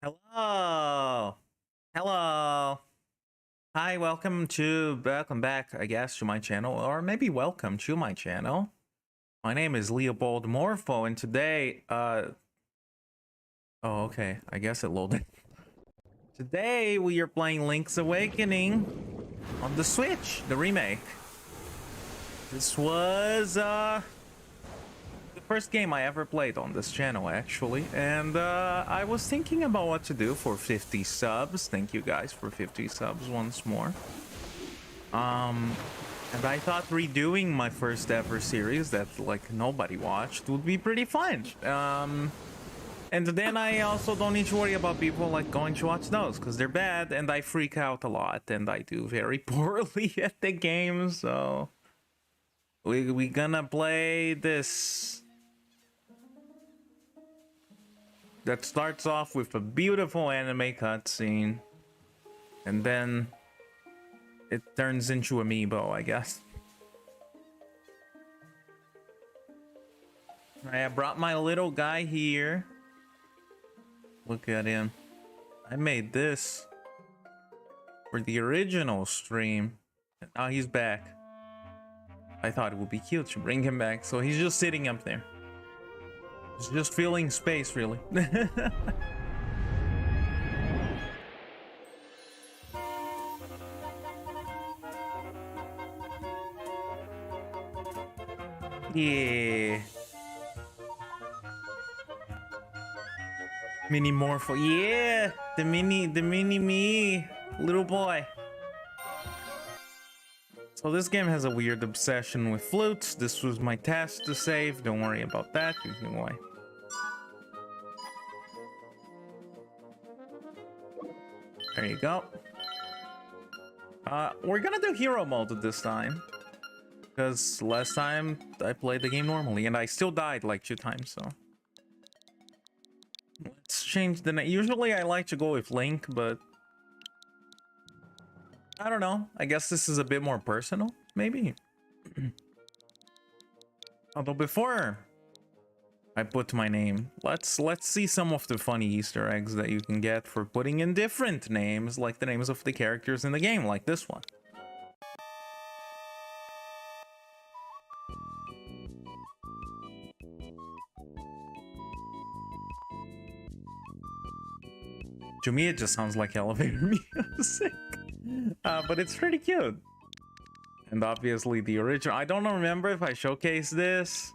Hello. Hello. Hi, welcome back, I guess, to my channel, or maybe welcome to my channel. My name is Leopold Morpho, and today, oh, okay, I guess it loaded. Today, we are playing Link's Awakening on the Switch, the remake. This was, the first game I ever played on this channel, actually, and I was thinking about what to do for 50 subs. Thank you guys for 50 subs once more. And I thought redoing my first ever series that like nobody watched would be pretty fun. And then I also don't need to worry about people like going to watch those because they're bad and I freak out a lot and I do very poorly at the game. So we gonna play this. That starts off with a beautiful anime cutscene, and then it turns into amiibo, I guess. I brought my little guy here. Look at him. I made this for the original stream, and now he's back. I thought it would be cute to bring him back, so he's just sitting up there. It's just filling space, really. Yeah. Mini Morpho. Yeah. The mini me. Little boy. So this game has a weird obsession with flutes. This was my task to save. Don't worry about that. You can why. There you go. We're gonna do hero mode this time. Because last time I played the game normally and I still died like 2 times, so. Let's change the name. Usually I like to go with Link, but I don't know. I guess this is a bit more personal, maybe. Although before I put my name, let's see some of the funny Easter eggs that you can get for putting in different names, like the names of the characters in the game, like this one. To me, it just sounds like elevator music, but it's pretty cute. And obviously the original. I don't remember if I showcased this.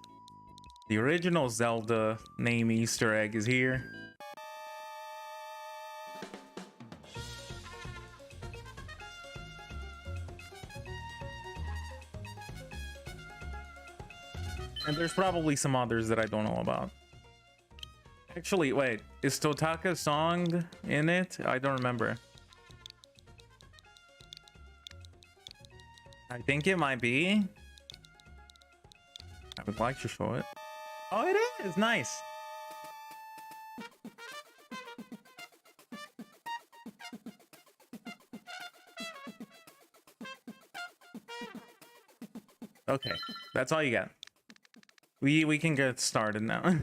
The original Zelda name Easter egg is here. And there's probably some others that I don't know about. Actually, wait, is Totaka's song in it? I don't remember. I think it might be. I would like to show it. Oh, it is! Nice! Okay, that's all you got. We can get started now.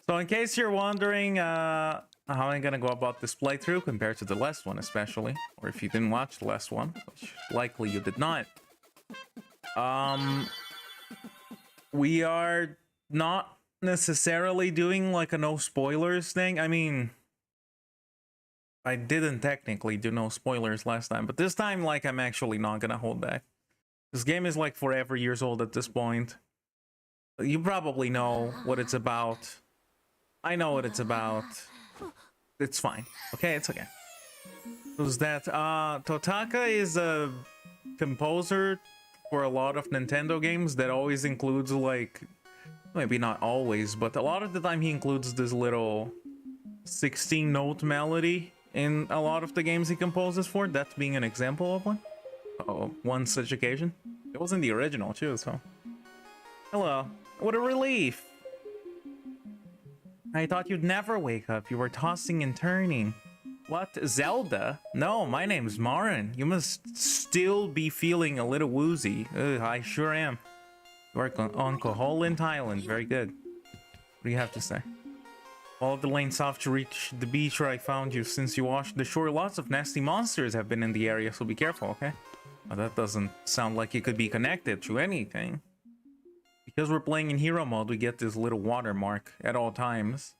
So in case you're wondering how I'm gonna go about this playthrough compared to the last one especially, or if you didn't watch the last one, which likely you did not, we are not necessarily doing like a no spoilers thing. I mean, I didn't technically do no spoilers last time, but this time, like, I'm actually not gonna hold back. This game is like forever years old at this point. You probably know what it's about. I know what it's about. It's fine. Okay, it's okay. Who's that? Totaka is a composer for a lot of Nintendo games that always includes, like, maybe not always, but a lot of the time he includes this little 16-note melody in a lot of the games he composes for, that being an example of one. Oh, one such occasion. It was in the original too, so. Hello. What a relief. I thought you'd never wake up. You were tossing and turning. What? Zelda? No, my name's Marin. You must still be feeling a little woozy. Ugh, I sure am. You are on Koholint Island. Very good. What do you have to say? Follow the lane south to reach the beach where I found you. Since you washed the shore, lots of nasty monsters have been in the area, so be careful, okay? Well, that doesn't sound like it could be connected to anything. Because we're playing in hero mode, we get this little watermark at all times.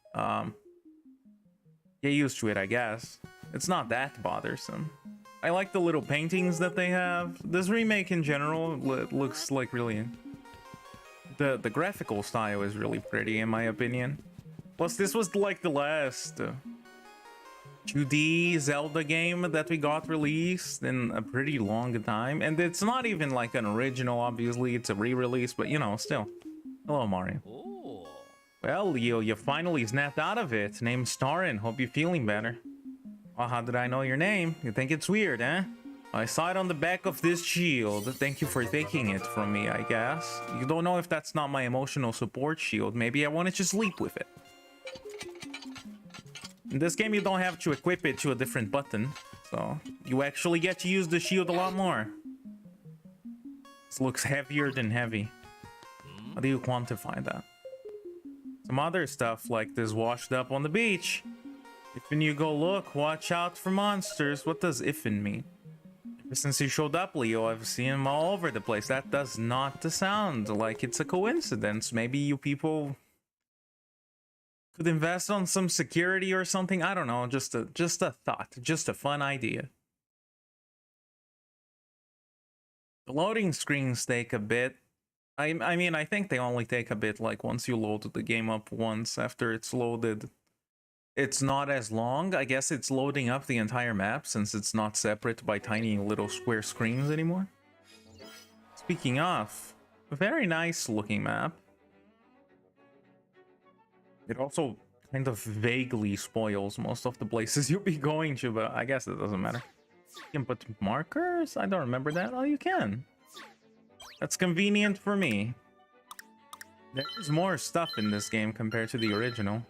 Get used to it, I guess. It's not that bothersome. I like the little paintings that they have. This remake in general looks like really... The graphical style is really pretty, in my opinion. Plus, this was like the last 2D Zelda game that we got released in a pretty long time. And it's not even like an original, obviously. It's a re-release, but you know, still. Hello, Mario. Ooh. Well, you finally snapped out of it. Name's Starin. Hope you're feeling better. Well, how did I know your name? You think it's weird, eh? I saw it on the back of this shield. Thank you for taking it from me, I guess. You don't know if that's not my emotional support shield. Maybe I wanted to sleep with it. In this game, you don't have to equip it to a different button, so you actually get to use the shield a lot more. This looks heavier than heavy. How do you quantify that? Some other stuff like this washed up on the beach. If you go look, watch out for monsters. What does ifin mean? Ever since you showed up, Leo, I've seen them all over the place. That does not sound like it's a coincidence. Maybe you people could invest on some security or something. I don't know. Just a thought. Just a fun idea. The loading screens take a bit. I mean, I think they only take a bit, like, once you load the game up once. After it's loaded, it's not as long. I guess it's loading up the entire map since it's not separate by tiny little square screens anymore. Speaking of, a very nice looking map. It also kind of vaguely spoils most of the places you'll be going to, but I guess it doesn't matter. You can put markers? I don't remember that. Oh, you can. That's convenient for me. There's more stuff in this game compared to the original.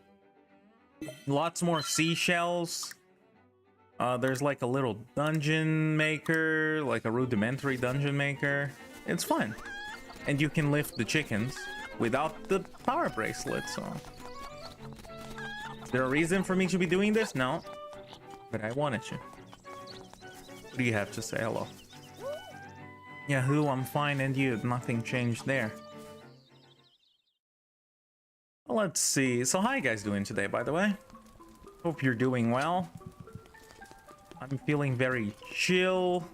Lots more seashells. There's like a little dungeon maker, like a rudimentary dungeon maker. It's fun. And you can lift the chickens without the power bracelet, so... Is there a reason for me to be doing this? No. But I wanted to. What do you have to say? Hello. Yahoo, I'm fine, and you? Nothing changed there. Well, let's see. So how you guys doing today, by the way? Hope you're doing well. I'm feeling very chill.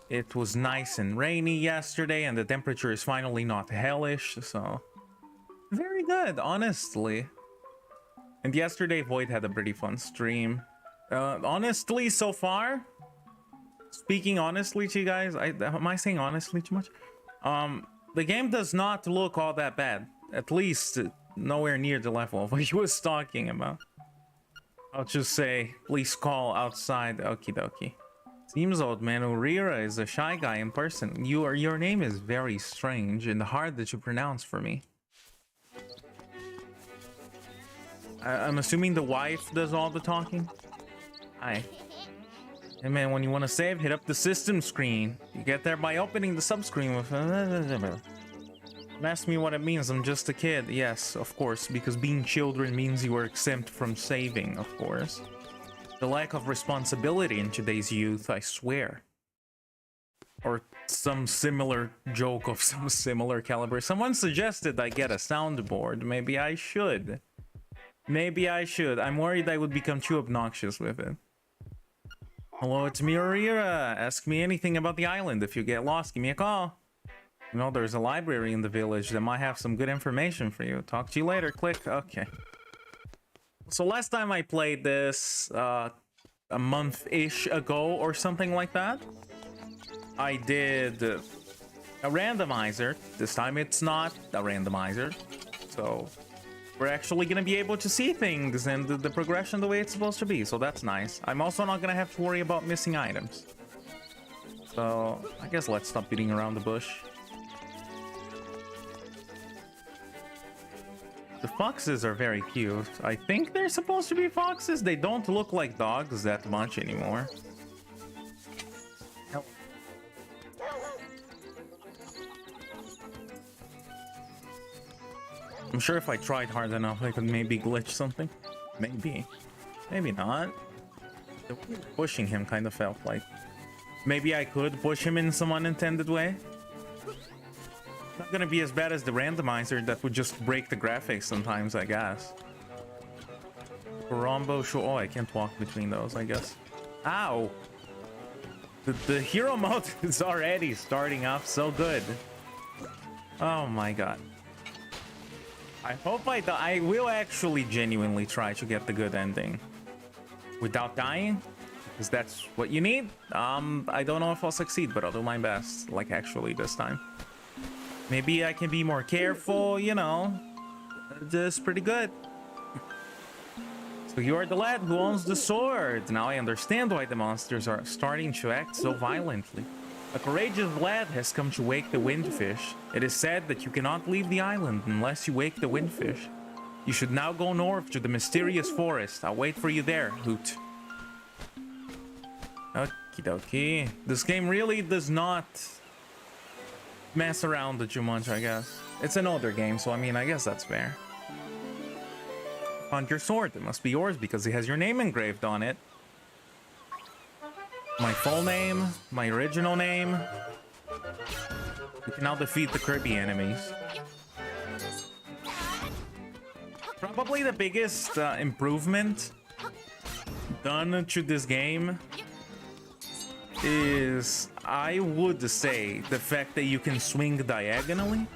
It was nice and rainy yesterday, and the temperature is finally not hellish, so very good, honestly. And yesterday, Void had a pretty fun stream. Honestly, so far, speaking honestly to you guys, am I saying honestly too much? The game does not look all that bad. At least nowhere near the level of what he was talking about. I'll just say, please call outside. Okie dokie. Seems old man Urira is a shy guy in person. Your name is very strange and hard to pronounce for me. I'm assuming the wife does all the talking. Hi. Hey man, when you want to save, hit up the system screen. You get there by opening the subscreen with... Don't ask me what it means, I'm just a kid. Yes, of course, because being children means you are exempt from saving, of course. The lack of responsibility in today's youth, I swear. Or some similar joke of some similar caliber. Someone suggested I get a soundboard. Maybe I should. Maybe I should. I'm worried I would become too obnoxious with it. Hello, it's me, Urira. Ask me anything about the island. If you get lost, give me a call. You know, there's a library in the village that might have some good information for you. Talk to you later. Click. Okay. So last time I played this, a month-ish ago or something like that, I did a randomizer. This time it's not a randomizer. So we're actually going to be able to see things and the progression the way it's supposed to be. So that's nice. I'm also not going to have to worry about missing items. So I guess let's stop beating around the bush. The foxes are very cute. I think they're supposed to be foxes. They don't look like dogs that much anymore. Help. I'm sure if I tried hard enough, I could maybe glitch something. Maybe. Maybe not. Pushing him kind of felt like... Maybe I could push him in some unintended way. Not gonna be as bad as the randomizer that would just break the graphics sometimes, I guess. Rombo show. Oh, I can't walk between those, I guess. Ow! The hero mode is already starting off so good. Oh my god. I hope I will actually genuinely try to get the good ending without dying, because that's what you need. I don't know if I'll succeed, but I'll do my best, like actually this time. Maybe I can be more careful, you know. Just pretty good. So you are the lad who owns the sword. Now I understand why the monsters are starting to act so violently. A courageous lad has come to wake the windfish. It is said that you cannot leave the island unless you wake the windfish. You should now go north to the mysterious forest. I'll wait for you there, Hoot. Okie dokie. This game really does not mess around too much, I guess. It's an older game, so I mean, I guess that's fair. Found your sword. It must be yours because it has your name engraved on it. My full name, my original name. You can now defeat the Kirby enemies. Probably the biggest improvement done to this game is, I would say, the fact that you can swing diagonally.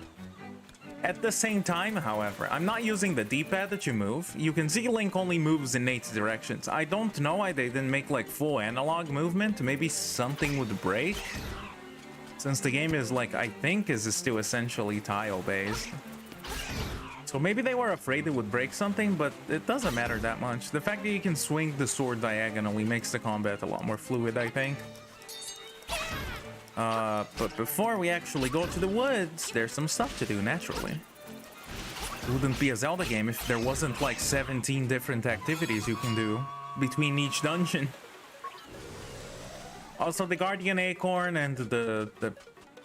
At the same time, however, I'm not using the D-pad to move. You can see Link only moves in 8 directions. I don't know why they didn't make like full analog movement. Maybe something would break, since the game is like, I think is still essentially tile based. So maybe they were afraid it would break something, but it doesn't matter that much. The fact that you can swing the sword diagonally makes the combat a lot more fluid, I think. But before we actually go to the woods, there's some stuff to do, naturally. It wouldn't be a Zelda game if there wasn't like 17 different activities you can do between each dungeon. Also, the Guardian Acorn and the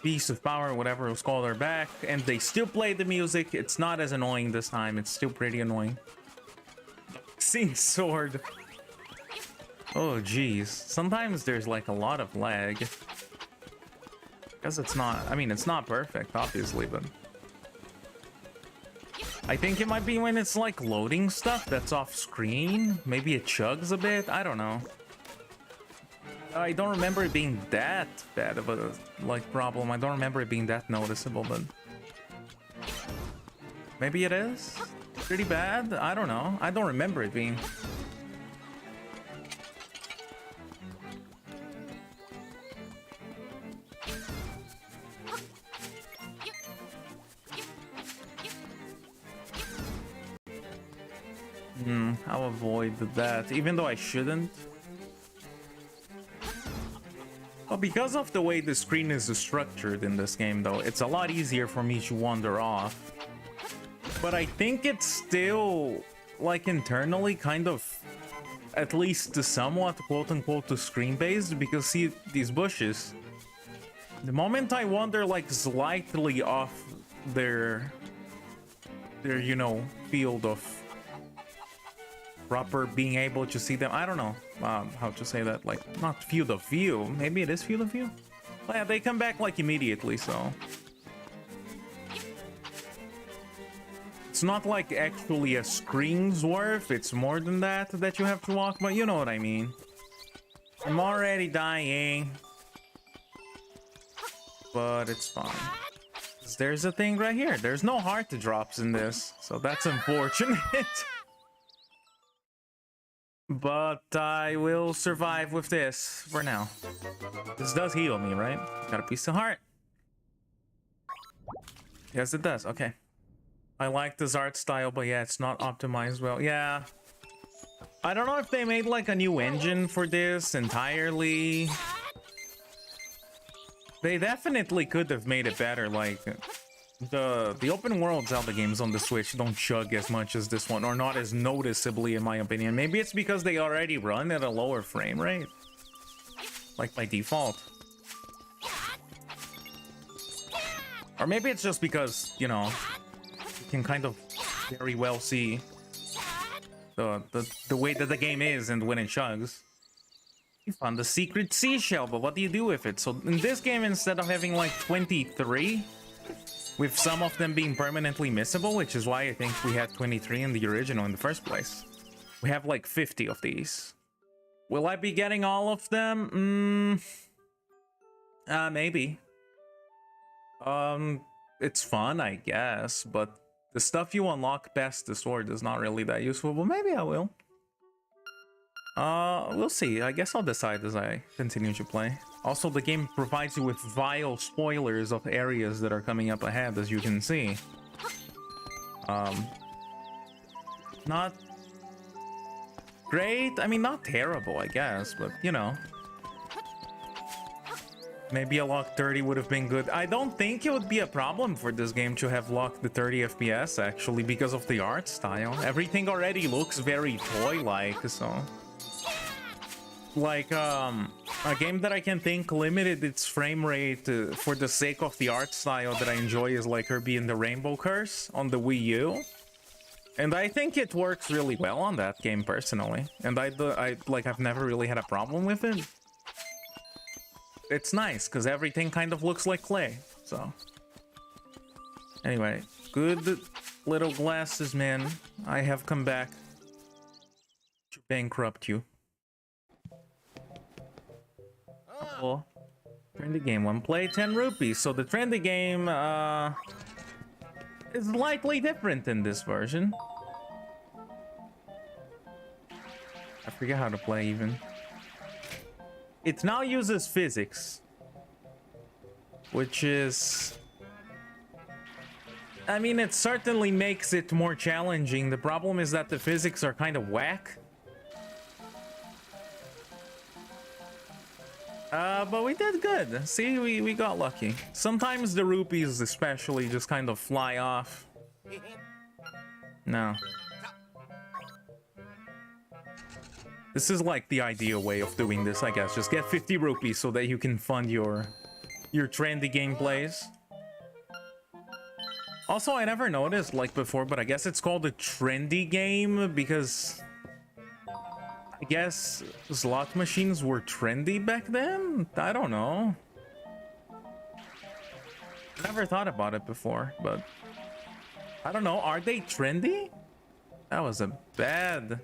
Piece of Power, whatever it was called, are back, and they still play the music. It's not as annoying this time. It's still pretty annoying. Seeing sword. Oh, geez. Sometimes there's like a lot of lag. Because it's not, I mean, it's not perfect, obviously, but I think it might be when it's like loading stuff that's off screen. Maybe it chugs a bit. I don't know. I don't remember it being that bad of a like problem. I don't remember it being that noticeable, but maybe it is pretty bad. I don't know. I don't remember it being. I'll avoid that, even though I shouldn't. Well, because of the way the screen is structured in this game, though, it's a lot easier for me to wander off. But I think it's still, like, internally kind of, at least somewhat, quote-unquote, screen-based, because see, these bushes, the moment I wander, like, slightly off their you know, field of proper being able to see them. I don't know how to say that. Like, not field of view. Maybe it is field of view. But yeah, they come back like immediately, so it's not like actually a screen's worth. It's more than that you have to walk. But you know what I mean. I'm already dying, but it's fine. There's a thing right here. There's no heart drops in this, so that's unfortunate. But I will survive with this for now. This does heal me, right? Got a piece of heart. Yes, it does. Okay. I like this art style, but yeah, it's not optimized well. Yeah. I don't know if they made like a new engine for this entirely. They definitely could have made it better. Like, the open world Zelda games on the Switch don't chug as much as this one, or not as noticeably in my opinion. Maybe it's because they already run at a lower frame rate, like by default. Or maybe it's just because, you know, you can kind of very well see the way that the game is and when it chugs. You found the secret seashell, but what do you do with it? So in this game, instead of having like 23, with some of them being permanently missable, which is why I think we had 23 in the original in the first place, we have like 50 of these. Will I be getting all of them? Maybe. It's fun, I guess, but the stuff you unlock past the sword is not really that useful, but maybe I will. We'll see. I guess I'll decide as I continue to play. Also, the game provides you with vile spoilers of areas that are coming up ahead, as you can see. Not great. I mean, not terrible, I guess, but, you know. Maybe a locked 30 would have been good. I don't think it would be a problem for this game to have locked the 30 FPS, actually, because of the art style. Everything already looks very toy-like, so... Like, a game that I can think limited its frame rate for the sake of the art style that I enjoy is like Kirby and the Rainbow Curse on the Wii U. And I think it works really well on that game, personally. And I've never really had a problem with it. It's nice, because everything kind of looks like clay, so... Anyway, good little glasses, man. I have come back to bankrupt you. Oh, trendy game 1 play 10 rupees. So the trendy game is slightly different in this version. I forget how to play even. It now uses physics, which is, I mean, it certainly makes it more challenging. The problem is that the physics are kind of whack. But we did good. See, we got lucky. Sometimes the rupees especially just kind of fly off. No. This is like the ideal way of doing this, I guess. Just get 50 rupees so that you can fund your trendy gameplays. Also, I never noticed like before, but I guess it's called a trendy game because I guess slot machines were trendy back then? I don't know. Never thought about it before, but I don't know. Are they trendy? That was a bad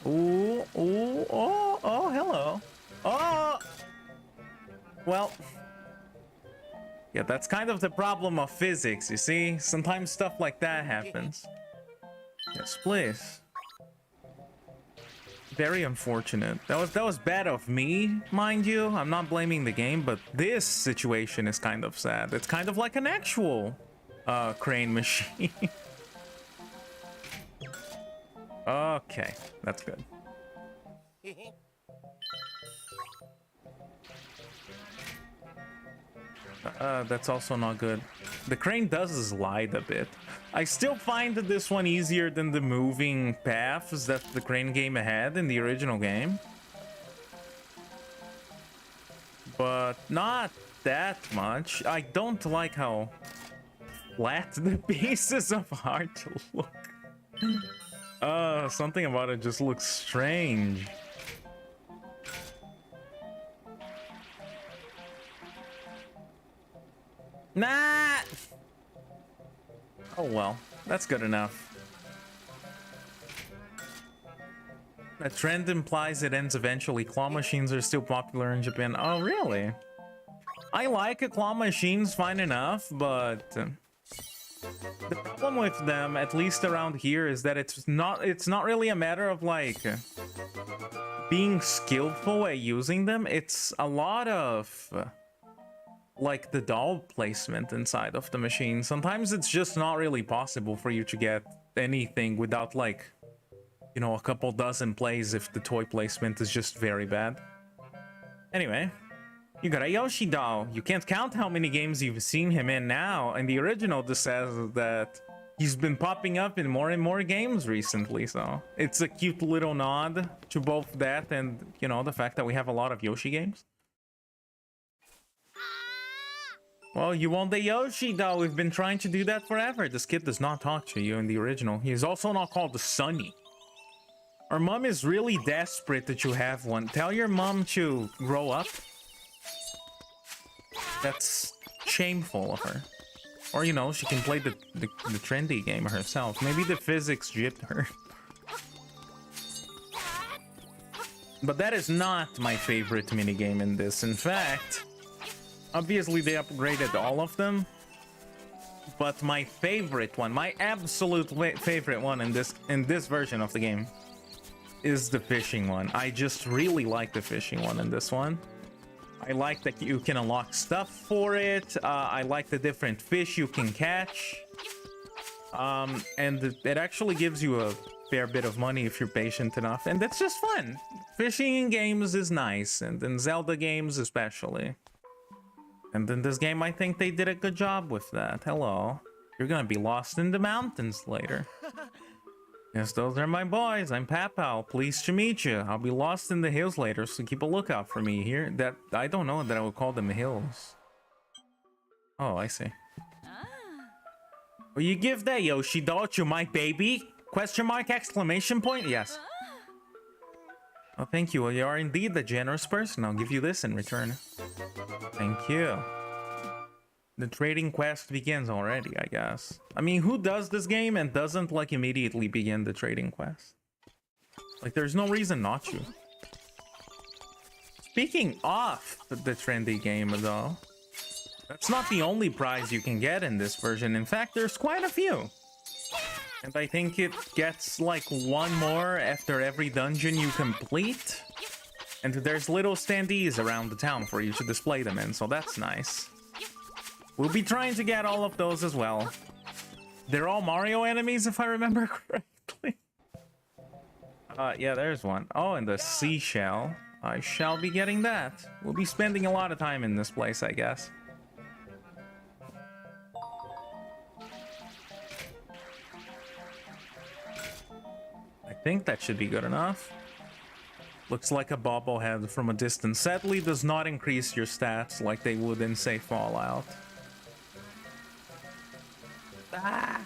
Ooh, ooh, oh, oh, hello. Oh! Well, yeah, that's kind of the problem of physics, you see? Sometimes stuff like that happens. Yes, please. Very unfortunate. That was bad of me, mind you. I'm not blaming the game, but this situation is kind of sad. It's kind of like an actual crane machine. Okay, that's good. That's also not good. The crane does slide a bit. I still find that this one easier than the moving paths that the crane game had in the original game. But not that much. I don't like how flat the pieces of art look. Something about it just looks strange. Nah! Oh well, that's good enough. That trend implies it ends eventually. Claw machines are still popular in Japan. Oh, really? I like claw machines fine enough, but the problem with them, at least around here, is that it's not really a matter of like being skillful at using them. It's a lot of like the doll placement inside of the machine. Sometimes it's just not really possible for you to get anything without like, you know, a couple dozen plays if the toy placement is just very bad. Anyway, you got a Yoshi doll. You can't count how many games you've seen him in now. And the original just says that he's been popping up in more and more games recently. So it's a cute little nod to both that and, you know, the fact that we have a lot of Yoshi games. Well, you want the Yoshi doll. We've been trying to do that forever. This kid does not talk to you in the original. He is also not called the Sunny. Our mom is really desperate that you have one. Tell your mom to grow up. That's shameful of her. Or, you know, she can play the trendy game herself. Maybe the physics gypped her. But that is not my favorite minigame in this. In fact, obviously they upgraded all of them. But my favorite one, my absolute favorite one in this version of the game is the fishing one. I just really like the fishing one in this one. I like that you can unlock stuff for it. I like the different fish you can catch. And it actually gives you a fair bit of money if you're patient enough. And that's just fun. Fishing in games is nice. And in Zelda games especially. And in this game, I think they did a good job with that. Hello. You're gonna be lost in the mountains later. Yes, those are my boys. I'm Papal. Pleased to meet you. I'll be lost in the hills later, so keep a lookout for me here. That I don't know that I would call them hills. Oh, I see. Will you give that Yoshi doll to my baby? Question mark, exclamation point? Yes. Oh, thank you. Well, you are indeed a generous person. I'll give you this in return. Thank you. The trading quest begins already, I guess. I mean, who does this game and doesn't, like, immediately begin the trading quest? Like, there's no reason not to. Speaking of the trendy game, though, that's not the only prize you can get in this version. In fact, there's quite a few. And I think it gets, like, one more after every dungeon you complete. And there's little standees around the town for you to display them in, so that's nice. We'll be trying to get all of those as well. They're all Mario enemies, if I remember correctly. Yeah, there's one. Oh, and the seashell. I shall be getting that. We'll be spending a lot of time in this place, I guess. I think that should be good enough. Looks like a bobblehead from a distance. Sadly, does not increase your stats like they would in, say, Fallout. Ah.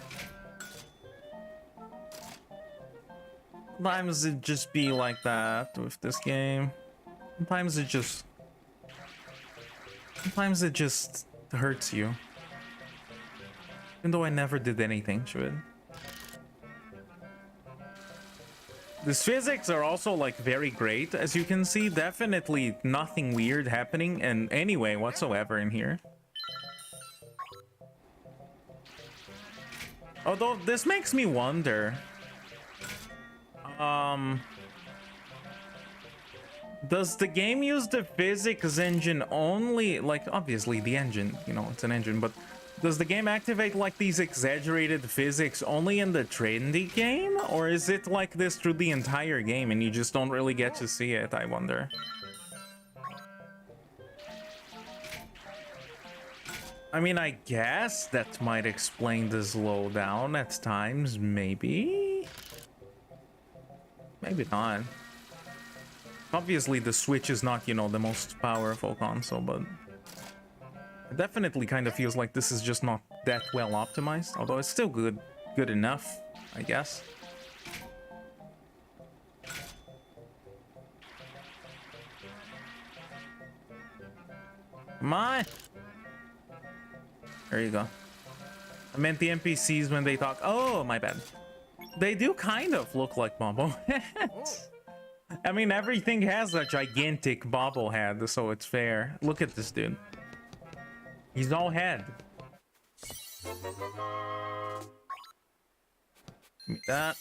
Sometimes it just be like that with this game. Sometimes it just hurts you. Even though I never did anything to it. These physics are also like very great, as you can see. Definitely nothing weird happening in any way whatsoever in here. Although this makes me wonder, does the game use the physics engine only, like obviously the engine, you know, it's an engine, but does the game activate like these exaggerated physics only in the trendy game, or is it like this through the entire game and you just don't really get to see it? I wonder. I mean, I guess that might explain the slowdown at times, maybe? Maybe not. Obviously, the Switch is not, you know, the most powerful console, but it definitely kind of feels like this is just not that well optimized, although it's still good enough, I guess. Come on! There you go. I meant the NPCs when they talk. Oh, my bad. They do kind of look like bobbleheads. I mean, everything has a gigantic bobblehead, so it's fair. Look at this dude. He's all head. Give me that.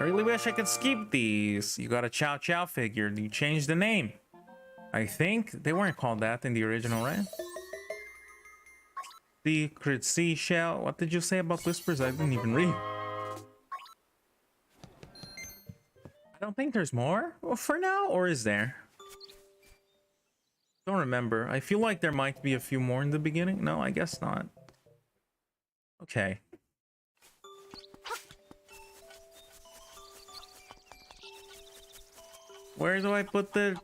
I really wish I could skip these. You got a Chow Chow figure. You changed the name. I think they weren't called that in the original, right? Secret seashell. What did you say about whispers? I didn't even read. I don't think there's more for now, or is there? Don't remember. I feel like there might be a few more in the beginning. No, I guess not. Okay. Where do I put the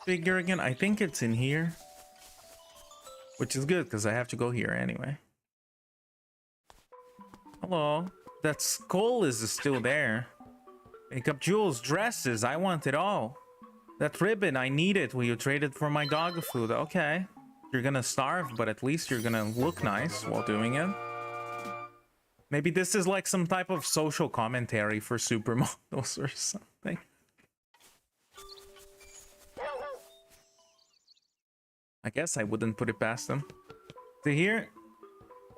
figure again? I think it's in here. Which is good, because I have to go here anyway. Hello. That skull is still there. Makeup, jewels, dresses. I want it all. That ribbon, I need it. Will you trade it for my dog food? Okay. You're gonna starve, but at least you're gonna look nice while doing it. Maybe this is like some type of social commentary for supermodels or something. I guess I wouldn't put it past them. To here,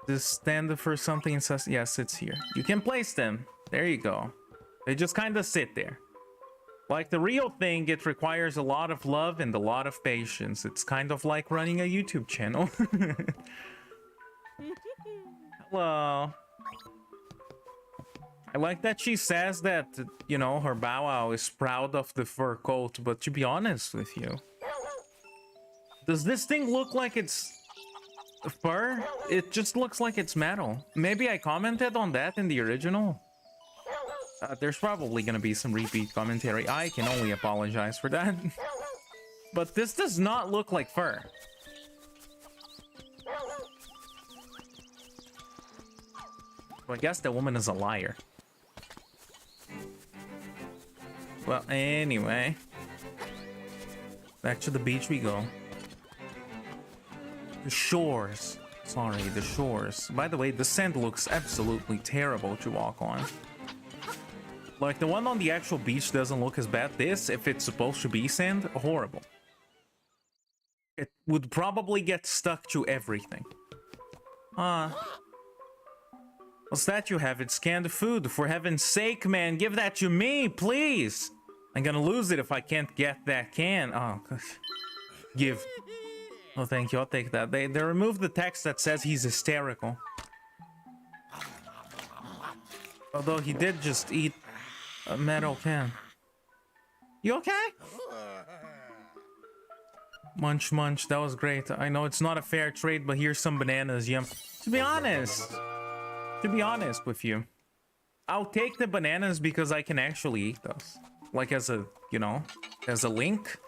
just stand for something and says, yes, it's here. You can place them. There you go. They just kind of sit there. Like the real thing, it requires a lot of love and a lot of patience. It's kind of like running a YouTube channel. Hello. I like that she says that, you know, her Bow Wow is proud of the fur coat, but to be honest with you, does this thing look like it's fur? It just looks like it's metal. Maybe I commented on that in the original. There's probably gonna be some repeat commentary. I can only apologize for that. But this does not look like fur. So I guess the woman is a liar. Well, anyway. Back to the beach we go. The shores. Sorry, the shores. By the way, the sand looks absolutely terrible to walk on. Like, the one on the actual beach doesn't look as bad. This, if it's supposed to be sand, horrible. It would probably get stuck to everything. What's that you have? It's canned food. For heaven's sake, man, give that to me, please. I'm gonna lose it if I can't get that can. Oh, give. Oh, thank you. I'll take that. They removed the text that says he's hysterical. Although he did just eat a metal can. You okay? Munch, munch. That was great. I know it's not a fair trade, but here's some bananas. Yum. To be honest with you, I'll take the bananas because I can actually eat those. Like as a, you know, as a link.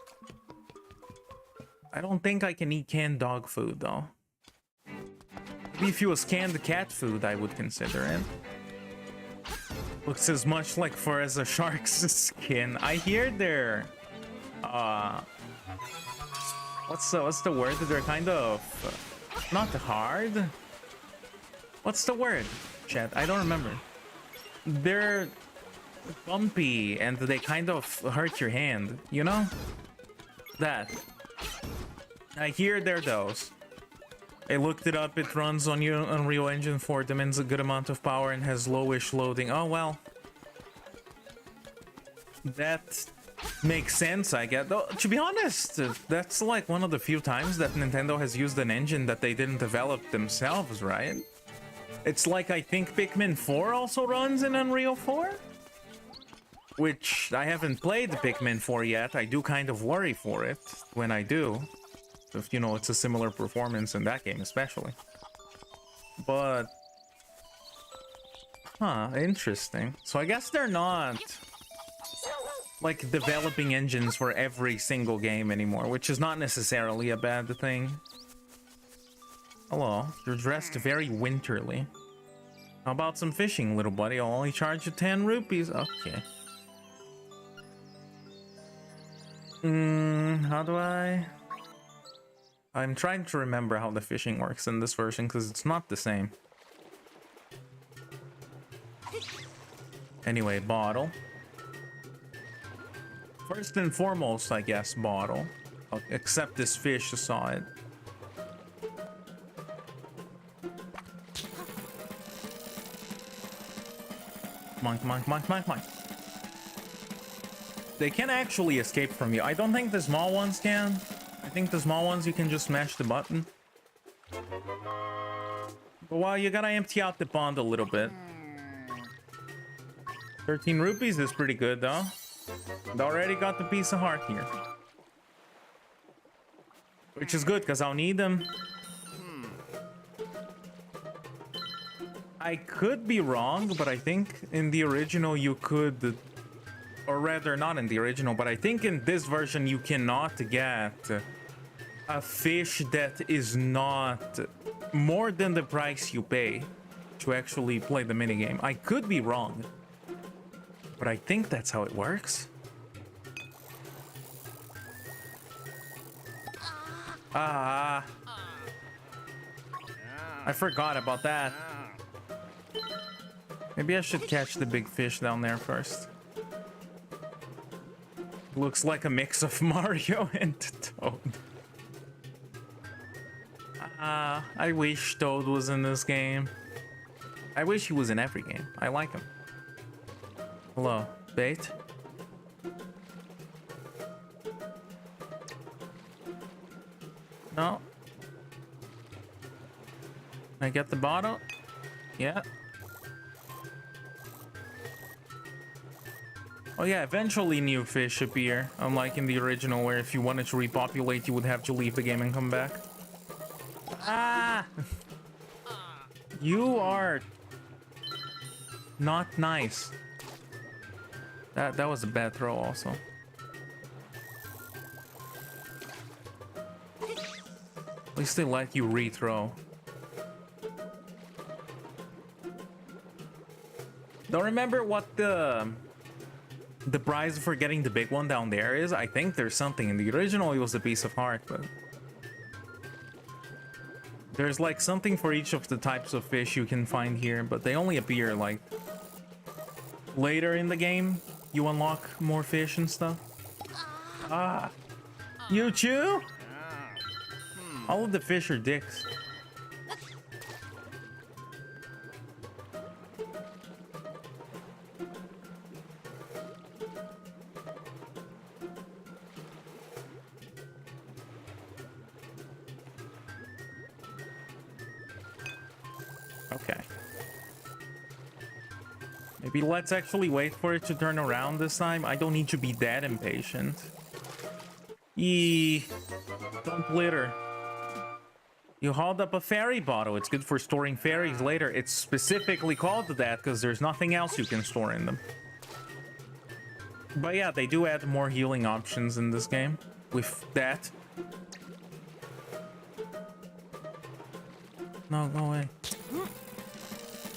I don't think I can eat canned dog food though. Maybe if it was canned cat food, I would consider it. Looks as much like fur as a shark's skin. I hear they're what's the word? They're kind of not hard. What's the word, chat? I don't remember. They're bumpy and they kind of hurt your hand, you know? That. I hear they're those. I looked it up, it runs on your Unreal Engine 4, demands a good amount of power and has lowish loading. Oh well. That makes sense, I guess. Though, to be honest, that's like one of the few times that Nintendo has used an engine that they didn't develop themselves, right? It's like, I think Pikmin 4 also runs in Unreal 4? Which, I haven't played Pikmin 4 yet. I do kind of worry for it when I do. If, you know, it's a similar performance in that game, especially. But... huh, interesting. So I guess they're not... like, developing engines for every single game anymore, which is not necessarily a bad thing. Hello, you're dressed very winterly. How about some fishing, little buddy? I'll only charge you 10 rupees. Okay. How do I... I'm trying to remember how the fishing works in this version, because it's not the same. Anyway, bottle. First and foremost, I guess, bottle. I'll accept this fish, I saw it. Monk. They can actually escape from you. I don't think the small ones can. I think the small ones, you can just smash the button. But well, you gotta empty out the pond a little bit. 13 rupees is pretty good, though. And already got the piece of heart here. Which is good, because I'll need them. I could be wrong, but I think in the original you could... or rather, not in the original, but I think in this version you cannot get a fish that is not more than the price you pay to actually play the minigame. I could be wrong, but I think that's how it works. I forgot about that. Maybe I should catch the big fish down there first. Looks like a mix of Mario and Toad. I wish Toad was in this game. I wish he was in every game. I like him. Hello, bait? No. I get the bottle? Yeah. Oh yeah, eventually new fish appear, unlike in the original where if you wanted to repopulate you would have to leave the game and come back. Ah! You are not nice. That was a bad throw also. At least they let you rethrow. Don't remember what the prize for getting the big one down there is. I think there's something. In the original it was a piece of heart, but there's like something for each of the types of fish you can find here, but they only appear like later in the game. You unlock more fish and stuff. Ah, you chew? All of the fish are dicks. Okay. Maybe let's actually wait for it to turn around this time. I don't need to be that impatient. Don't litter. You hauled up a fairy bottle. It's good for storing fairies later. It's specifically called that because there's nothing else you can store in them. But yeah, they do add more healing options in this game with that. No, go away.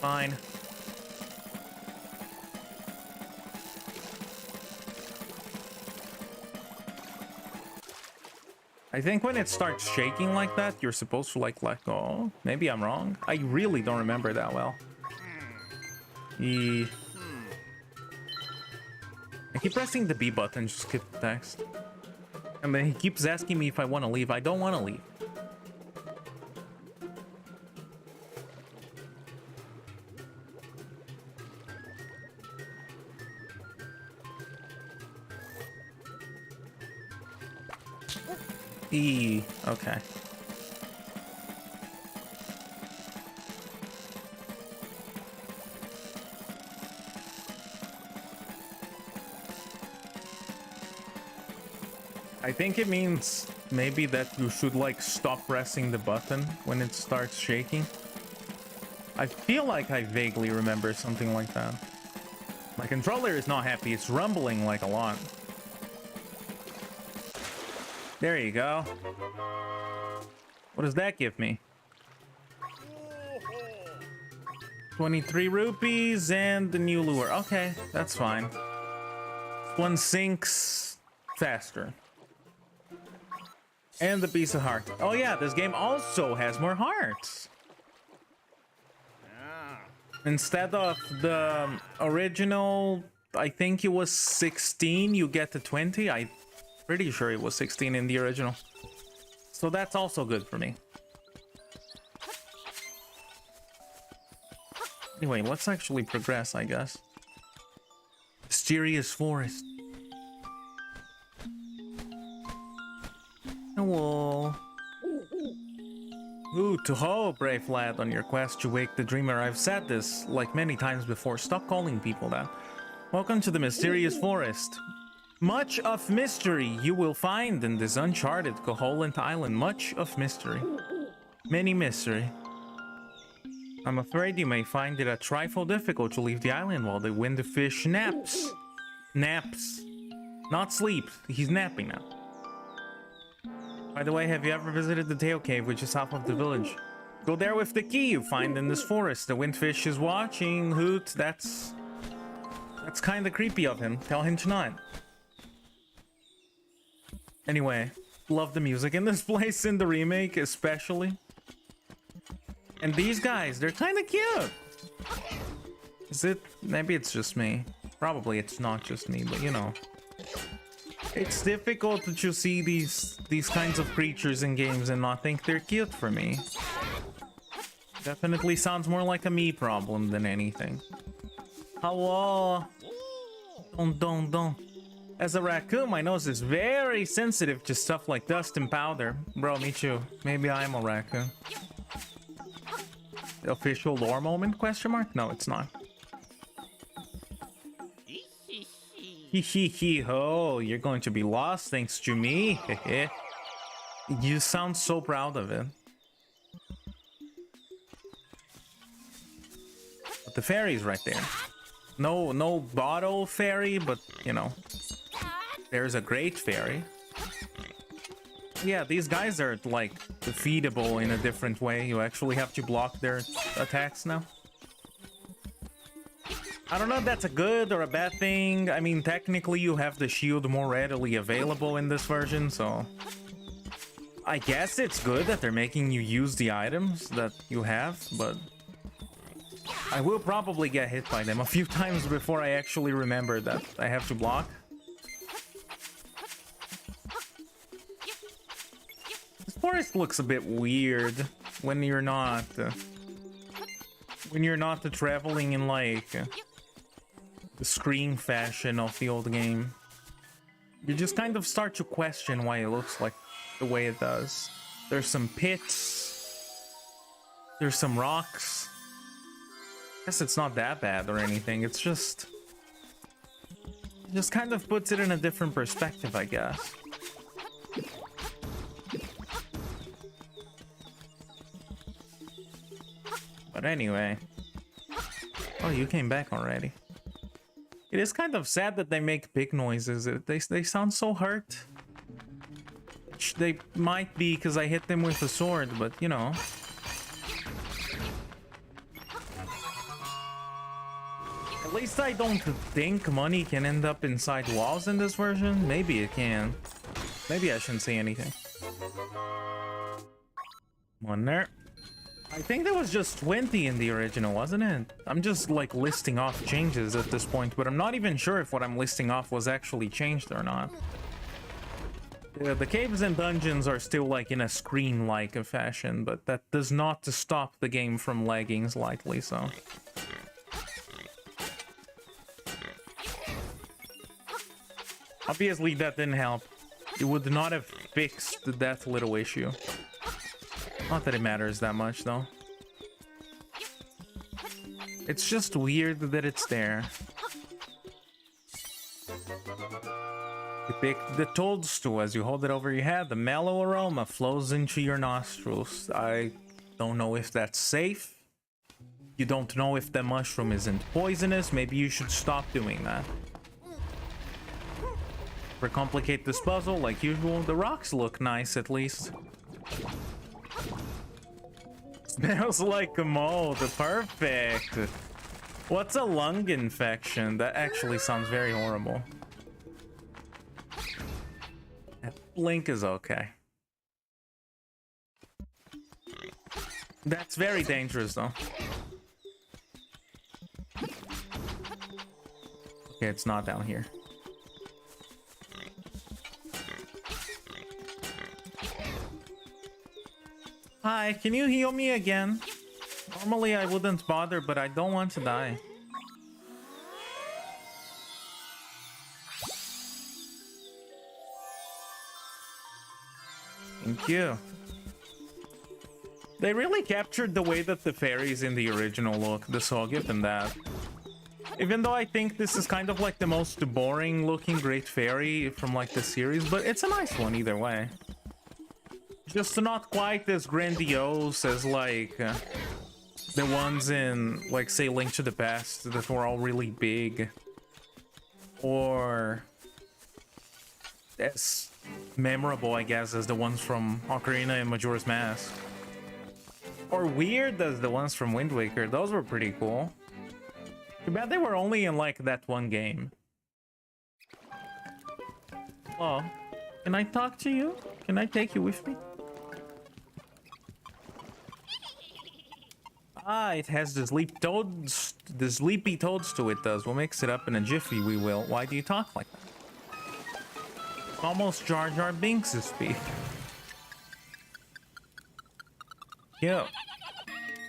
Fine. I think when it starts shaking like that, you're supposed to like let go. Maybe I'm wrong. I really don't remember that well. I keep pressing the B button, just skip the text. And then he keeps asking me if I want to leave. I don't want to leave. E. Okay. I think it means maybe that you should like stop pressing the button when it starts shaking. I feel like I vaguely remember something like that. My controller is not happy. It's rumbling like a lot. There you go. What does that give me? 23 rupees and the new lure. Okay, that's fine. One sinks faster. And the piece of heart. Oh yeah, this game also has more hearts. Instead of the original, I think it was 16, you get to 20. I'm pretty sure it was 16 in the original. So that's also good for me. Anyway, let's actually progress, I guess. Mysterious forest. Hello. Ooh, to ho, brave lad, on your quest to wake the dreamer. I've said this like many times before. Stop calling people that. Welcome to the mysterious forest. Much of mystery you will find in this uncharted Koholint island. Much of mystery. Many mystery. I'm afraid you may find it a trifle difficult to leave the island while the wind fish naps. Naps. Not sleeps. He's napping now. By the way, have you ever visited the Tail Cave, which is south of the village? Go there with the key you find in this forest. The windfish is watching. Hoot, that's kind of creepy of him. Tell him to not. Anyway, love the music in this place, in the remake especially. And these guys, they're kind of cute. Is it? Maybe it's just me. Probably it's not just me, but you know. It's difficult to see these kinds of creatures in games and not think they're cute for me. Definitely sounds more like a me problem than anything. Hello. Don't. As a raccoon, my nose is very sensitive to stuff like dust and powder. Bro, me too. Maybe I'm a raccoon. Official lore moment? Question mark? No, it's not. Hee hee hee ho, you're going to be lost thanks to me. You sound so proud of it. But the fairy's right there. No bottle fairy, but you know, there's a great fairy. Yeah, these guys are like defeatable in a different way. You actually have to block their attacks now. I don't know if that's a good or a bad thing. I mean, technically you have the shield more readily available in this version, so I guess it's good that they're making you use the items that you have, but I will probably get hit by them a few times before I actually remember that I have to block. This forest looks a bit weird when you're not traveling in like the screen fashion of the old game. You just kind of start to question why it looks like the way it does. There's some pits. There's some rocks. I guess it's not that bad or anything. It's just... it just kind of puts it in a different perspective, I guess. But anyway. Oh, you came back already. It is kind of sad that they make big noises. They sound so hurt. Which they might be because I hit them with a sword, but you know. At least I don't think money can end up inside walls in this version. Maybe it can. Maybe I shouldn't say anything. One there. I I think there was just 20 in the original, wasn't it? I'm just like listing off changes at this point, but I'm not even sure if what I'm listing off was actually changed or not. Yeah, the caves and dungeons are still like in a screen-like fashion, but that does not stop the game from lagging slightly, so. Obviously that didn't help. It would not have fixed that little issue. Not that it matters that much, though. It's just weird that it's there. You pick the toadstool. As you hold it over your head, the mellow aroma flows into your nostrils. I don't know if that's safe. You don't know if the mushroom isn't poisonous. Maybe you should stop doing that. Complicate this puzzle like usual. The rocks look nice, at least. Smells like a mold. Perfect. What's a lung infection? That actually sounds very horrible. Link is okay. That's very dangerous, though. Okay, it's not down here. Hi, can you heal me again? Normally I wouldn't bother, but I don't want to die. Thank you. They really captured the way that the fairies in the original look, so I'll give them that. Even though I think this is kind of like the most boring looking Great Fairy from like the series, but it's a nice one either way. Just not quite as grandiose as like the ones in like say Link to the Past that were all really big, or as memorable, I guess, as the ones from Ocarina and Majora's Mask, or weird as the ones from Wind Waker. Those were pretty cool. Too bad they were only in like that one game. Oh, can I talk to you? Can I take you with me? Ah, it has the sleepy toadstool. It does. We'll mix it up in a jiffy. We will. Why do you talk like that? Almost Jar Jar Binks' speak. Yo.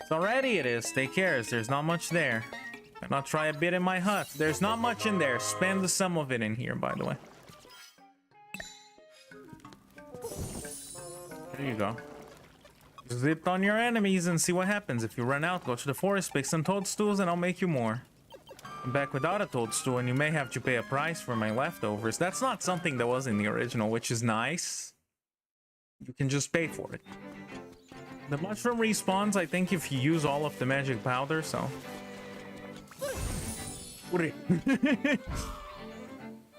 It's already it is. Take care. There's not much there. And I'll try a bit in my hut. There's not much in there. Spend some of it in here, by the way. There you go. Zip on your enemies and see what happens. If you run out, go to the forest, pick some toadstools, and I'll make you more. I'm back without a toadstool, and you may have to pay a price for my leftovers. That's not something that was in the original, which is nice. You can just pay for it. The mushroom respawns, I think, if you use all of the magic powder, so...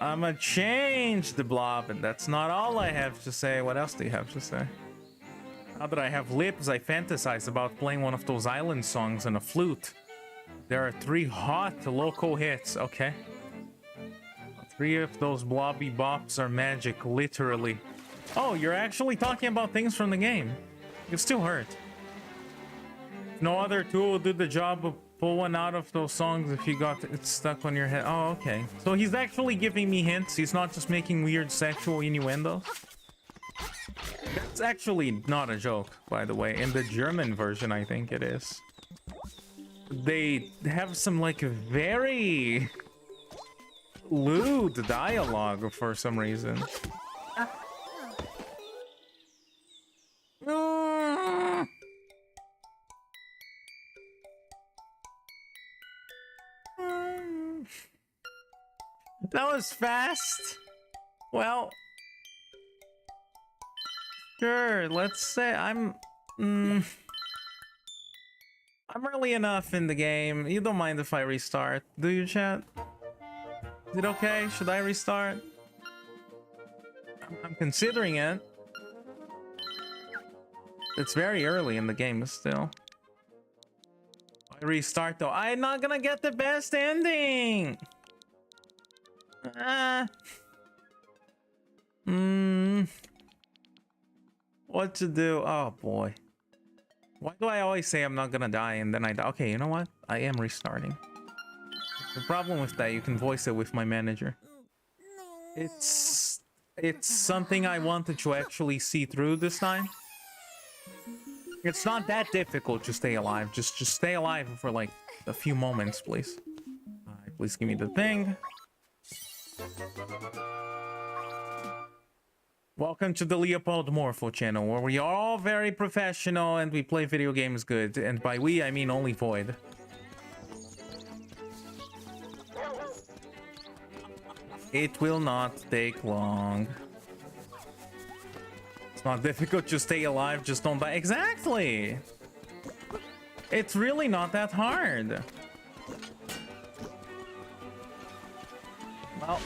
I'ma change the blob, and that's not all I have to say. What else do you have to say? Now that I have lips, I fantasize about playing one of those island songs on a flute. There are 3 hot local hits, okay? 3 of those blobby bops are magic, literally. Oh, you're actually talking about things from the game. It still hurt. No other tool will do the job of pull one out of those songs if you got it stuck on your head. Oh, okay. So he's actually giving me hints. He's not just making weird sexual innuendos. That's actually not a joke, by the way. In the German version, I think it is. They have some, like, very lewd dialogue for some reason. That was fast. Well... Sure, let's say I'm early enough in the game. You don't mind if I restart, do you, chat? Is it okay? Should I restart? I'm considering it. It's very early in the game still. I restart though. I'm not gonna get the best ending. What to do? Oh boy. Why do I always say I'm not gonna die and then I die? Okay, you know what? I am restarting. The problem with that, you can voice it with my manager. It's something I wanted to actually see through this time. It's not that difficult to stay alive. Just stay alive for like a few moments, please. Alright, please give me the thing. Welcome to the Leopold Morpho channel, where we are all very professional and we play video games good. And by we, I mean only Void. It will not take long. It's not difficult to stay alive, just don't die. Exactly! It's really not that hard. Well...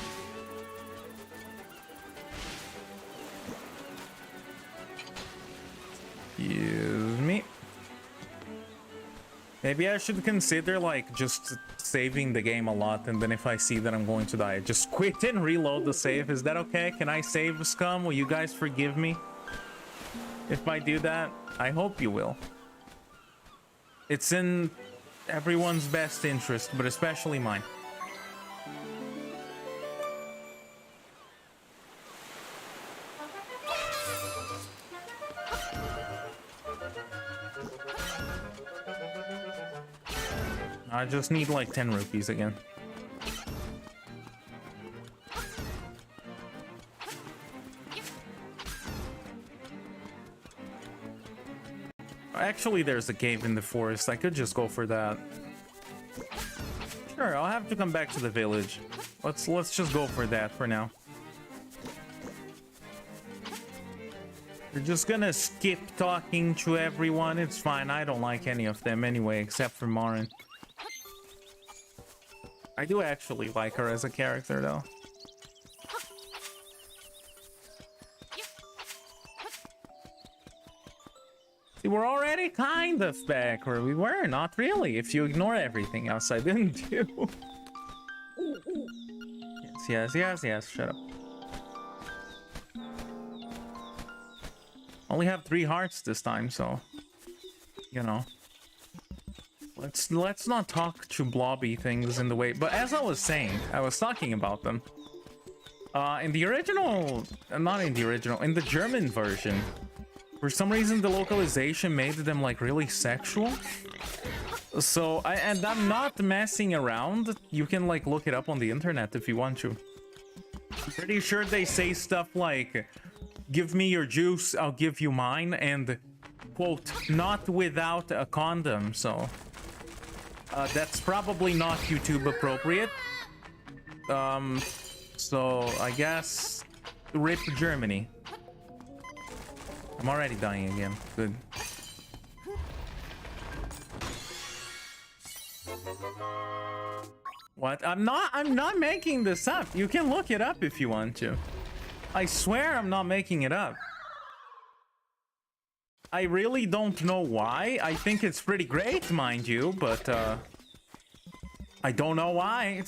Excuse me. Maybe I should consider, like, just saving the game a lot, and then if I see that I'm going to die, just quit and reload the save. Is that okay? Can I save, scum? Will you guys forgive me if I do that? I hope you will. It's in everyone's best interest, but especially mine. I just need like 10 rupees again. Actually, there's a cave in the forest. I could just go for that. Sure, I'll have to come back to the village. Let's just go for that for now. We're just gonna skip talking to everyone. It's fine. I don't like any of them anyway, except for Marin. I do actually like her as a character, though. See, we're already kind of back where we were. Not really, if you ignore everything else I didn't do. Yes. Shut up. Only have 3 hearts this time, so... You know. Let's not talk to blobby things in the way. But as I was saying, I was talking about them. In the original, not in the original, in the German version, for some reason the localization made them like really sexual. So I'm not messing around. You can like look it up on the internet if you want to. I'm pretty sure they say stuff like, "Give me your juice, I'll give you mine," and quote, "not without a condom." So. That's probably not YouTube appropriate. So I guess RIP Germany. I'm already dying again. Good. What? I'm not making this up. You can look it up if you want to. I swear I'm not making it up. I really don't know why. I think it's pretty great, mind you, but I don't know why.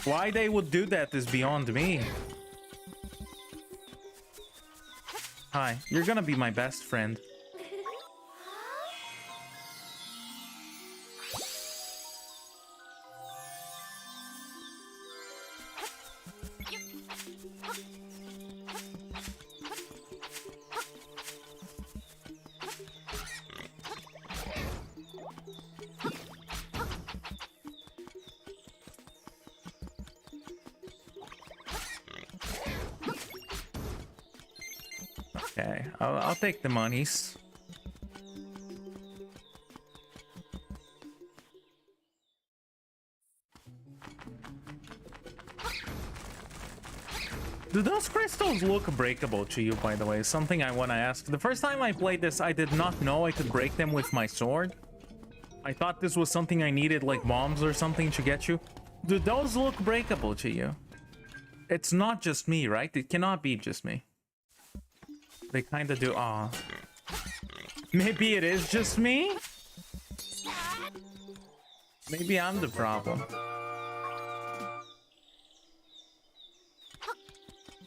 Why they would do that is beyond me. Hi, you're gonna be my best friend. Okay, I'll take the monies. Do those crystals look breakable to you, by the way? Something I want to ask. The first time I played this, I did not know I could break them with my sword. I thought this was something I needed, like bombs or something to get you. Do those look breakable to you? It's not just me, right? It cannot be just me. They kind of do. Aw. Maybe it is just me? Maybe I'm the problem.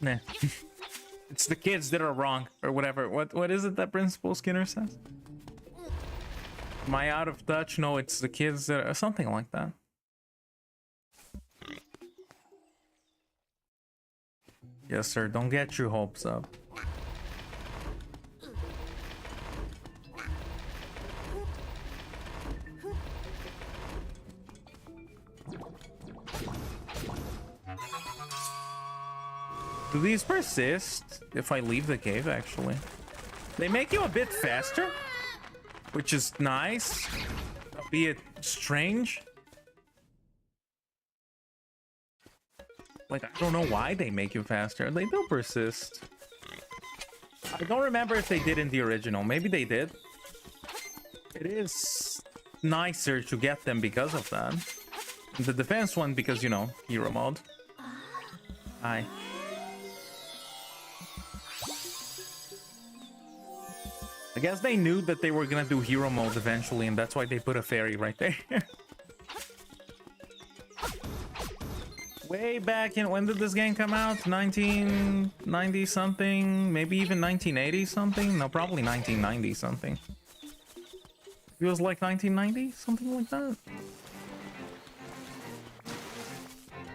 Nah. It's the kids that are wrong, or whatever. What is it that Principal Skinner says? Am I out of touch? No, it's the kids that are... something like that. Yes, sir. Don't get your hopes up. Do these persist if I leave the cave, actually? They make you a bit faster, which is nice, albeit strange. Like, I don't know why they make you faster. They do persist. I don't remember if they did in the original. Maybe they did. It is nicer to get them because of that. The defense one because, you know, hero mode. Hi. I guess they knew that they were gonna do hero mode eventually, and that's why they put a fairy right there. Way back in... when did this game come out? 1990 something? Maybe even 1980 something? No, probably 1990 something. Feels like 1990? Something like that.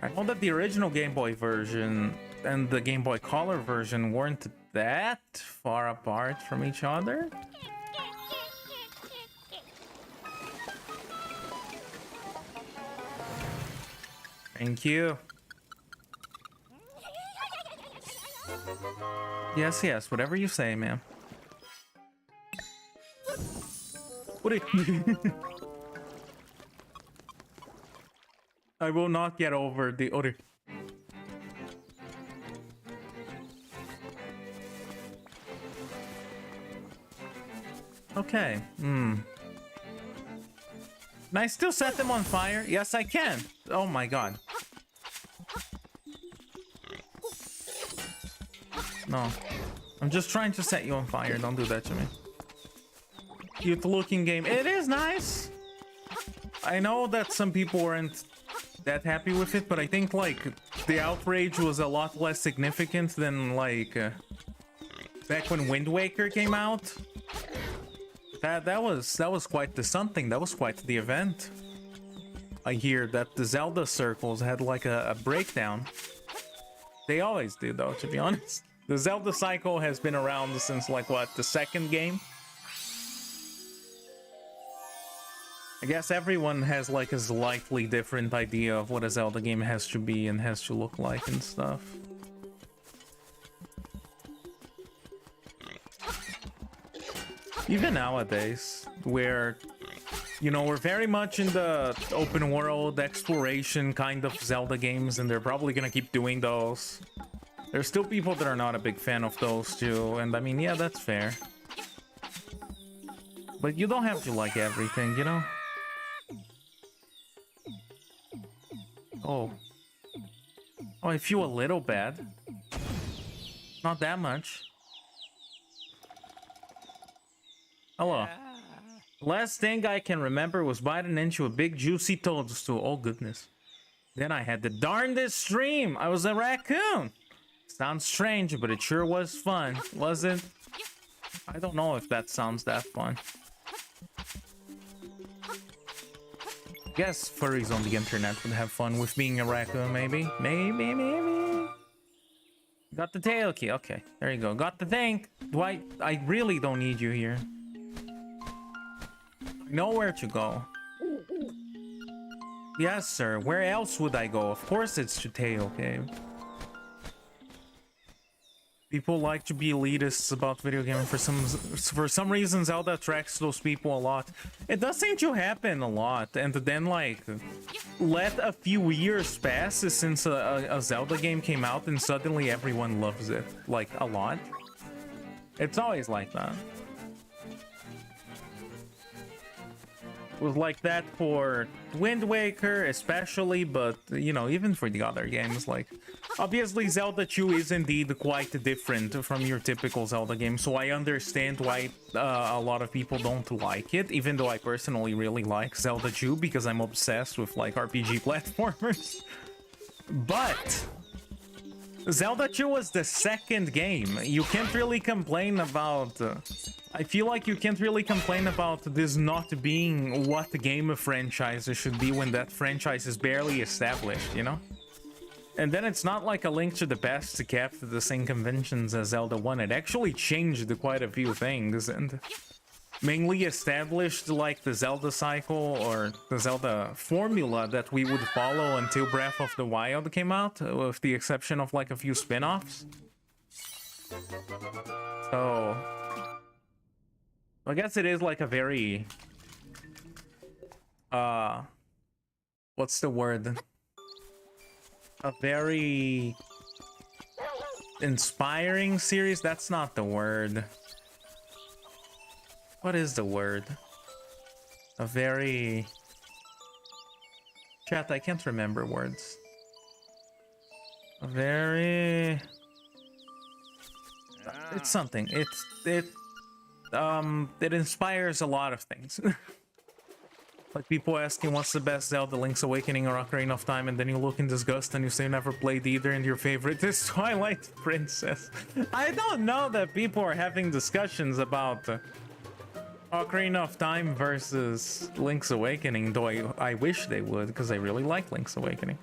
I know that the original Game Boy version and the Game Boy Color version weren't that far apart from each other. Thank you. Yes, yes, whatever you say, ma'am. What I will not get over the odor. Okay. Can I still set them on fire? Yes, I can. Oh my god. No. I'm just trying to set you on fire. Don't do that to me. Cute looking game. It is nice. I know that some people weren't that happy with it, but I think like the outrage was a lot less significant than like back when Wind Waker came out. That was quite the something. That was quite the event. I hear that the Zelda circles had like a breakdown. They always do though, to be honest. The Zelda cycle has been around since like what, the second game? I guess everyone has like a slightly different idea of what a Zelda game has to be and has to look like and stuff. Even nowadays, where, you know, we're very much in the open world exploration kind of Zelda games, and they're probably gonna keep doing those. There's still people that are not a big fan of those too, and I mean, yeah, that's fair. But you don't have to like everything, you know? Oh. Oh, I feel a little bad. Not that much. Hello. Last thing I can remember was biting into a big juicy toadstool. Oh goodness. Then I had the darndest stream. I was a raccoon. Sounds strange, but it sure was fun. Was it? I don't know if that sounds that fun. Guess furries on the internet would have fun with being a raccoon, maybe. Maybe. Got the tail key. Okay, there you go. Got the thing. Dwight, I really don't need you here. I know where to go. Yes, sir. Where else would I go? Of course it's to Tail Cave. People like to be elitists about video gaming for some reason. Zelda attracts those people a lot. It does seem to happen a lot, and then like let a few years pass since a Zelda game came out, and suddenly everyone loves it like a lot. It's always like that. It was like that for Wind Waker especially, but you know, even for the other games, like obviously Zelda 2 is indeed quite different from your typical Zelda game, so I understand why a lot of people don't like it, even though I personally really like Zelda 2 because I'm obsessed with like RPG platformers. But Zelda 2 was the second game. You can't really complain about... I feel like you can't really complain about this not being what the game franchise should be when that franchise is barely established, you know? And then it's not like A Link to the Past kept the same conventions as Zelda 1. It actually changed quite a few things and mainly established like the Zelda cycle or the Zelda formula that we would follow until Breath of the Wild came out, with the exception of like a few spin-offs. So I guess it is like a very what's the word? A very inspiring series. That's not the word. What is the word? A very... Chat, I can't remember words. A very... It's something. It inspires a lot of things. Like people asking what's the best Zelda, Link's Awakening or Ocarina of Time, and then you look in disgust and you say you never played either and your favorite is Twilight Princess. I don't know that people are having discussions about Ocarina of Time versus Link's Awakening, though I wish they would, because I really like Link's Awakening.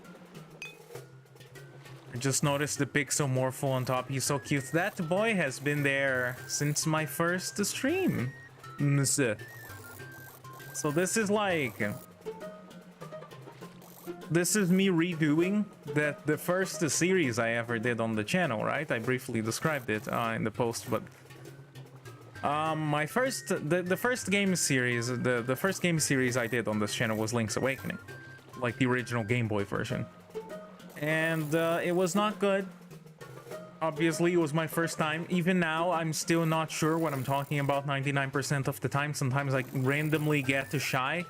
I just noticed the pixel Morpho on top. He's so cute. That boy has been there since my first stream. So this is like... This is me redoing the first series I ever did on the channel, right? I briefly described it in the post, but... my first... The first game series... The first game series I did on this channel was Link's Awakening. Like the original Game Boy version. And it was not good. Obviously, it was my first time. Even now, I'm still not sure what I'm talking about 99% of the time. Sometimes I randomly get too shy.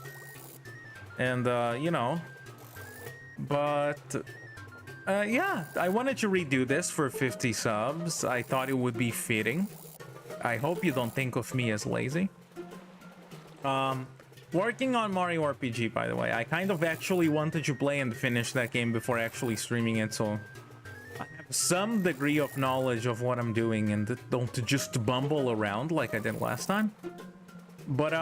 And, you know. But, yeah, I wanted to redo this for 50 subs. I thought it would be fitting. I hope you don't think of me as lazy. Working on Mario RPG, by the way. I kind of actually wanted to play and finish that game before actually streaming it, so... I have some degree of knowledge of what I'm doing and don't just bumble around like I did last time. But,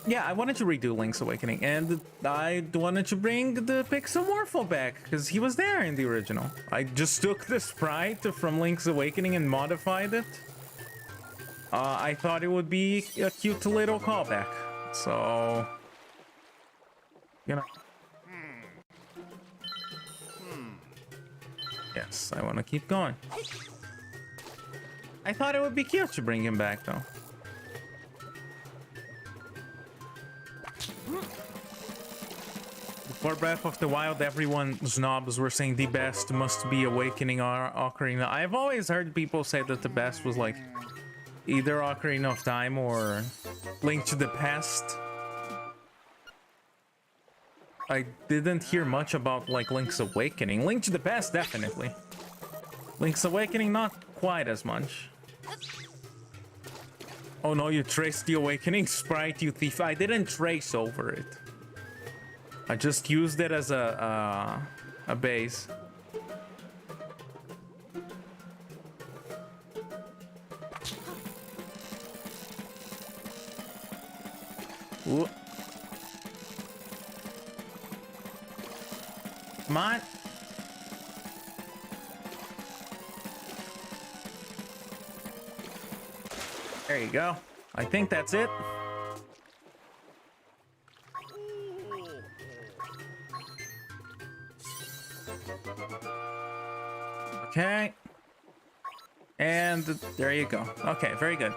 yeah, I wanted to redo Link's Awakening, and I wanted to bring the Pixel Morpho back, because he was there in the original. I just took the sprite from Link's Awakening and modified it. I thought it would be a cute little callback, so... You know... Yes, I want to keep going. I thought it would be cute to bring him back, though. Before Breath of the Wild, everyone snobs were saying the best must be Awakening or Ocarina. I've always heard people say that the best was like either Ocarina of Time or Link to the Past. I didn't hear much about like Link's Awakening. Link to the Past, definitely. Link's Awakening, not quite as much. Oh no, you traced the Awakening sprite, you thief. I didn't trace over it. I just used it as a base. Ooh. Come on. There you go. I think that's it. Okay. And there you go. Okay, very good.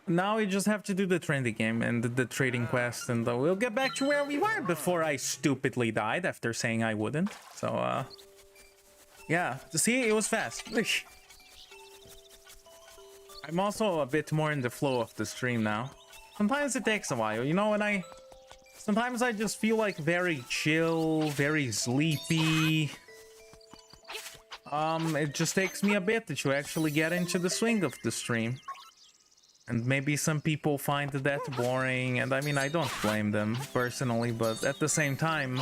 Now we just have to do the trendy game and the trading quest, and we'll get back to where we were before I stupidly died after saying I wouldn't. So, yeah. See, it was fast. I'm also a bit more in the flow of the stream now. Sometimes it takes a while, you know, when sometimes I just feel like very chill, very sleepy. It just takes me a bit to actually get into the swing of the stream. And maybe some people find that boring, and I mean, I don't blame them personally, but at the same time,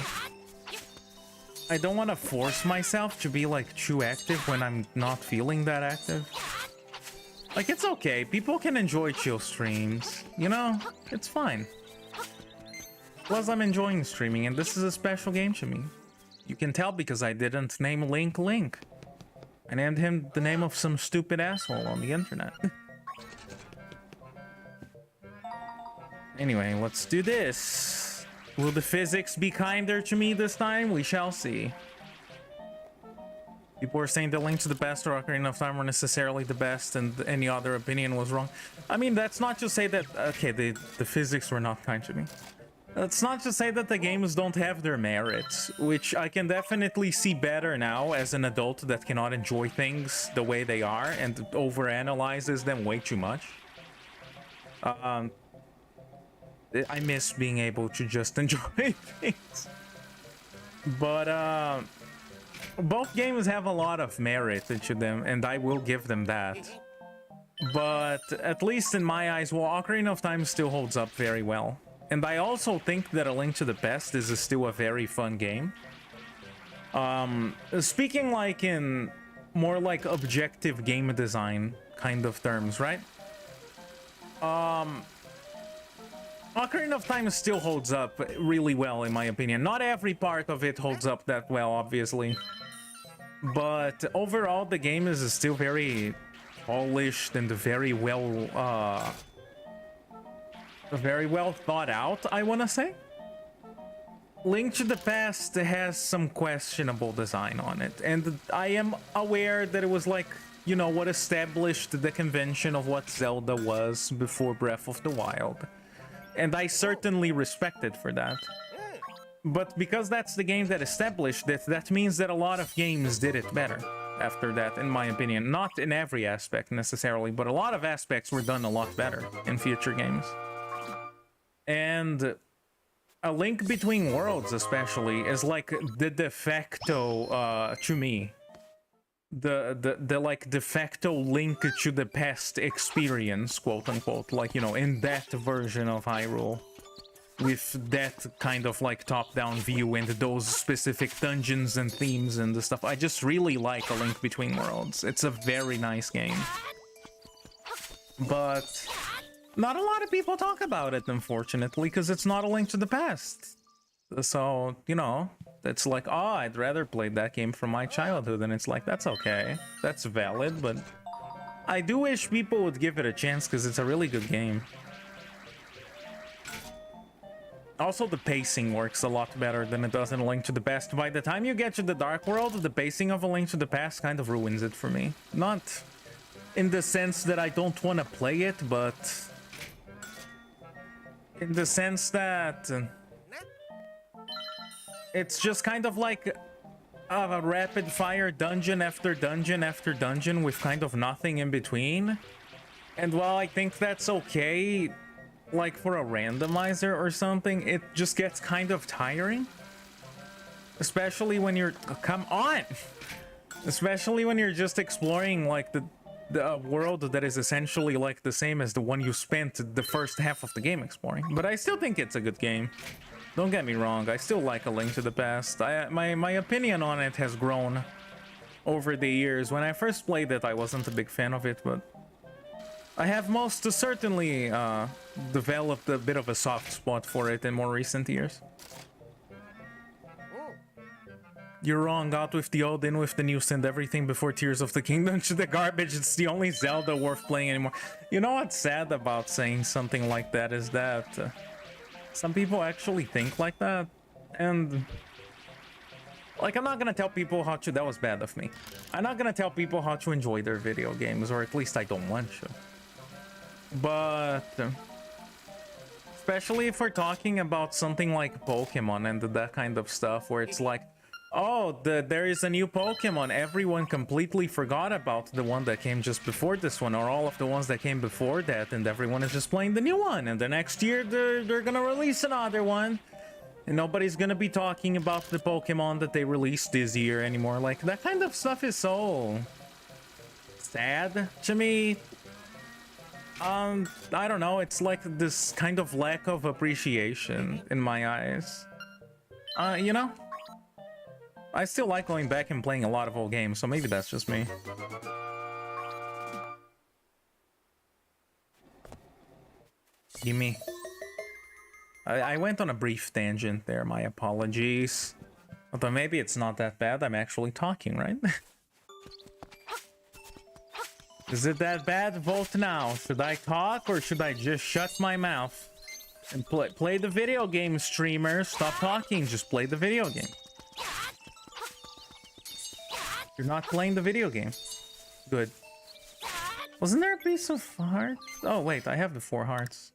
I don't want to force myself to be like too active when I'm not feeling that active. Like, it's okay. People can enjoy chill streams. You know, it's fine. Plus, I'm enjoying streaming, and this is a special game to me. You can tell because I didn't name Link Link. I named him the name of some stupid asshole on the internet. Anyway, let's do this. Will the physics be kinder to me this time? We shall see. People were saying the Link to the Past or Ocarina of Time were necessarily the best and any other opinion was wrong. I mean, that's not to say that... Okay, the physics were not kind to me. That's not to say that the games don't have their merits, which I can definitely see better now as an adult that cannot enjoy things the way they are and overanalyzes them way too much. I miss being able to just enjoy things. But, both games have a lot of merit to them, and I will give them that. But at least in my eyes, well, Ocarina of Time still holds up very well. And I also think that A Link to the Past is still a very fun game. Speaking like in more like objective game design kind of terms, right? Ocarina of Time still holds up really well, in my opinion. Not every part of it holds up that well, obviously. But overall, the game is still very polished and very well thought out, I want to say. Link to the Past has some questionable design on it, and I am aware that it was like, you know, what established the convention of what Zelda was before Breath of the Wild. And I certainly respect it for that. But because that's the game that established it, that means that a lot of games did it better after that, in my opinion. Not in every aspect necessarily, but a lot of aspects were done a lot better in future games. And A Link Between Worlds especially is like the de facto to me, the like de facto Link to the Past experience, quote unquote, like, you know, in that version of Hyrule, with that kind of like top-down view and those specific dungeons and themes and the stuff. I just really like A Link Between Worlds. It's a very nice game, but not a lot of people talk about it, unfortunately, because it's not A Link to the Past. So, you know, it's like, oh, I'd rather play that game from my childhood, and it's like, that's okay. That's valid, but I do wish people would give it a chance, because it's a really good game. Also, the pacing works a lot better than it does in A Link to the Past. By the time you get to the Dark World, the pacing of A Link to the Past kind of ruins it for me. Not in the sense that I don't want to play it, but in the sense that it's just kind of like a rapid fire dungeon after dungeon after dungeon with kind of nothing in between. And while I think that's okay, like for a randomizer or something, it just gets kind of tiring. Especially when you're... come on! Especially when you're just exploring like the world that is essentially like the same as the one you spent the first half of the game exploring. But I still think it's a good game. Don't get me wrong, I still like A Link to the Past. My opinion on it has grown over the years. When I first played it, I wasn't a big fan of it, but I have most certainly developed a bit of a soft spot for it in more recent years. You're wrong, out with the old, in with the new, send everything before Tears of the Kingdom to the garbage. It's the only Zelda worth playing anymore. You know what's sad about saying something like that is that some people actually think like that, and like, I'm not gonna tell people how to... that was bad of me. I'm not gonna tell people how to enjoy their video games, or at least I don't want to. But especially if we're talking about something like Pokemon and that kind of stuff, where it's like, oh, there is a new Pokemon. Everyone completely forgot about the one that came just before this one, or all of the ones that came before that, and everyone is just playing the new one. And the next year, they're gonna release another one, and nobody's gonna be talking about the Pokemon that they released this year anymore. Like, that kind of stuff is so sad to me. I don't know. It's like this kind of lack of appreciation in my eyes. You know? I still like going back and playing a lot of old games, so maybe that's just me. Gimme. I went on a brief tangent there, my apologies. Although maybe it's not that bad, I'm actually talking, right? Is it that bad? Vote now. Should I talk or should I just shut my mouth? And play the video game, streamer. Stop talking, just play the video game. You're not playing the video game. Good. Wasn't there a piece of heart? Oh, wait, I have the 4 hearts.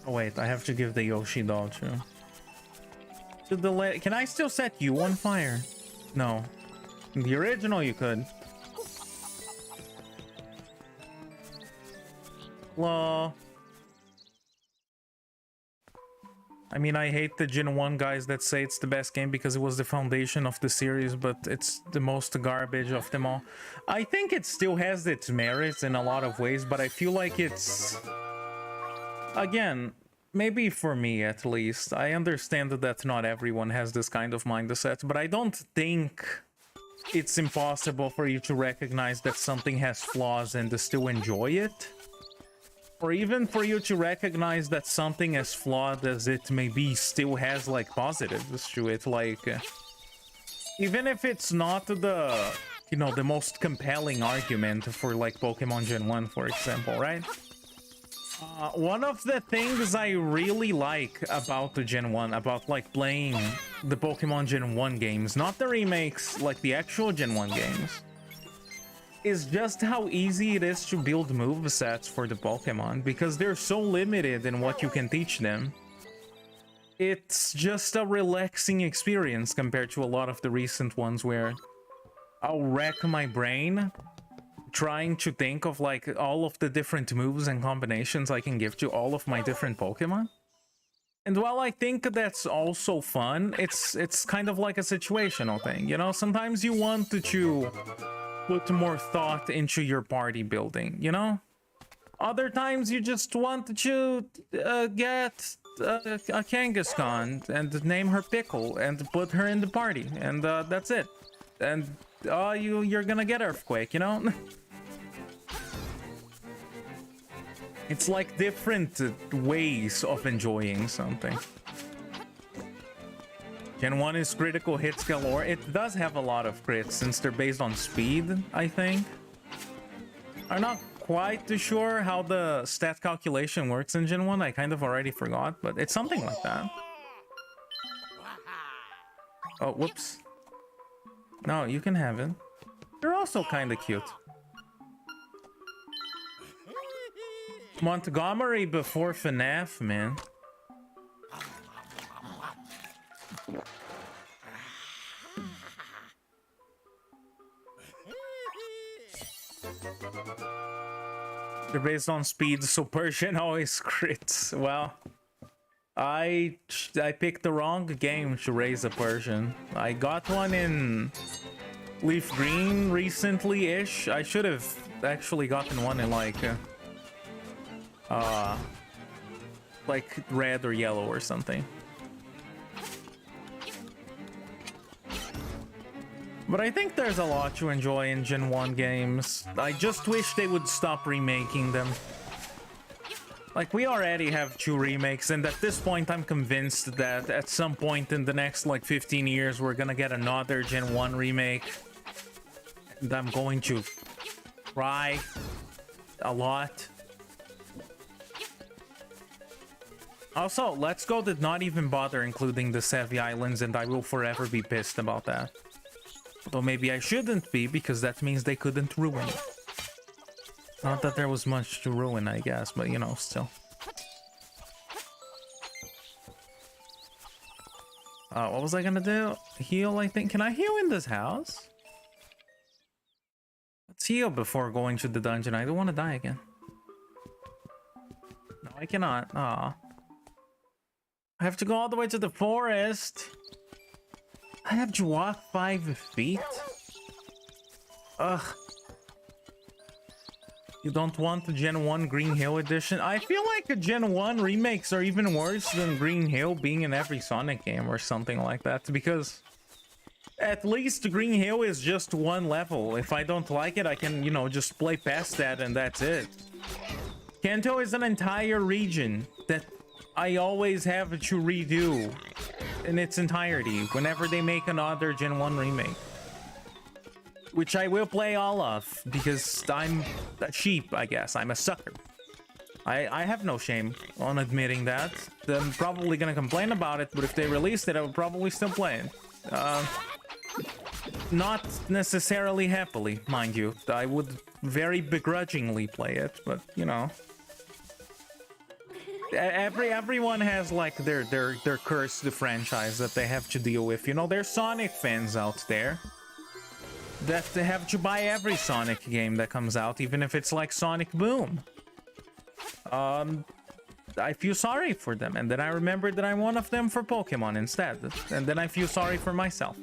Oh, wait, I have to give the Yoshi doll too. Can I still set you on fire? No. In the original, you could. Hello. I mean, I hate the Gen 1 guys that say it's the best game because it was the foundation of the series, but it's the most garbage of them all. I think it still has its merits in a lot of ways, but I feel like it's... Again, maybe for me at least, I understand that not everyone has this kind of mindset, but I don't think it's impossible for you to recognize that something has flaws and to still enjoy it. Or even for you to recognize that something as flawed as it may be still has like positives to it, like even if it's not the, you know, the most compelling argument for like Pokemon Gen 1, for example, right? One of the things I really like about the Gen 1, about like playing the Pokemon Gen 1 games, not the remakes, like the actual Gen 1 games, is just how easy it is to build movesets for the Pokemon, because they're so limited in what you can teach them. It's just a relaxing experience compared to a lot of the recent ones where I'll rack my brain trying to think of like all of the different moves and combinations I can give to all of my different Pokemon. And while I think that's also fun, it's kind of like a situational thing, you know? Sometimes you want to put more thought into your party building, you know? Other times you just want to get a Kangaskhan and name her Pickle and put her in the party, and that's it. And you're gonna get Earthquake, you know? It's like different ways of enjoying something. Gen 1 is critical hits galore. It does have a lot of crits since they're based on speed, I think. I'm not quite too sure how the stat calculation works in Gen 1. I kind of already forgot, but it's something like that. Oh, whoops. No, you can have it. They're also kind of cute. Montgomery before FNAF, man. They're based on speed, so Persian always crits. Well, I picked the wrong game to raise a Persian. I got one in Leaf Green recently-ish. I should have actually gotten one in like red or yellow or something. But I think there's a lot to enjoy in Gen 1 games. I just wish they would stop remaking them. Like, we already have 2 remakes, and at this point I'm convinced that at some point in the next like 15 years we're gonna get another Gen 1 remake. And I'm going to cry a lot. Also, Let's Go did not even bother including the Sevi Islands, and I will forever be pissed about that. Although maybe I shouldn't be, because that means they couldn't ruin it. Not that there was much to ruin, I guess, but you know, still. What was I gonna do? Heal, I think. Can I heal in this house? Let's heal before going to the dungeon. I don't want to die again. No, I cannot. Aw. I have to go all the way to the forest. I have to walk 5 feet? Ugh. You don't want the Gen 1 Green Hill edition? I feel like a Gen 1 remakes are even worse than Green Hill being in every Sonic game or something like that, because at least Green Hill is just one level. If I don't like it, I can, you know, just play past that and that's it. Kanto is an entire region that I always have to redo in its entirety whenever they make another Gen 1 remake. Which I will play all of, because I'm a sheep, I guess. I'm a sucker. I have no shame on admitting that. I'm probably gonna complain about it, but if they released it, I would probably still play it. Not necessarily happily, mind you. I would very begrudgingly play it, but, you know. Everyone has, like, their curse, the franchise that they have to deal with. You know, there's Sonic fans out there that they have to buy every Sonic game that comes out, even if it's like Sonic Boom. I feel sorry for them, and then I remembered that I'm one of them for Pokemon instead, and then I feel sorry for myself.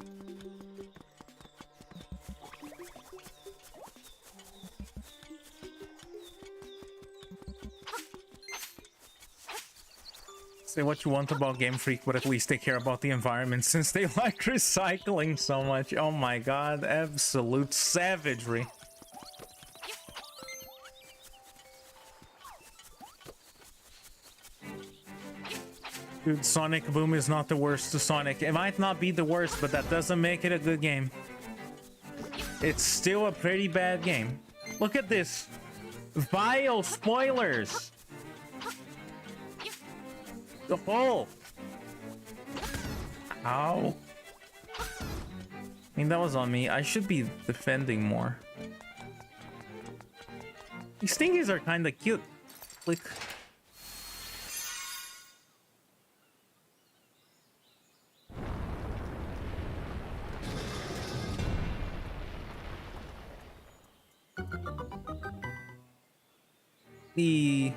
Say what you want about Game Freak, but at least they care about the environment since they like recycling so much. Oh my god, absolute savagery. Dude, Sonic Boom is not the worst to Sonic. It might not be the worst, but that doesn't make it a good game. It's still a pretty bad game. Look at this. Vile spoilers. Oh! Ow. I mean, that was on me. I should be defending more. These thingies are kind of cute. Like... the...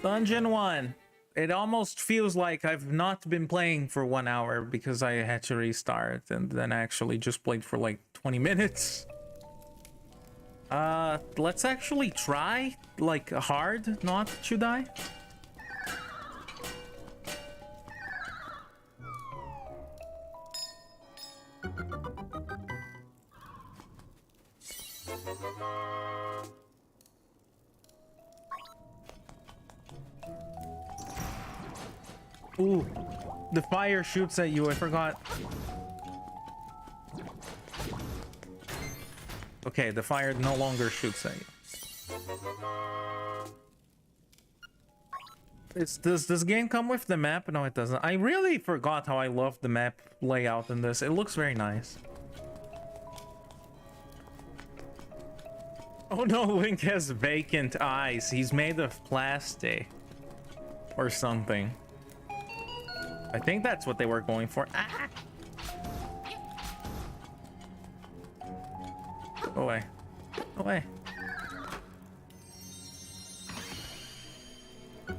Dungeon 1. It almost feels like I've not been playing for 1 hour because I had to restart and then actually just played for like 20 minutes. Let's actually try, like, hard not to die. Ooh, the fire shoots at you, I forgot. Okay, the fire no longer shoots at you. Does this game come with the map? No, it doesn't. I really forgot how I love the map layout in this. It looks very nice. Oh no, Link has vacant eyes. He's made of plastic or something. I think that's what they were going for. Ah! Go away. Go away.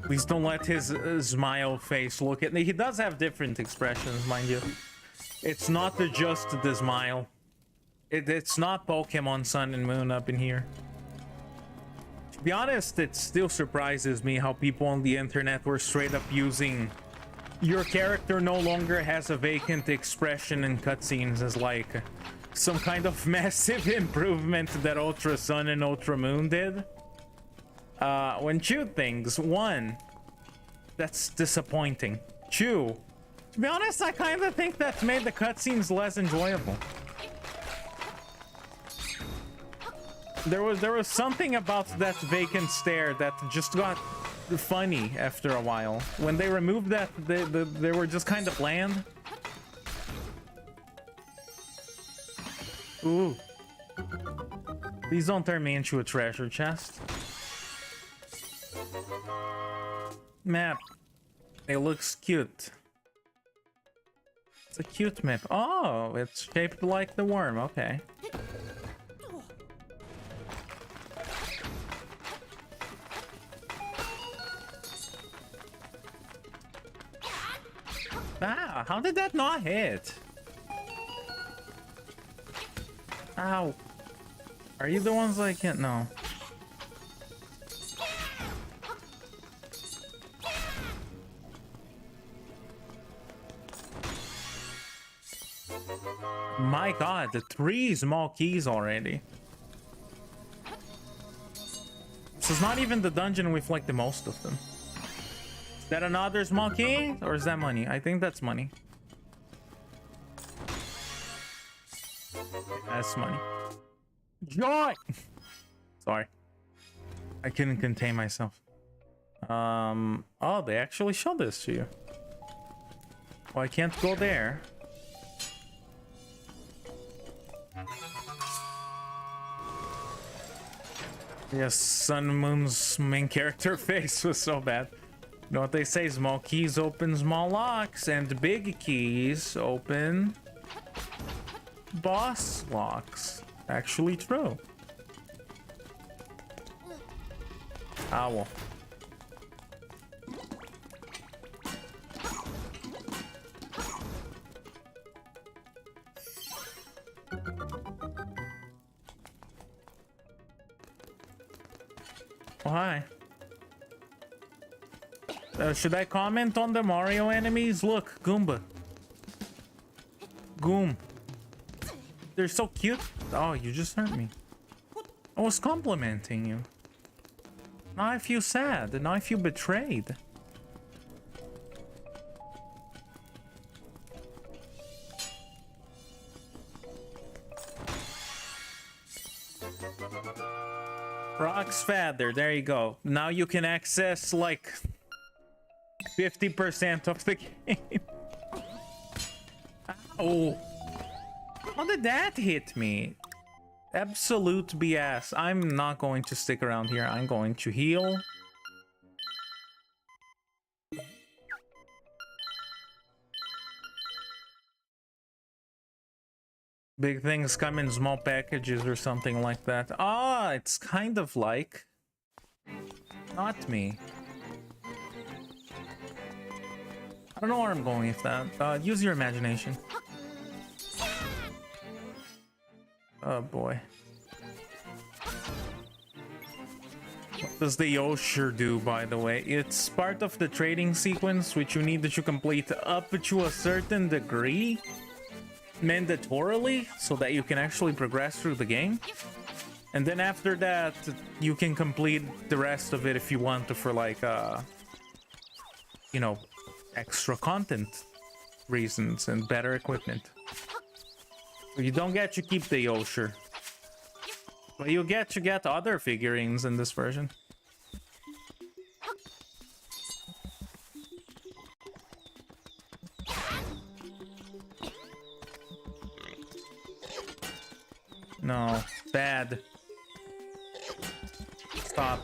Please don't let his smile face look at me. He does have different expressions, mind you. It's not just the smile. It's not Pokemon Sun and Moon up in here. To be honest, it still surprises me how people on the internet were straight up using your character no longer has a vacant expression in cutscenes as like some kind of massive improvement that Ultra Sun and Ultra Moon did. When two things. One, that's disappointing. Two, to be honest, I kind of think that made the cutscenes less enjoyable. There was something about that vacant stare that just got funny after a while. When they removed that, they were just kind of bland. Ooh. Please don't turn me into a treasure chest. Map. It looks cute. It's a cute map. Oh, it's shaped like the worm. Okay. Ah, how did that not hit? Ow. Are you the ones I can't? No. My god, the 3 small keys already. This is not even the dungeon with like the most of them. Is that another small key? Or is that money? I think that's money. That's money. Joy! Sorry. I couldn't contain myself. Oh, they actually showed this to you. Well, I can't go there. Yes, Sun Moon's main character face was so bad. You know what they say? Small keys open small locks, and big keys open boss locks. Actually true. Owl. Oh, hi. Should I comment on the Mario enemies? Look, Goomba. Goom. They're so cute. Oh, you just hurt me. I was complimenting you. Now I feel sad. Now I feel betrayed. Rock's Feather, there you go. Now you can access like 50% of the game. Oh, how did that hit me? Absolute BS. I'm not going to stick around here. I'm going to heal. Big things come in small packages or something like that. Ah, it's kind of like... Not me. I don't know where I'm going with that. Use your imagination. Oh boy. What does the Yosher do, by the way? It's part of the trading sequence, which you need to complete up to a certain degree. Mandatorily, so that you can actually progress through the game. And then after that, you can complete the rest of it if you want to for like, you know, extra content reasons and better equipment. So you don't get to keep the Yosher. But you get to get other figurines in this version. No, bad. Stop.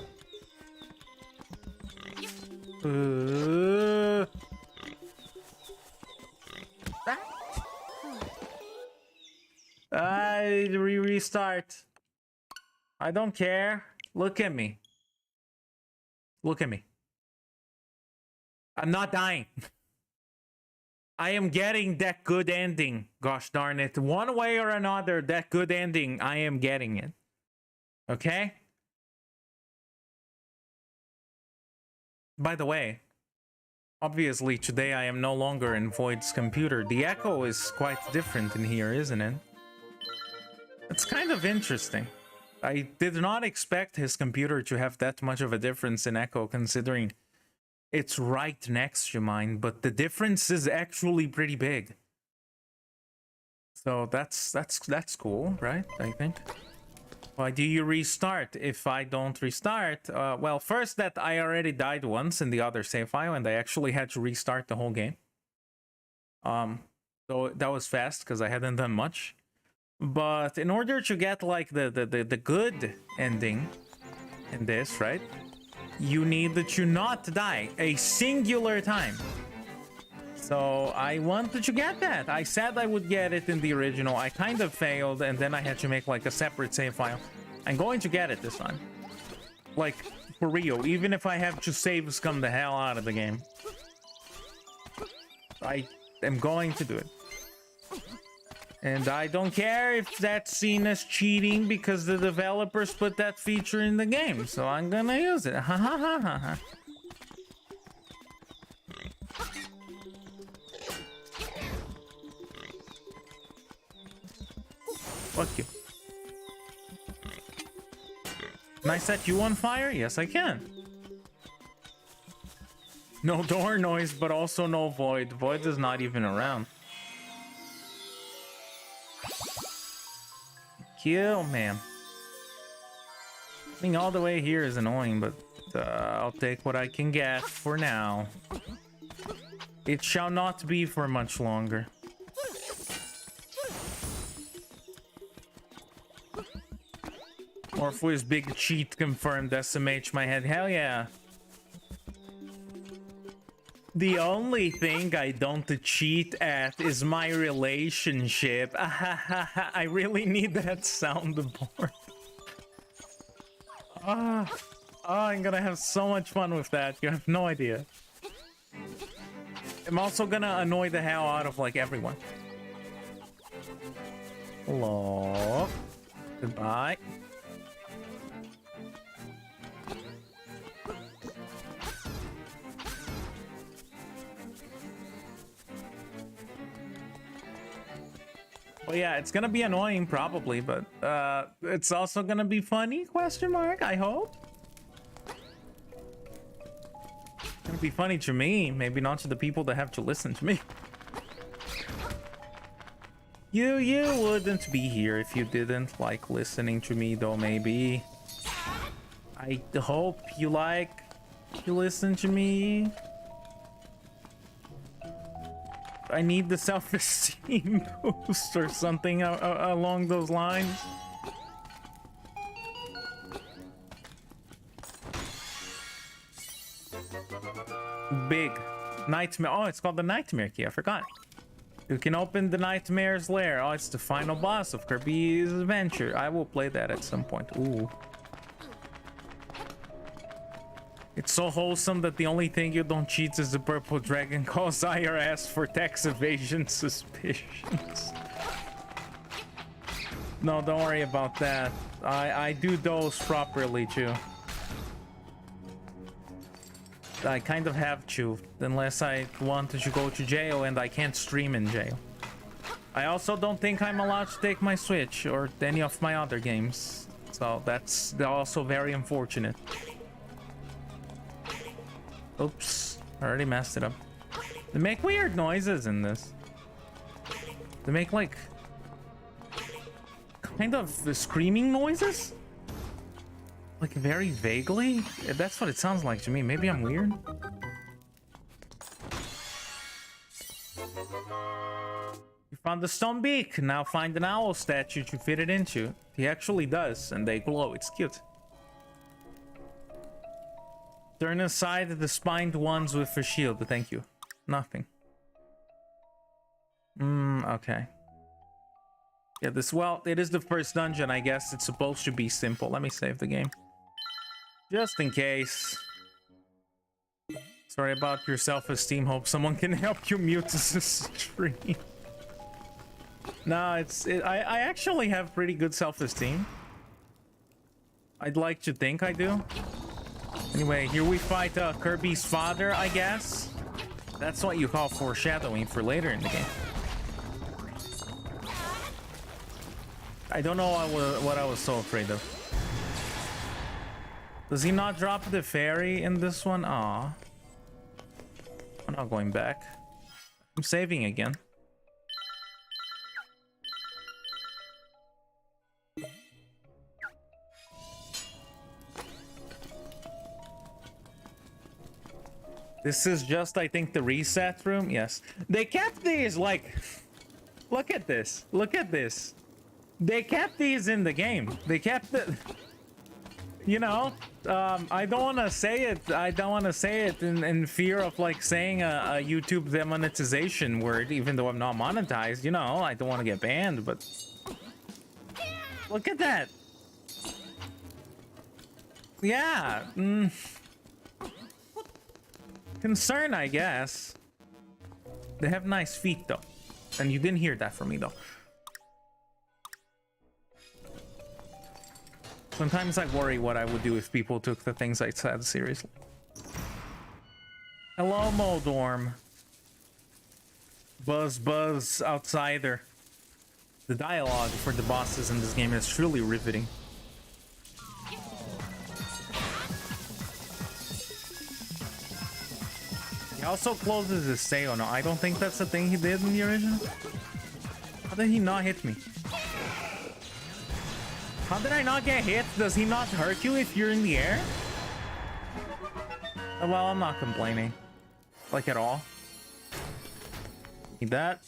I restart. I don't care. Look at me. Look at me. I'm not dying. I am getting that good ending. Gosh darn it. One way or another, that good ending, I am getting it. Okay? By the way, obviously today I am no longer in Void's computer. The echo is quite different in here, isn't it? It's kind of interesting. I did not expect his computer to have that much of a difference in echo, considering it's right next to mine, but the difference is actually pretty big. So that's cool, right? I think. Why do you restart if I don't restart? Well, first that I already died once in the other save file, and I actually had to restart the whole game. So that was fast because I hadn't done much. But in order to get like the good ending in this, right? You need to not die a singular time. So I wanted to get that. I said I would get it in the original. I kind of failed, and then I had to make like a separate save file. I'm going to get it this time. Like, for real. Even if I have to save scum the hell out of the game. I am going to do it. And I don't care if that's seen as cheating because the developers put that feature in the game. So I'm gonna use it. Ha ha ha ha ha. Fuck you. Can I set you on fire? Yes, I can. No door noise, but also no void. Void is not even around. Kill, man. Being all the way here is annoying, but I'll take what I can get for now. It shall not be for much longer. Morpho's big cheat confirmed. SMH my head. Hell yeah. The only thing I don't cheat at is my relationship. I really need that soundboard. I'm gonna have so much fun with that. You have no idea. I'm also gonna annoy the hell out of like everyone. Hello. Goodbye. Well, yeah, it's gonna be annoying probably, but it's also gonna be funny, question mark, I hope. It's gonna be funny to me, maybe not to the people that have to listen to me. You wouldn't be here if you didn't like listening to me, though, maybe. I hope you listen to me. I need the self-esteem boost or something along those lines. Big nightmare. Oh, it's called the nightmare key. I forgot. You can open the nightmare's lair. Oh, it's the final boss of Kirby's Adventure. I will play that at some point. Ooh. It's so wholesome that the only thing you don't cheat is the purple dragon calls IRS for tax evasion suspicions. No, don't worry about that. I do those properly too. I kind of have to, unless I want to go to jail and I can't stream in jail. I also don't think I'm allowed to take my Switch or any of my other games. So that's also very unfortunate. Oops, I already messed it up. They make weird noises in this. They make like kind of screaming noises, like very vaguely. That's what it sounds like to me. Maybe I'm weird. You found the stone beak. Now find an owl statue to fit it into. He actually does, and they glow. It's cute. Turn aside the spined ones with a shield. Thank you. Nothing. Okay. Yeah, well, it is the first dungeon. I guess it's supposed to be simple. Let me save the game. Just in case. Sorry about your self-esteem. Hope someone can help you mute the stream. No, I actually have pretty good self-esteem. I'd like to think I do. Anyway, here we fight Kirby's father, I guess. That's what you call foreshadowing for later in the game. I don't know what I was so afraid of. Does he not drop the fairy in this one? Aw. I'm not going back. I'm saving again. This is just, I think, the reset room. Yes. They kept these, like... Look at this. Look at this. They kept these in the game. They kept it... You know, I don't want to say it. I don't want to say it in fear of, like, saying a YouTube demonetization word, even though I'm not monetized. You know, I don't want to get banned, but... Look at that. Yeah. Concern, I guess. They have nice feet, though. And you didn't hear that from me, though. Sometimes I worry what I would do if people took the things I said seriously. Hello, Moldorm. Buzz, outsider. The dialogue for the bosses in this game is truly riveting. He also closes his sale. No, I don't think that's the thing he did in the original. How did he not hit me? How did I not get hit? Does he not hurt you if you're in the air? Oh, well, I'm not complaining. Like, at all. Need that.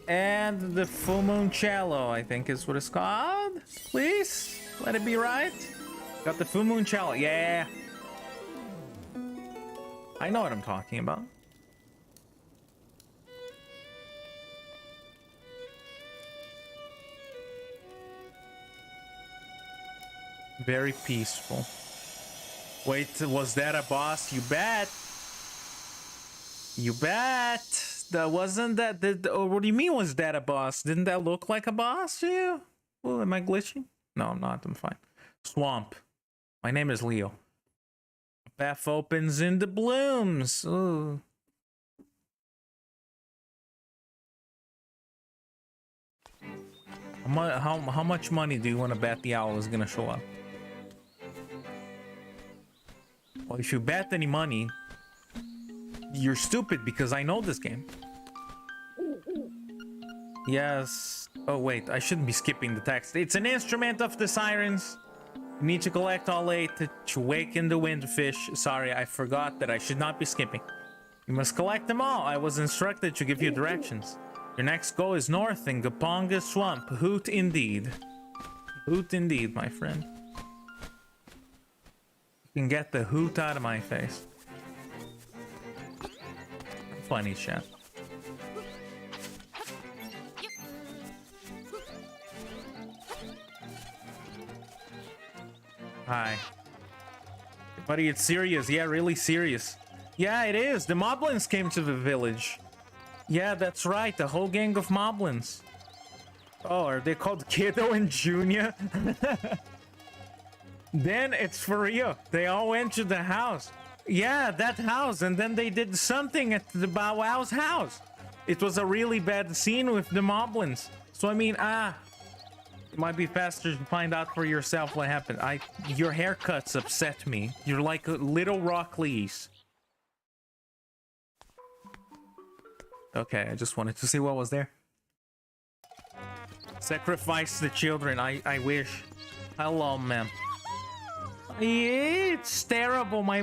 And the full moon cello, I think is what it's called. Please, let it be right. Got the full moon cello. Yeah. I know what I'm talking about. Very peaceful. Wait, was that a boss? You bet. You bet. That wasn't that. Oh, what do you mean was that a boss? Didn't that look like a boss to you? Oh, am I glitching? No, I'm not. I'm fine. Swamp. My name is Leo. Path opens into blooms. Ooh. How much money do you want to bet the owl is gonna show up? Well, if you bet any money, you're stupid because I know this game. Yes. Oh, wait. I shouldn't be skipping the text. It's an instrument of the sirens. You need to collect all 8 to waken the windfish. Sorry, I forgot that I should not be skipping. You must collect them all. I was instructed to give you directions. Your next goal is north in Gaponga Swamp. Hoot indeed. Hoot indeed, my friend. You can get the hoot out of my face. Funny chat. Hi. Buddy, it's serious. Yeah, really serious. Yeah, it is. The moblins came to the village. Yeah, that's right. The whole gang of moblins. Oh, are they called Kiddo and Junior? Then it's for real. They all went to the house. Yeah, that house. And then they did something at the Bow Wow's house. It was a really bad scene with the moblins. So, I mean, it might be faster to find out for yourself what happened. Your haircuts upset me. You're like a little Rock Lee's. Okay, I just wanted to see what was there. Sacrifice the children. I wish. Hello, ma'am. It's terrible. My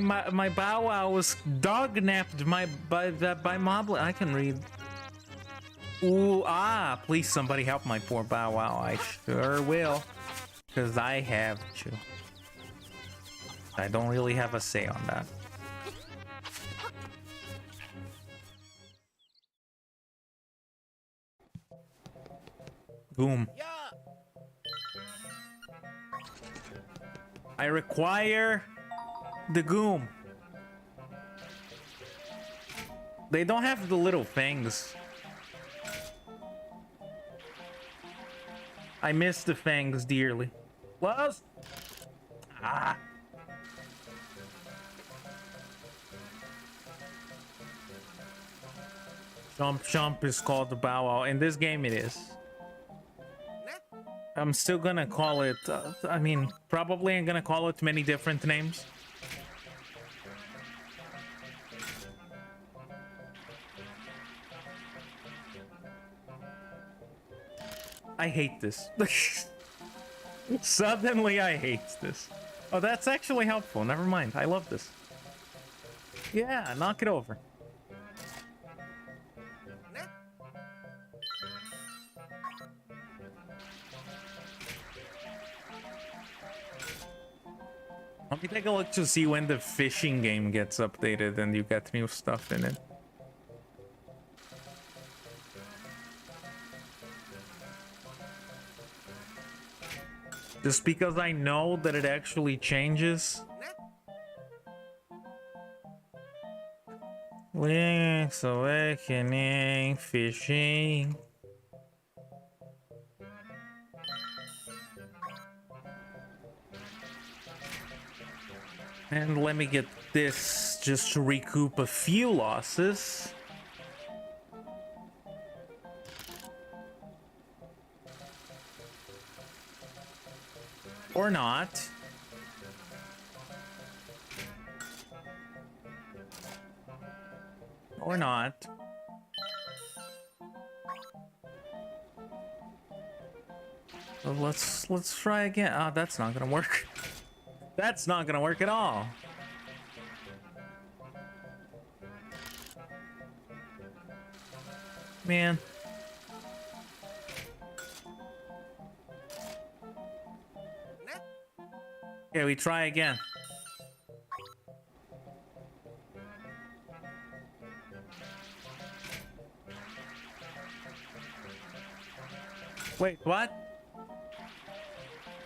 Bow Wow was dog napped by moblin. I can read. Ooh, please somebody help my poor Bow Wow. I sure will. Because I have to. I don't really have a say on that. Boom. I require the goom. They don't have the little fangs. I miss the fangs dearly. TLoZ? Chomp is called the Bow Wow. In this game it is. I'm still gonna call it, I mean, probably I'm gonna call it many different names. I hate this. Suddenly I hate this. Oh, that's actually helpful. Never mind. I love this. Yeah, knock it over. Let me take a look to see when the fishing game gets updated and you get new stuff in it. Just because I know that it actually changes. Link's Awakening, fishing. And let me get this just to recoup a few losses. Or not. Or not. So let's try again. Ah, that's not gonna work. That's not gonna work at all. Man. Okay, we try again. Wait, what?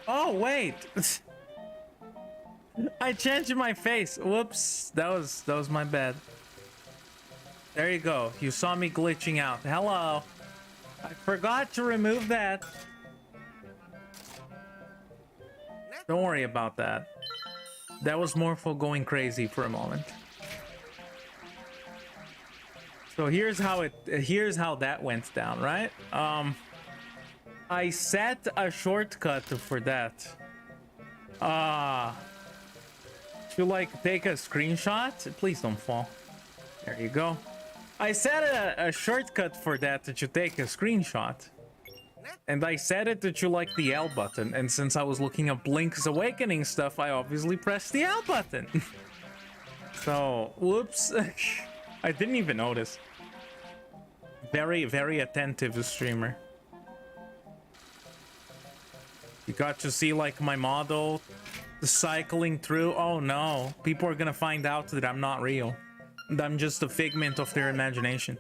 Oh, wait. I changed my face. Whoops. That was my bad. There you go. You saw me glitching out. Hello. I forgot to remove that. Don't worry about that. That was Morpho going crazy for a moment. So here's how that went down, right? I set a shortcut for that. To like take a screenshot. Please don't fall. There you go. I set a shortcut for that to take a screenshot. And I set it to like the L button. And since I was looking up Link's Awakening stuff, I obviously pressed the L button. So, whoops. I didn't even notice. Very, very attentive streamer. You got to see like my model cycling through. Oh no, people are gonna find out that I'm not real. I'm just a figment of their imagination.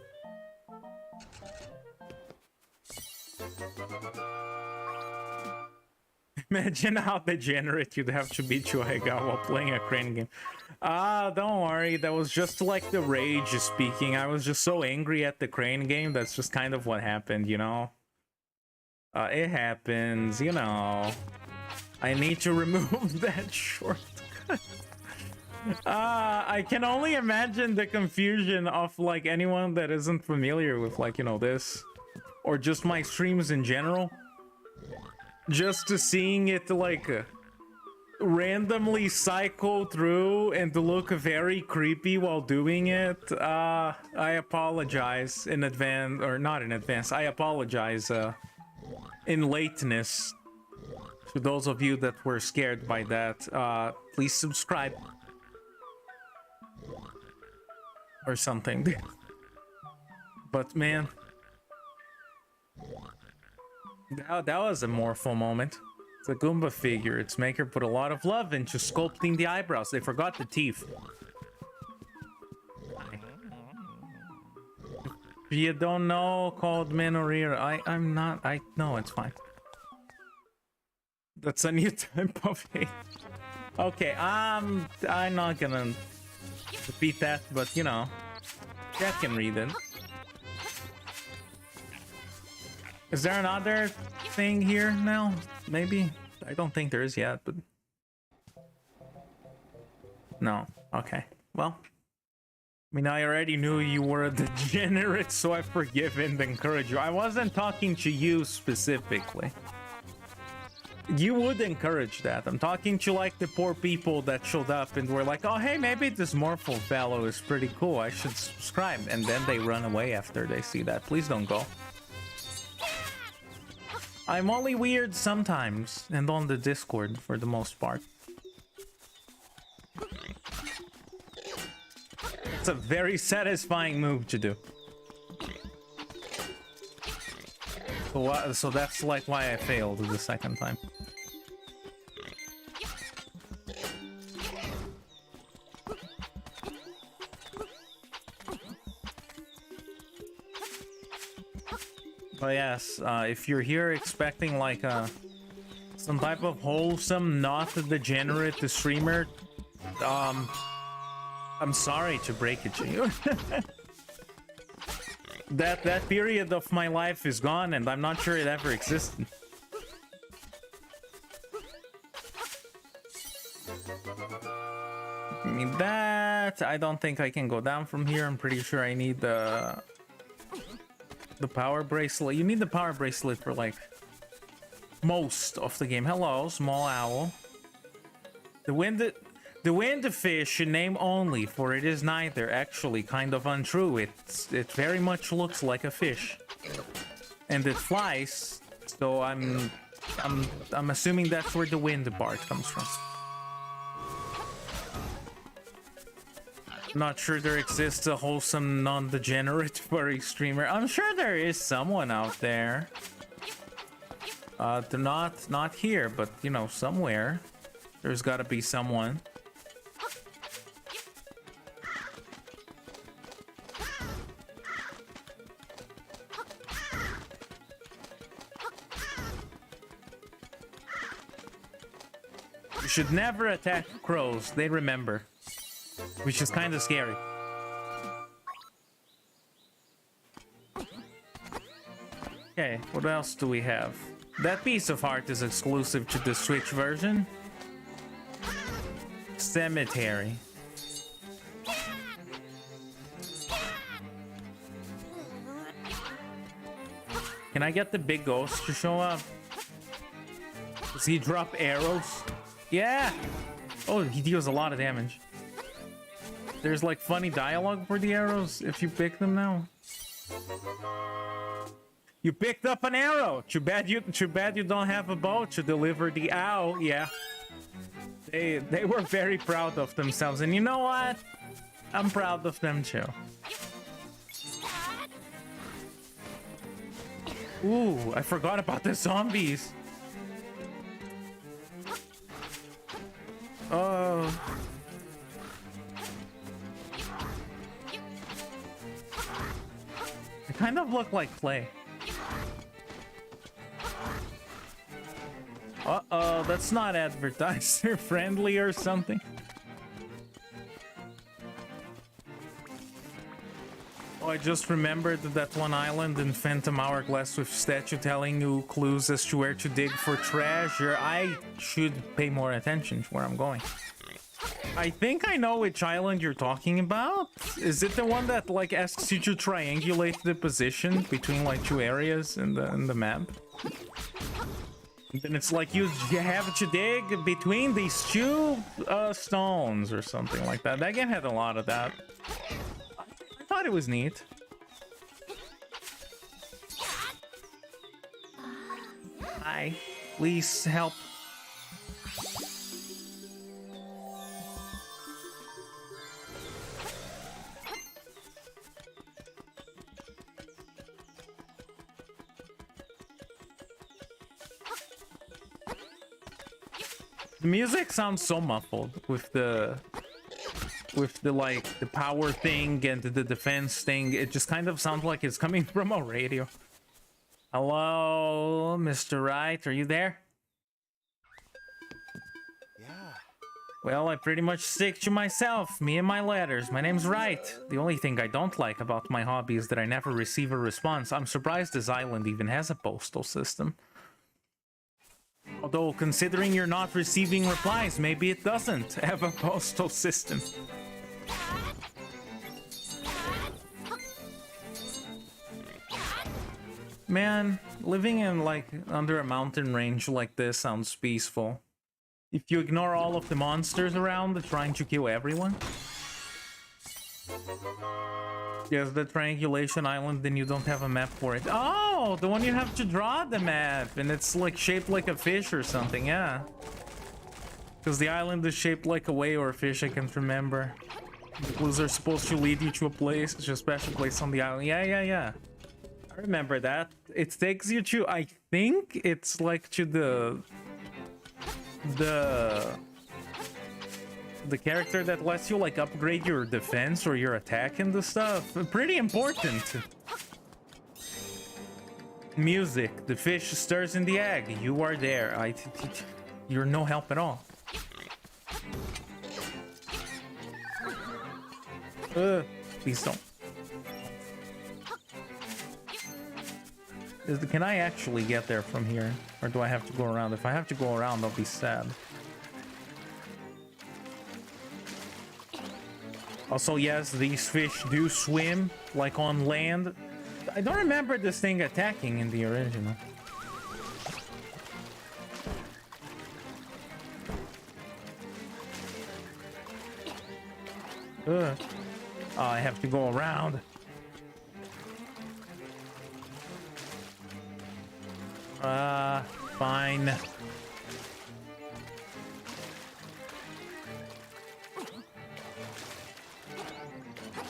Imagine how degenerate you'd have to be Chuaiga while playing a crane game. Ah, don't worry, that was just like the rage speaking. I was just so angry at the crane game. That's just kind of what happened, you know? It happens, you know. I need to remove that shortcut. I can only imagine the confusion of like anyone that isn't familiar with like, you know, this. Or just my streams in general. Just to seeing it like randomly cycle through and to look very creepy while doing it. I apologize in advance, or not in advance. I apologize in lateness to those of you that were scared by that. Please subscribe or something. But man, that was a Morpho moment. It's a Goomba figure. Its maker put a lot of love into sculpting the eyebrows. They forgot the teeth. If you don't know, called Menorir. I'm not. No, it's fine. That's a new type of hate. Okay, I'm not gonna repeat that, but you know, Jack can read it. Is there another thing here now? Maybe? I don't think there is yet, but... No. Okay. Well. I mean, I already knew you were a degenerate, so I forgive and encourage you. I wasn't talking to you specifically. You would encourage that. I'm talking to, like, the poor people that showed up and were like, oh, hey, maybe this Morpho fellow is pretty cool. I should subscribe. And then they run away after they see that. Please don't go. I'm only weird sometimes, and on the Discord for the most part. It's a very satisfying move to do. So that's like why I failed the second time. But yes, if you're here expecting like some type of wholesome, not degenerate streamer, I'm sorry to break it to you. that period of my life is gone, and I'm not sure it ever existed. me that. I don't think I can go down from here. I'm pretty sure I need the power bracelet. You need the power bracelet for like most of the game. Hello, small owl. The wind fish name only, for it is neither. Actually, kind of untrue. It very much looks like a fish, and it flies. So I'm assuming that's where the wind part comes from. Not sure there exists a wholesome, non-degenerate furry streamer. I'm sure there is someone out there. They're not here, but you know, somewhere there's got to be someone. You should never attack crows. They remember. Which is kind of scary. Okay, what else do we have? That piece of art is exclusive to the Switch version. Cemetery. Can I get the big ghost to show up? Does he drop arrows? Yeah! Oh, he deals a lot of damage. There's like funny dialogue for the arrows if you pick them now. You picked up an arrow. Too bad you don't have a bow to deliver the owl. Yeah. They were very proud of themselves, and you know what? I'm proud of them too. Ooh, I forgot about the zombies. Oh. They kind of look like clay. Uh-oh, that's not advertiser friendly or something. Oh, I just remembered that one island in Phantom Hourglass with statue telling you clues as to where to dig for treasure. I should pay more attention to where I'm going. I think I know which island you're talking about. Is it the one that like asks you to triangulate the position between like two areas in the map? And then it's like you have to dig between these two stones or something like that. That game had a lot of that. I thought it was neat. Hi, please help. The music sounds so muffled with the like the power thing and the defense thing. It just kind of sounds like it's coming from a radio. Hello, Mr. Wright, are you there? Yeah. Well, I pretty much stick to myself, me and my letters. My name's Wright. The only thing I don't like about my hobby is that I never receive a response. I'm surprised this island even has a postal system. Although, considering you're not receiving replies, maybe it doesn't have a postal system. Man, living in, like, under a mountain range like this sounds peaceful. If you ignore all of the monsters around trying to kill everyone. Yes, the triangulation island, then you don't have a map for it. Oh, the one you have to draw the map, and it's like shaped like a fish or something, yeah. Because the island is shaped like a whale or a fish, I can't remember. The clues are supposed to lead you to a place, to a special place on the island. Yeah. I remember that. It takes you to, I think it's like to the character that lets you like upgrade your defense or your attack and the stuff. Pretty important. Music. The fish stirs in the egg. You are there. You're no help at all. Please don't. Can I actually get there from here? Or do I have to go around? If I have to go around, I'll be sad. Also, yes, these fish do swim like on land. I don't remember this thing attacking in the original. Oh, I have to go around. Fine.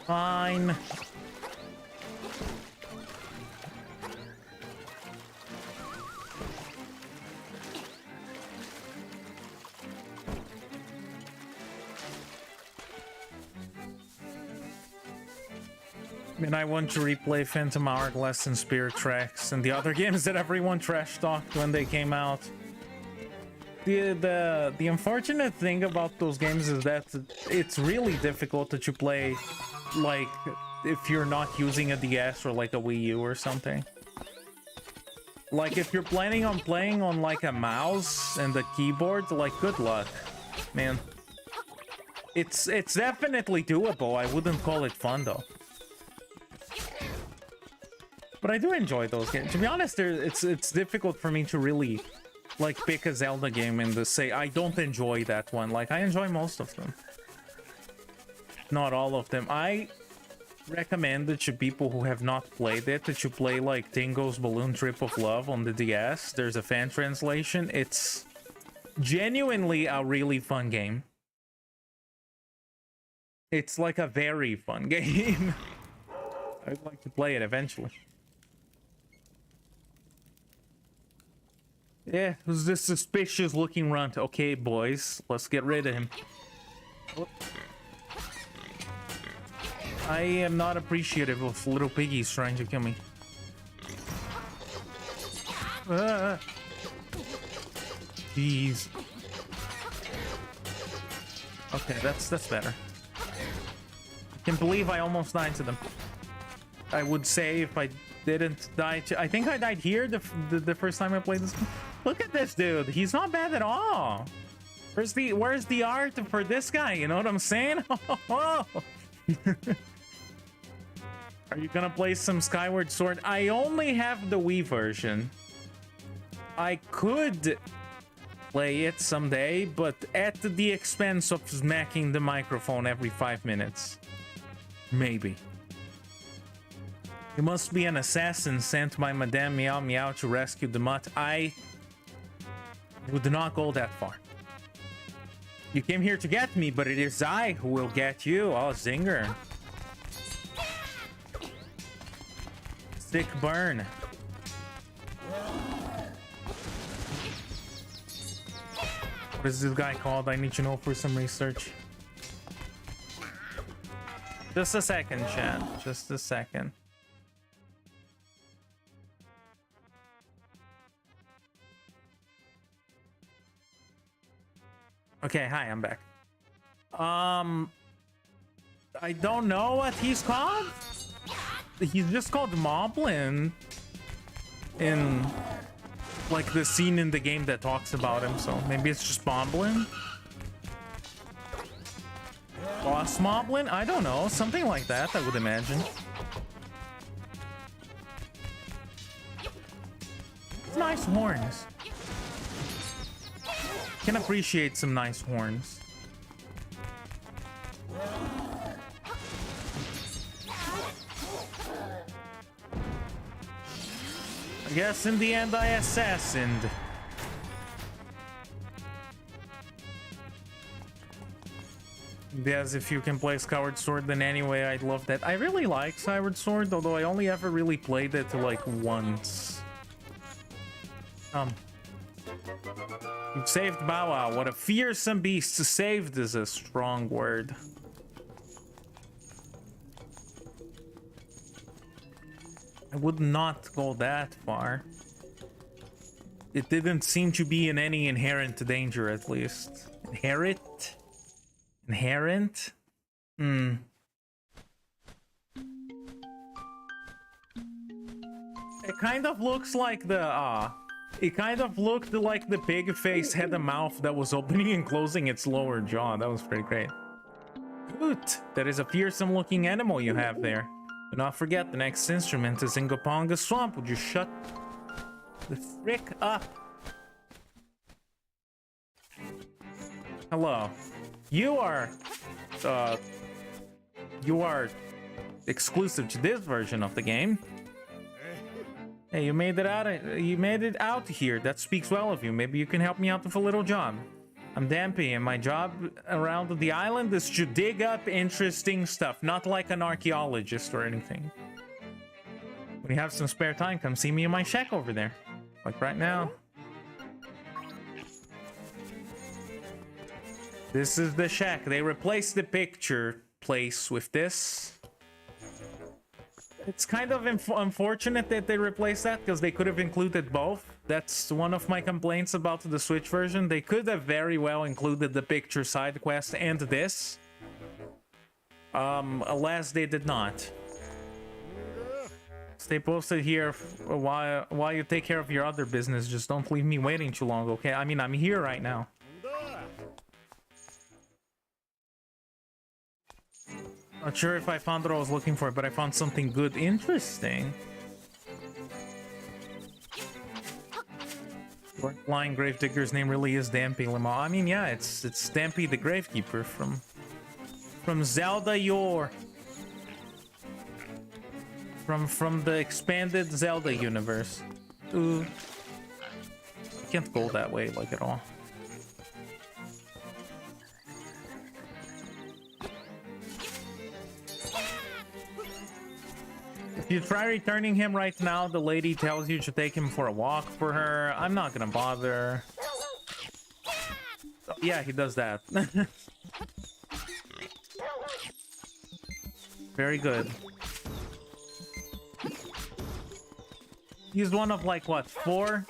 Fine. And I want to replay Phantom Hourglass and Spirit Tracks and the other games that everyone trash talked when they came out. The unfortunate thing about those games is that it's really difficult to play, like, if you're not using a DS or like a Wii U or something. Like, if you're planning on playing on like a mouse and a keyboard, like, good luck, man. It's definitely doable. I wouldn't call it fun though. But I do enjoy those games. To be honest, it's difficult for me to really, like, pick a Zelda game and to say, I don't enjoy that one. Like, I enjoy most of them. Not all of them. I recommend it to people who have not played it that you play, like, Tingo's Balloon Trip of Love on the DS. There's a fan translation. It's genuinely a really fun game. It's, like, a very fun game. I'd like to play it eventually. Yeah, who's this suspicious looking runt? Okay, boys, let's get rid of him. I am not appreciative of little piggies trying to kill me. Jeez. Okay, that's better. I can't believe I almost died to them. I would say if I didn't die to... I think I died here the first time I played this game. Look at this dude. He's not bad at all. Where's the art for this guy? You know what I'm saying? Are you gonna play some Skyward Sword? I only have the Wii version. I could play it someday, but at the expense of smacking the microphone every 5 minutes. Maybe. You must be an assassin sent by Madame Meow Meow to rescue the mutt. I would not go that far. You came here to get me, but it is I who will get you. Oh, zinger. Sick burn. What is this guy called? I need to know for some research. Just a second, chat. Just a second. Okay, hi, I'm back. I don't know what he's called. He's just called Moblin in, like, the scene in the game that talks about him, so maybe it's just Moblin? Boss Moblin? I don't know, something like that, I would imagine. Nice horns. Can appreciate some nice horns. I guess in the end I assassined. Yes, if you can play Skyward Sword, then anyway, I'd love that. I really like Skyward Sword, although I only ever really played it like once. You've saved Bow Wow. What a fearsome beast. Saved is a strong word. I would not go that far. It didn't seem to be in any inherent danger, at least. Inherent? Inherent? It kind of looks like the, it kind of looked like the pig face had a mouth that was opening and closing its lower jaw. That was pretty great. flute. That is a fearsome looking animal you have there. Do not forget, the next instrument is in Goponga Swamp. Would you shut the frick up? Hello. You are exclusive to this version of the game. Hey, you made it out here. That speaks well of you. Maybe you can help me out with a little job. I'm Dampy, and my job around the island is to dig up interesting stuff, not like an archaeologist or anything. When you have some spare time, come see me in my shack over there. Like right now. This is the shack. They replaced the picture place with this. It's kind of unfortunate that they replaced that, because they could have included both. That's one of my complaints about the Switch version. They could have very well included the picture side quest and this. Alas, they did not. Stay posted here while you take care of your other business. Just don't leave me waiting too long, okay? I mean, I'm here right now. Not sure if I found what I was looking for, but I found something good. Interesting. Your flying gravedigger's name really is Dampy Limo. I mean, yeah, it's Dampy the Gravekeeper from Zelda Yore. From the expanded Zelda universe. Ooh. I can't go that way, like, at all. If you try returning him right now, the lady tells you to take him for a walk for her. I'm not gonna bother. Yeah, he does that. Very good. He's one of, like, what, 4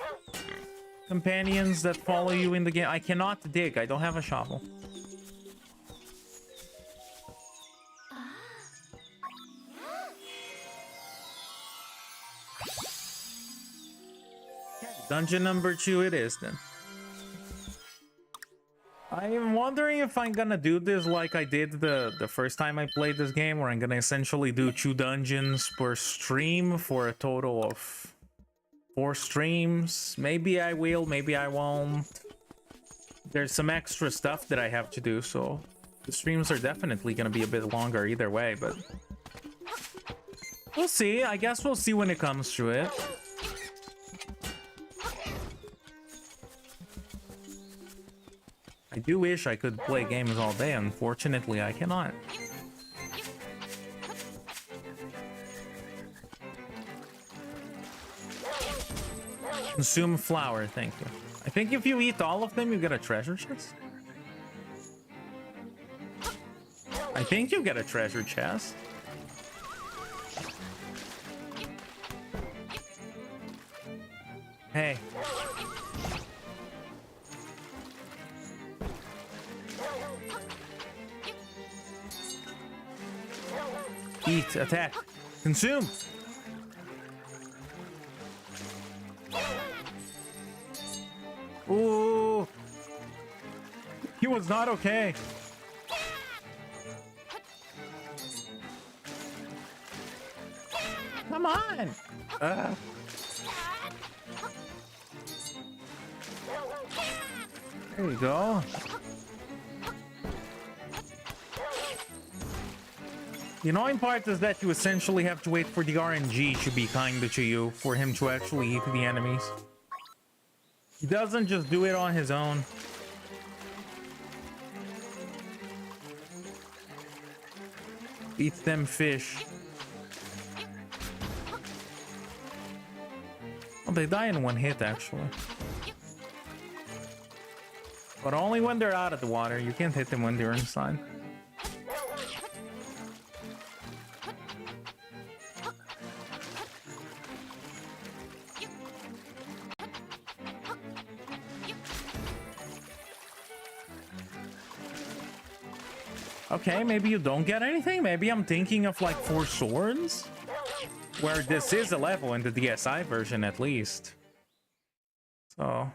companions that follow you in the game. I cannot dig. I don't have a shovel. Dungeon number 2 it is, then. I am wondering if I'm gonna do this like I did the first time I played this game, where I'm gonna essentially do 2 dungeons per stream for a total of 4 streams. Maybe I will, maybe I won't. There's some extra stuff that I have to do, so the streams are definitely gonna be a bit longer either way, but we'll see. I guess we'll see when it comes to it. I do wish I could play games all day. Unfortunately, I cannot. Consume flour, thank you. I think if you eat all of them, you get a treasure chest. I think you get a treasure chest. Hey. Eat, attack, consume. Ooh. He was not okay. Come on. There you go. The annoying part is that you essentially have to wait for the RNG to be kinder to you for him to actually eat the enemies. He doesn't just do it on his own. Eat them fish. Oh, they die in one hit, actually. But only when they're out of the water. You can't hit them when they're inside. Okay, maybe you don't get anything. Maybe I'm thinking of like 4 swords, where this is a level in the DSi version at least. So,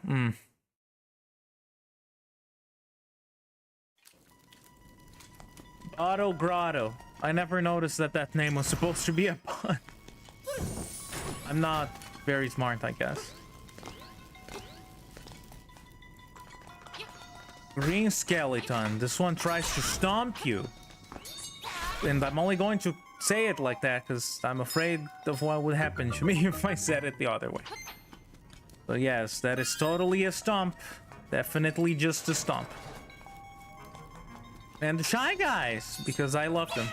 Auto Grotto. I never noticed that that name was supposed to be a pun. I'm not very smart, I guess. Green skeleton. This one tries to stomp you. And I'm only going to say it like that because I'm afraid of what would happen to me if I said it the other way. So yes, that is totally a stomp. Definitely just a stomp. And the Shy Guys, because I love them.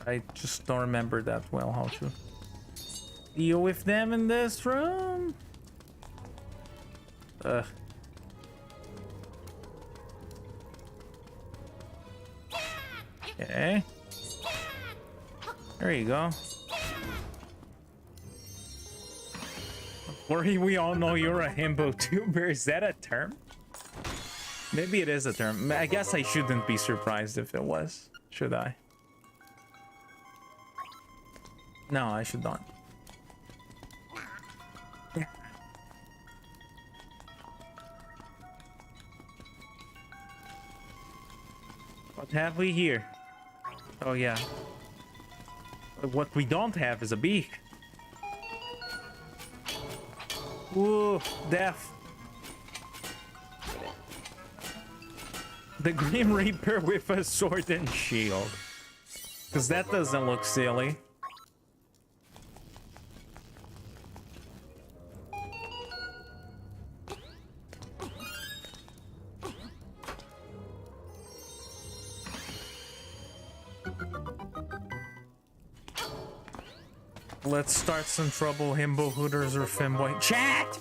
I just don't remember that well how to deal with them in this room. Okay. There you go. Worry, we all know you're a himbo tuber. Is that a term? Maybe it is a term. I guess I shouldn't be surprised if it was. Should I? No, I should not. Yeah. What have we here? Oh yeah. What we don't have is a beak. Ooh, death. The Grim Reaper with a sword and shield. Because that doesn't look silly. Let's start some trouble, himbo, hooters, or femboy. Chat!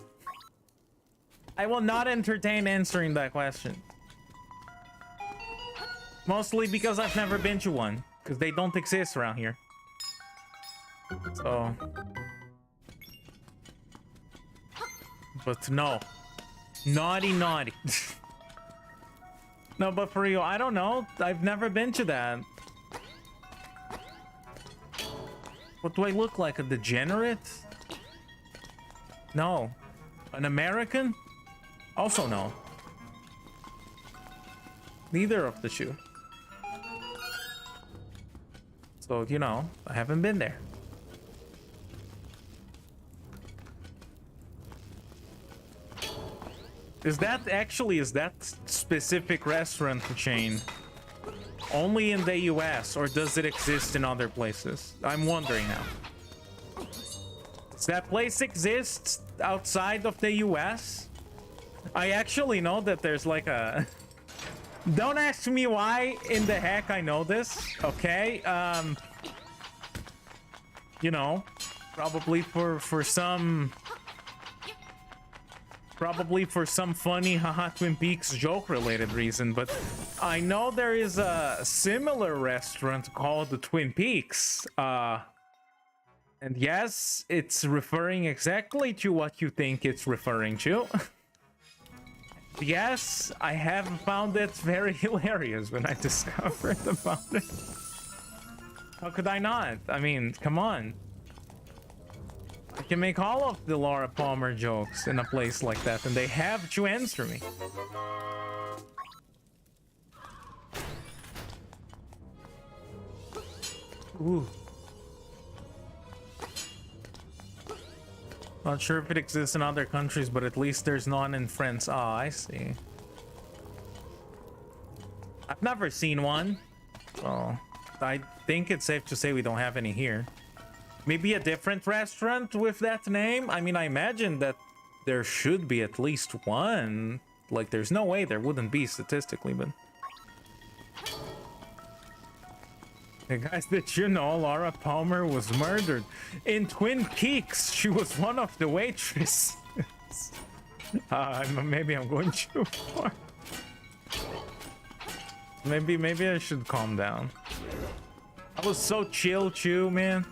I will not entertain answering that question. Mostly because I've never been to one. Because they don't exist around here. So... But no. Naughty, naughty. No, but for real, I don't know. I've never been to that. What do I look like? A degenerate? No. An American? Also no. Neither of the two. So, you know, I haven't been there. Is that specific restaurant chain only in the US, or does it exist in other places? I'm wondering now. Does that place exist outside of the US? I actually know that there's like a... Don't ask me why in the heck I know this, okay? You know, probably for some... Probably for some funny haha Twin Peaks joke related reason, but I know there is a similar restaurant called the Twin Peaks. And yes, it's referring exactly to what you think it's referring to. Yes, I have found it very hilarious when I discovered about it. How could I not? I mean, come on. I can make all of the Laura Palmer jokes in a place like that, and they have to answer me. Ooh. Not sure if it exists in other countries, but at least there's none in France. Ah, I see. I've never seen one. So I think it's safe to say we don't have any here. Maybe a different restaurant with that name? I mean, I imagine that there should be at least one. Like, there's no way there wouldn't be statistically, but... Hey guys, did you know Laura Palmer was murdered? In Twin Peaks, she was one of the waitresses. Maybe I'm going too far. Maybe I should calm down. I was so chill, man.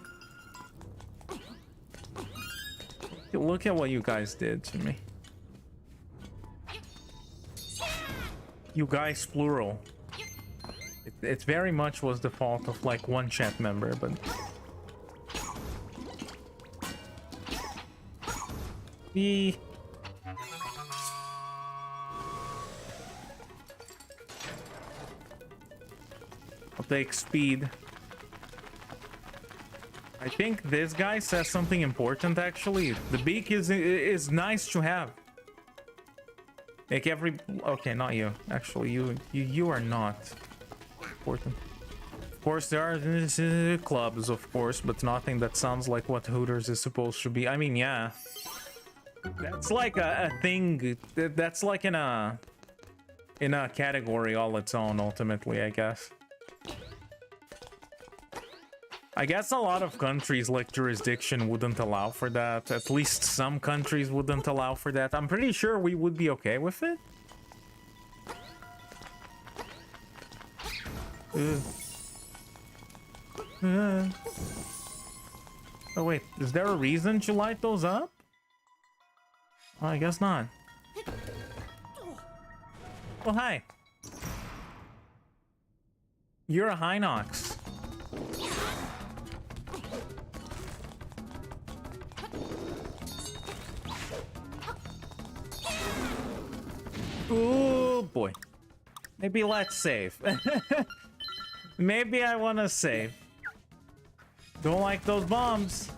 Look at what you guys did to me. You guys, plural. It very much was the fault of like one chat member, but... I'll take speed. I think this guy says something important, actually. The beak is nice to have. Make every... Okay, not you. Actually, you are not important. Of course, there are clubs, of course, but nothing that sounds like what Hooters is supposed to be. I mean, yeah. That's like a thing. That's like in a category all its own, ultimately, I guess. I guess a lot of countries, like jurisdiction, wouldn't allow for that. At least some countries wouldn't allow for that. I'm pretty sure we would be okay with it. Oh wait, is there a reason to light those up? Oh, I guess not. Oh, hi. You're a Hinox. Oh boy. Maybe let's save. Maybe I want to save. Don't like those bombs.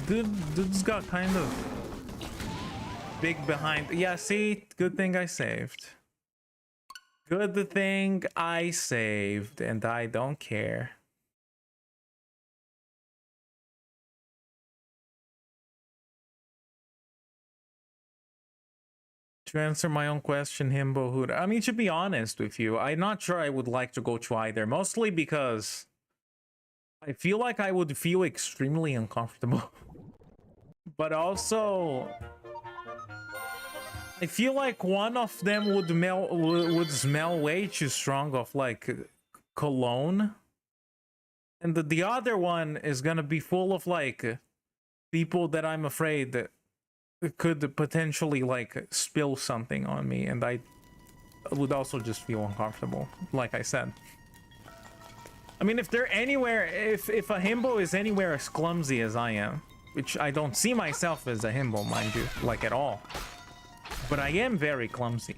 Dude's got kind of big behind. Yeah, see? Good thing I saved. Good thing I saved, and I don't care. To answer my own question, Himbo Hood. I mean, to be honest with you, I'm not sure I would like to go to either. Mostly because I feel like I would feel extremely uncomfortable. But also, I feel like one of them would smell way too strong of like cologne, and the other one is gonna be full of like people that I'm afraid that could potentially like spill something on me, and I would also just feel uncomfortable, like I said. I mean, if they're anywhere, if a himbo is anywhere as clumsy as I am, which I don't see myself as a himbo, mind you, like at all, but I am very clumsy.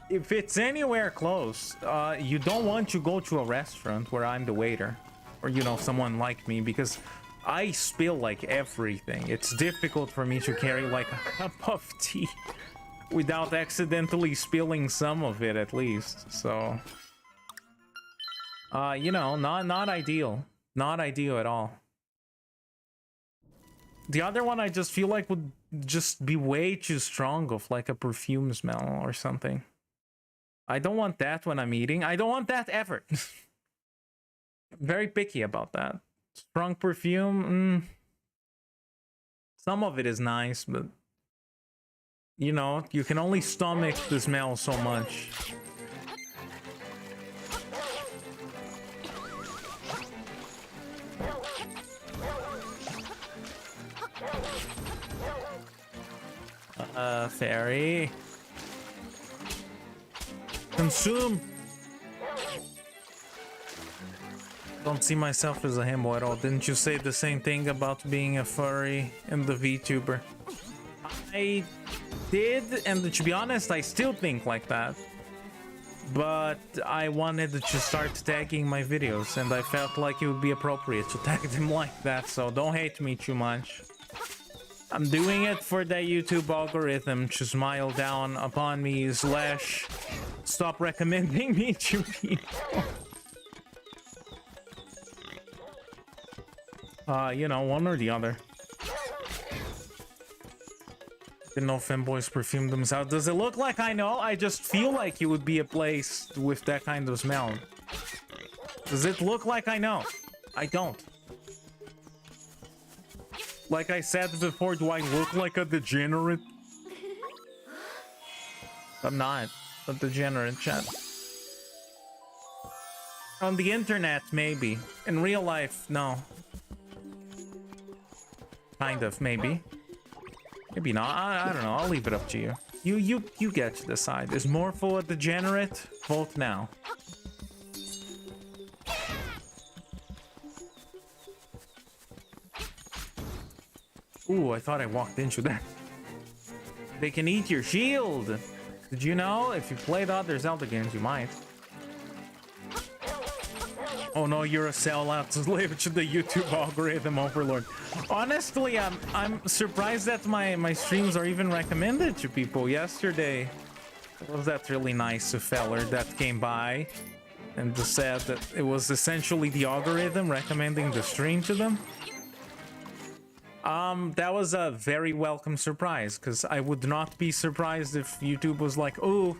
If it's anywhere close, you don't want to go to a restaurant where I'm the waiter, or you know, someone like me, because I spill like everything. It's difficult for me to carry like a cup of tea without accidentally spilling some of it at least. So, you know, not ideal. Not ideal at all. The other one I just feel like would just be way too strong of like a perfume smell or something. I don't want that when I'm eating. I don't want that ever. I'm very picky about that. Strong perfume, some of it is nice, but you know, you can only stomach the smell so much. Fairy. Consume. Don't see myself as a himbo at all. Didn't you say the same thing about being a furry and the VTuber? I did, and to be honest, I still think like that. But I wanted to start tagging my videos, and I felt like it would be appropriate to tag them like that, so don't hate me too much. I'm doing it for the YouTube algorithm to smile down upon me / stop recommending me to people. You know, one or the other. Didn't know femboys perfume themselves. Does it look like I know? I just feel like it would be a place with that kind of smell. Does it look like I know? I don't. Like I said before, do I look like a degenerate? I'm not a degenerate, chat. On the internet, maybe. In real life, no. Kind of, maybe. Maybe not. I don't know. I'll leave it up to you. You get to decide. Is Morpho a degenerate? Vote now. Ooh, I thought I walked into that. They can eat your shield. Did you know? If you played other Zelda games, you might. Oh no, you're a sellout, slave to the YouTube algorithm overlord. Honestly, I'm surprised that my streams are even recommended to people. Yesterday was that really nice feller that came by and just said that it was essentially the algorithm recommending the stream to them. That was a very welcome surprise, because I would not be surprised if YouTube was like, oh,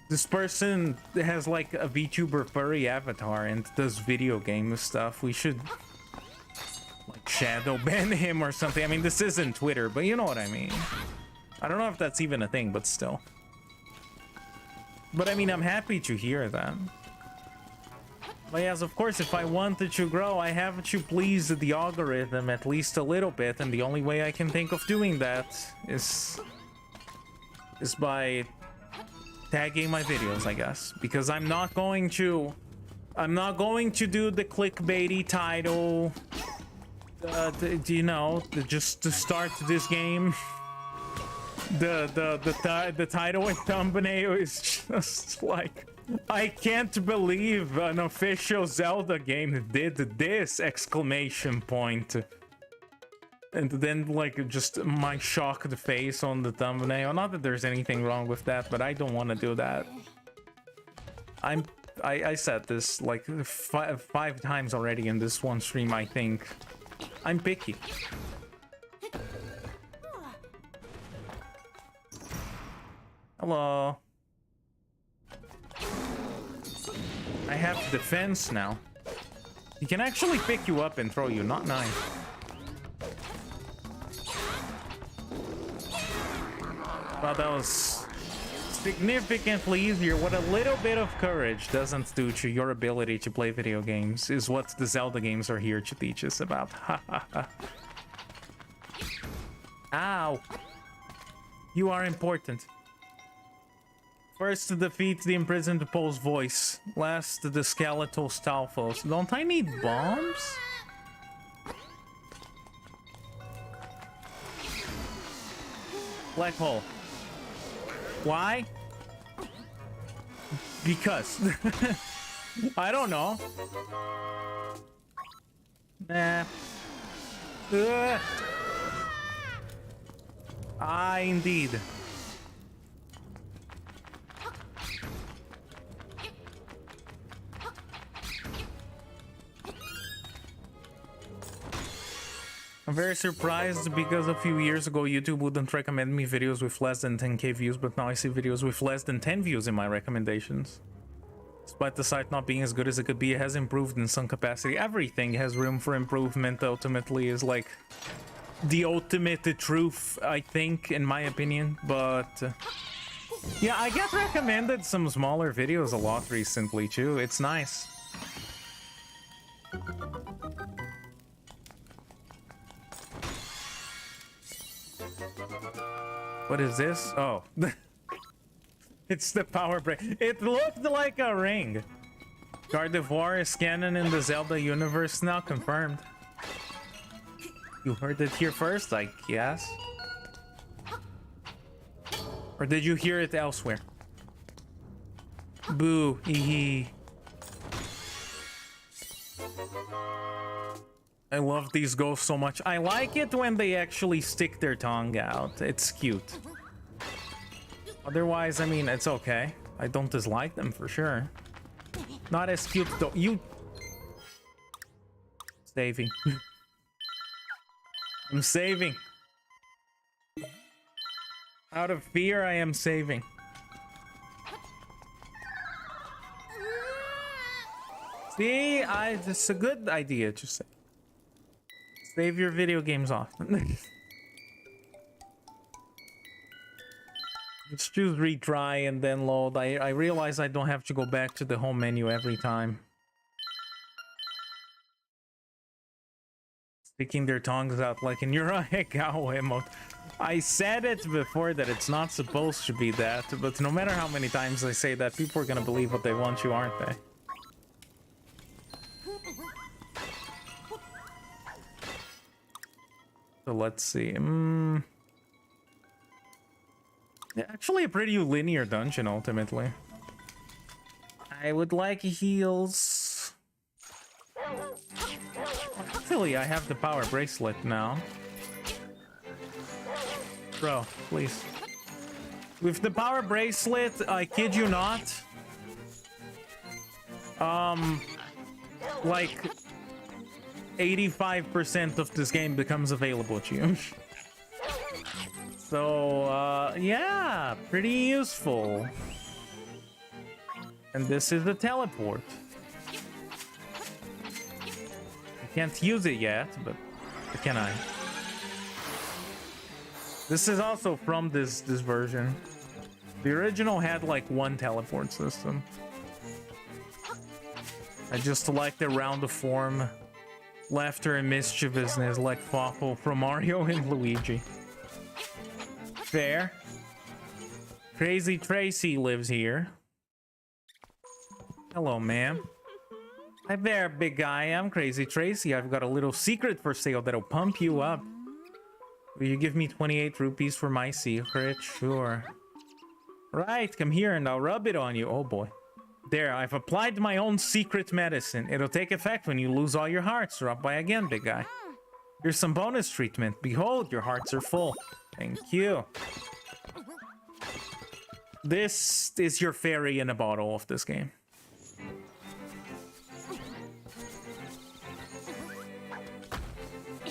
this person has like a VTuber furry avatar and does video game stuff. We should like shadow ban him or something. I mean, this isn't Twitter, but you know what I mean. I don't know if that's even a thing, but still. But I mean, I'm happy to hear that. But yes, of course, if I wanted to grow, I have to please the algorithm at least a little bit, and the only way I can think of doing that is by tagging my videos, I guess, because I'm not going to do the clickbaity title, you know, just to start this game. The title and thumbnail is just like, I can't believe an official Zelda game did this! Exclamation point. And then, like, just my shocked face on the thumbnail. Not that there's anything wrong with that, but I don't want to do that. I said this, like, five times already in this one stream, I think. I'm picky. Hello. I have defense now. He can actually pick you up and throw you, not nice. Well, that was significantly easier. What a little bit of courage doesn't do to your ability to play video games is what the Zelda games are here to teach us about. Ha ha ha. Ow. You are important. First to defeat the imprisoned Pole's voice. Last the skeletal Stalfos. Don't I need bombs? Black hole. Why? Because. I don't know. Nah. Indeed. I'm very surprised because a few years ago YouTube wouldn't recommend me videos with less than 10k views, but now I see videos with less than 10 views in my recommendations. Despite the site not being as good as it could be, it has improved in some capacity. Everything has room for improvement, ultimately, is like the ultimate truth, I think, in my opinion. But yeah, I get recommended some smaller videos a lot recently too. It's nice. What is this? Oh. It's the power break. It looked like a ring. Gardevoir is canon in the Zelda universe now, confirmed. You heard it here first, I guess. Or did you hear it elsewhere? Boo, hee. I love these ghosts so much. I like it when they actually stick their tongue out. It's cute. Otherwise, I mean, it's okay. I don't dislike them for sure. Not as cute though. You... Saving. I'm saving. Out of fear, I am saving. See, it's a good idea to say. Save your video games often. Let's choose retry and then load. I realize I don't have to go back to the home menu every time. Sticking their tongues out like in your Hekao emote. I said it before that it's not supposed to be that, but no matter how many times I say that, people are gonna believe what they want to, aren't they? So let's see. Actually a pretty linear dungeon, ultimately. I would like heals. Finally, I have the power bracelet now. Bro, please. With the power bracelet, I kid you not, like 85% of this game becomes available to you. So, yeah, pretty useful. And this is the teleport. I can't use it yet, but can I? This is also from this version. The original had like one teleport system. I just like the round of form, laughter and mischievousness like Morpho from Mario and Luigi. Fair. Crazy Tracy lives here. Hello, ma'am. Hi there, big guy. I'm Crazy Tracy. I've got a little secret for sale that'll pump you up. Will you give me 28 rupees for my secret? Sure. Right, come here and I'll rub it on you. Oh boy. There, I've applied my own secret medicine. It'll take effect when you lose all your hearts. Rub by again, big guy. Here's some bonus treatment. Behold, your hearts are full. Thank you. This is your fairy in a bottle of this game.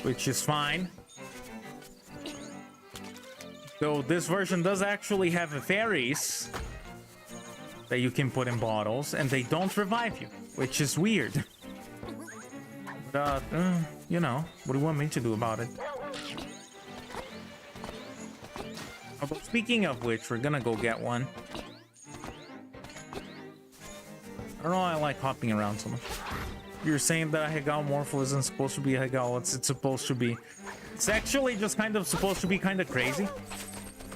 Which is fine. Though this version does actually have fairies that you can put in bottles, and they don't revive you, which is weird. But, you know, what do you want me to do about it? Although, speaking of which, we're gonna go get one. I don't know why I like hopping around so much. You're saying that Hegao Morpho isn't supposed to be Hegao. It's supposed to be. It's actually just kind of supposed to be kind of crazy.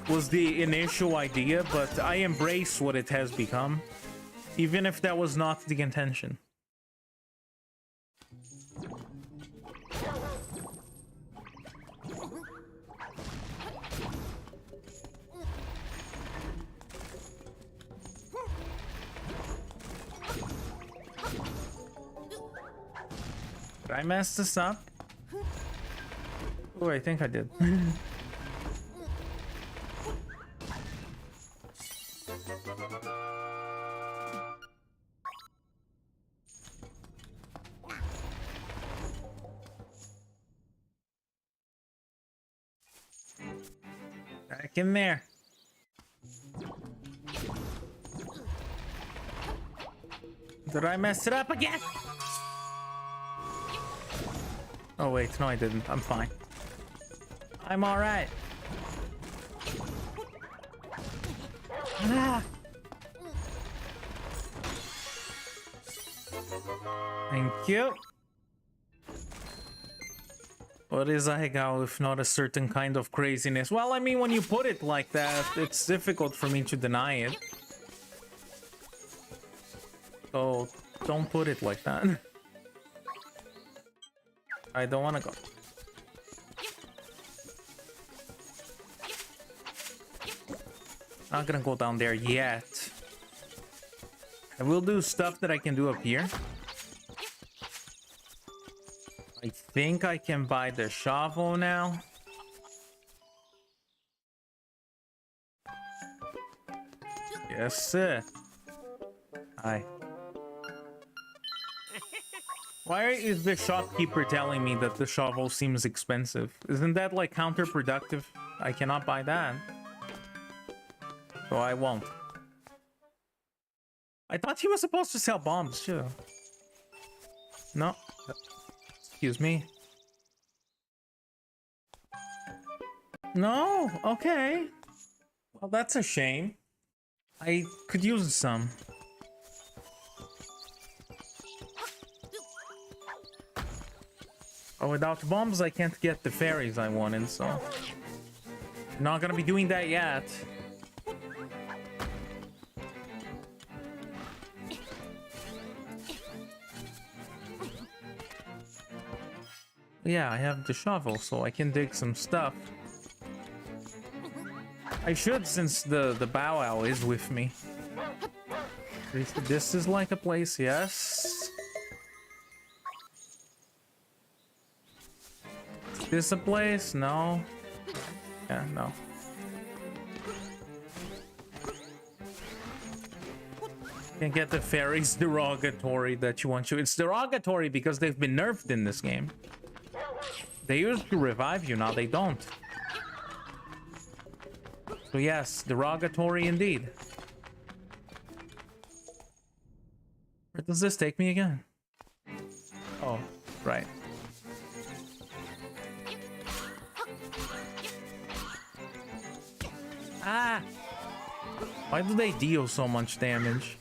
Was the initial idea, but I embrace what it has become, even if that was not the intention. Did I mess this up? Oh, I think I did. Back in there. Did I mess it up again? Oh wait, no I didn't. I'm fine. I'm alright. Ah. Thank you. What is a Hegao if not a certain kind of craziness? Well, I mean, when you put it like that, it's difficult for me to deny it. So, don't put it like that. I don't want to go. Not gonna go down there yet. I will do stuff that I can do up here. I think I can buy the shovel now. Yes, sir. Hi. Why is the shopkeeper telling me that the shovel seems expensive? Isn't that like counterproductive? I cannot buy that. So I won't. I thought he was supposed to sell bombs too. No. Excuse me. No, okay. Well, that's a shame. I could use some. Oh, without bombs, I can't get the fairies I wanted, so... Not gonna be doing that yet. Yeah, I have the shovel, so I can dig some stuff. I should, since the Bow Wow is with me. This is like a place, yes. this a place? No. Yeah, no. Can't get the fairies derogatory that you want to. It's derogatory because they've been nerfed in this game. They used to revive you, now they don't. So yes, derogatory indeed. Where does this take me again? Oh, right. Ah! Why do they deal so much damage?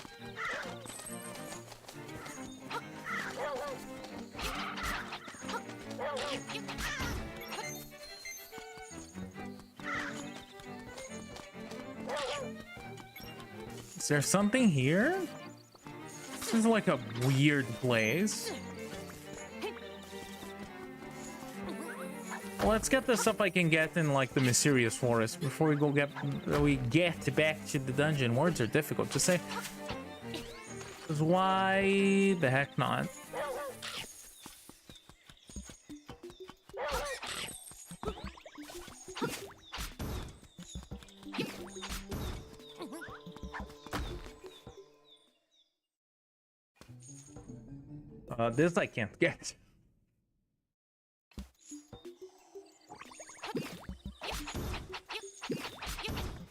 Is there something here? This is like a weird place. Well, let's get the stuff I can get in like the mysterious forest before we get back to the dungeon. Words are difficult to say. Because why the heck not? This I can't get.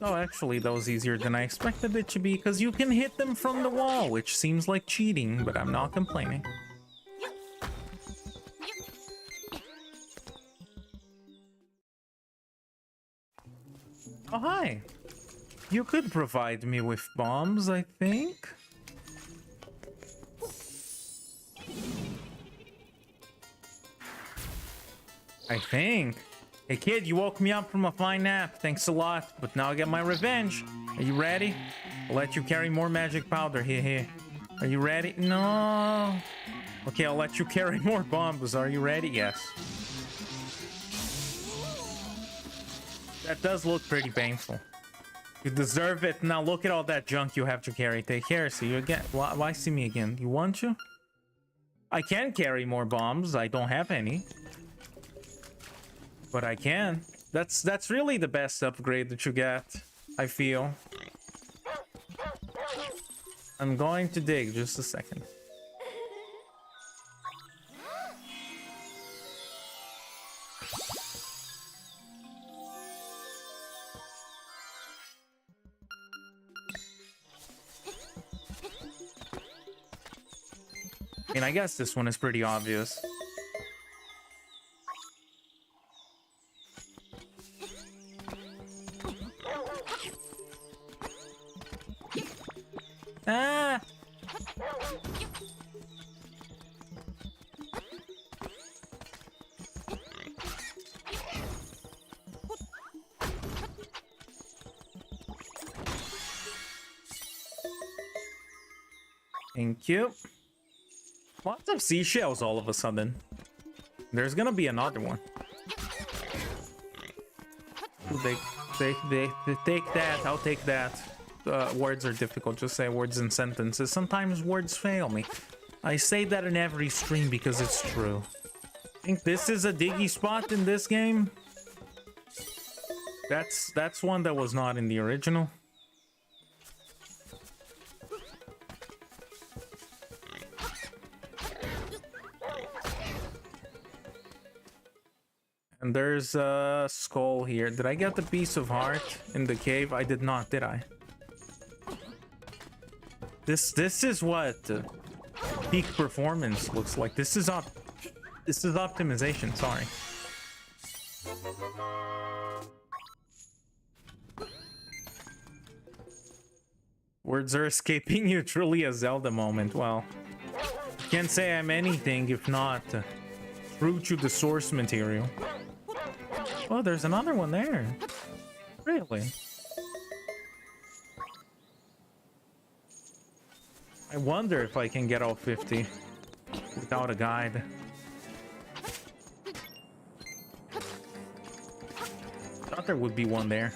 Oh, actually, that was easier than I expected it to be, because you can hit them from the wall, which seems like cheating, but I'm not complaining. Oh, hi. You could provide me with bombs, I think. Hey kid, you woke me up from a fine nap. Thanks a lot, but now I get my revenge. Are you ready? I'll let you carry more magic powder. Here. Are you ready? No. Okay, I'll let you carry more bombs. Are you ready? Yes. That does look pretty painful. You deserve it. Now look at all that junk you have to carry. Take care. See you again. Why see me again? You want to? I can carry more bombs. I don't have any. But I can. That's really the best upgrade that you get, I feel. I'm going to dig just a second. I mean, I guess this one is pretty obvious. Ah! Thank you. Lots of seashells all of a sudden. There's gonna be another one. They take that. I'll take that. Words are difficult to say, words and sentences. Sometimes words fail me. I say that in every stream because it's true. I think this is a diggy spot in this game. That's one that was not in the original. And there's a skull here. Did I get the piece of heart in the cave? I did not, did I? This is what peak performance looks like. This is optimization, sorry. Words are escaping you, truly a Zelda moment. Well, can't say I'm anything if not true to the source material. Oh, there's another one there. Really? I wonder if I can get all 50 without a guide. Thought there would be one there.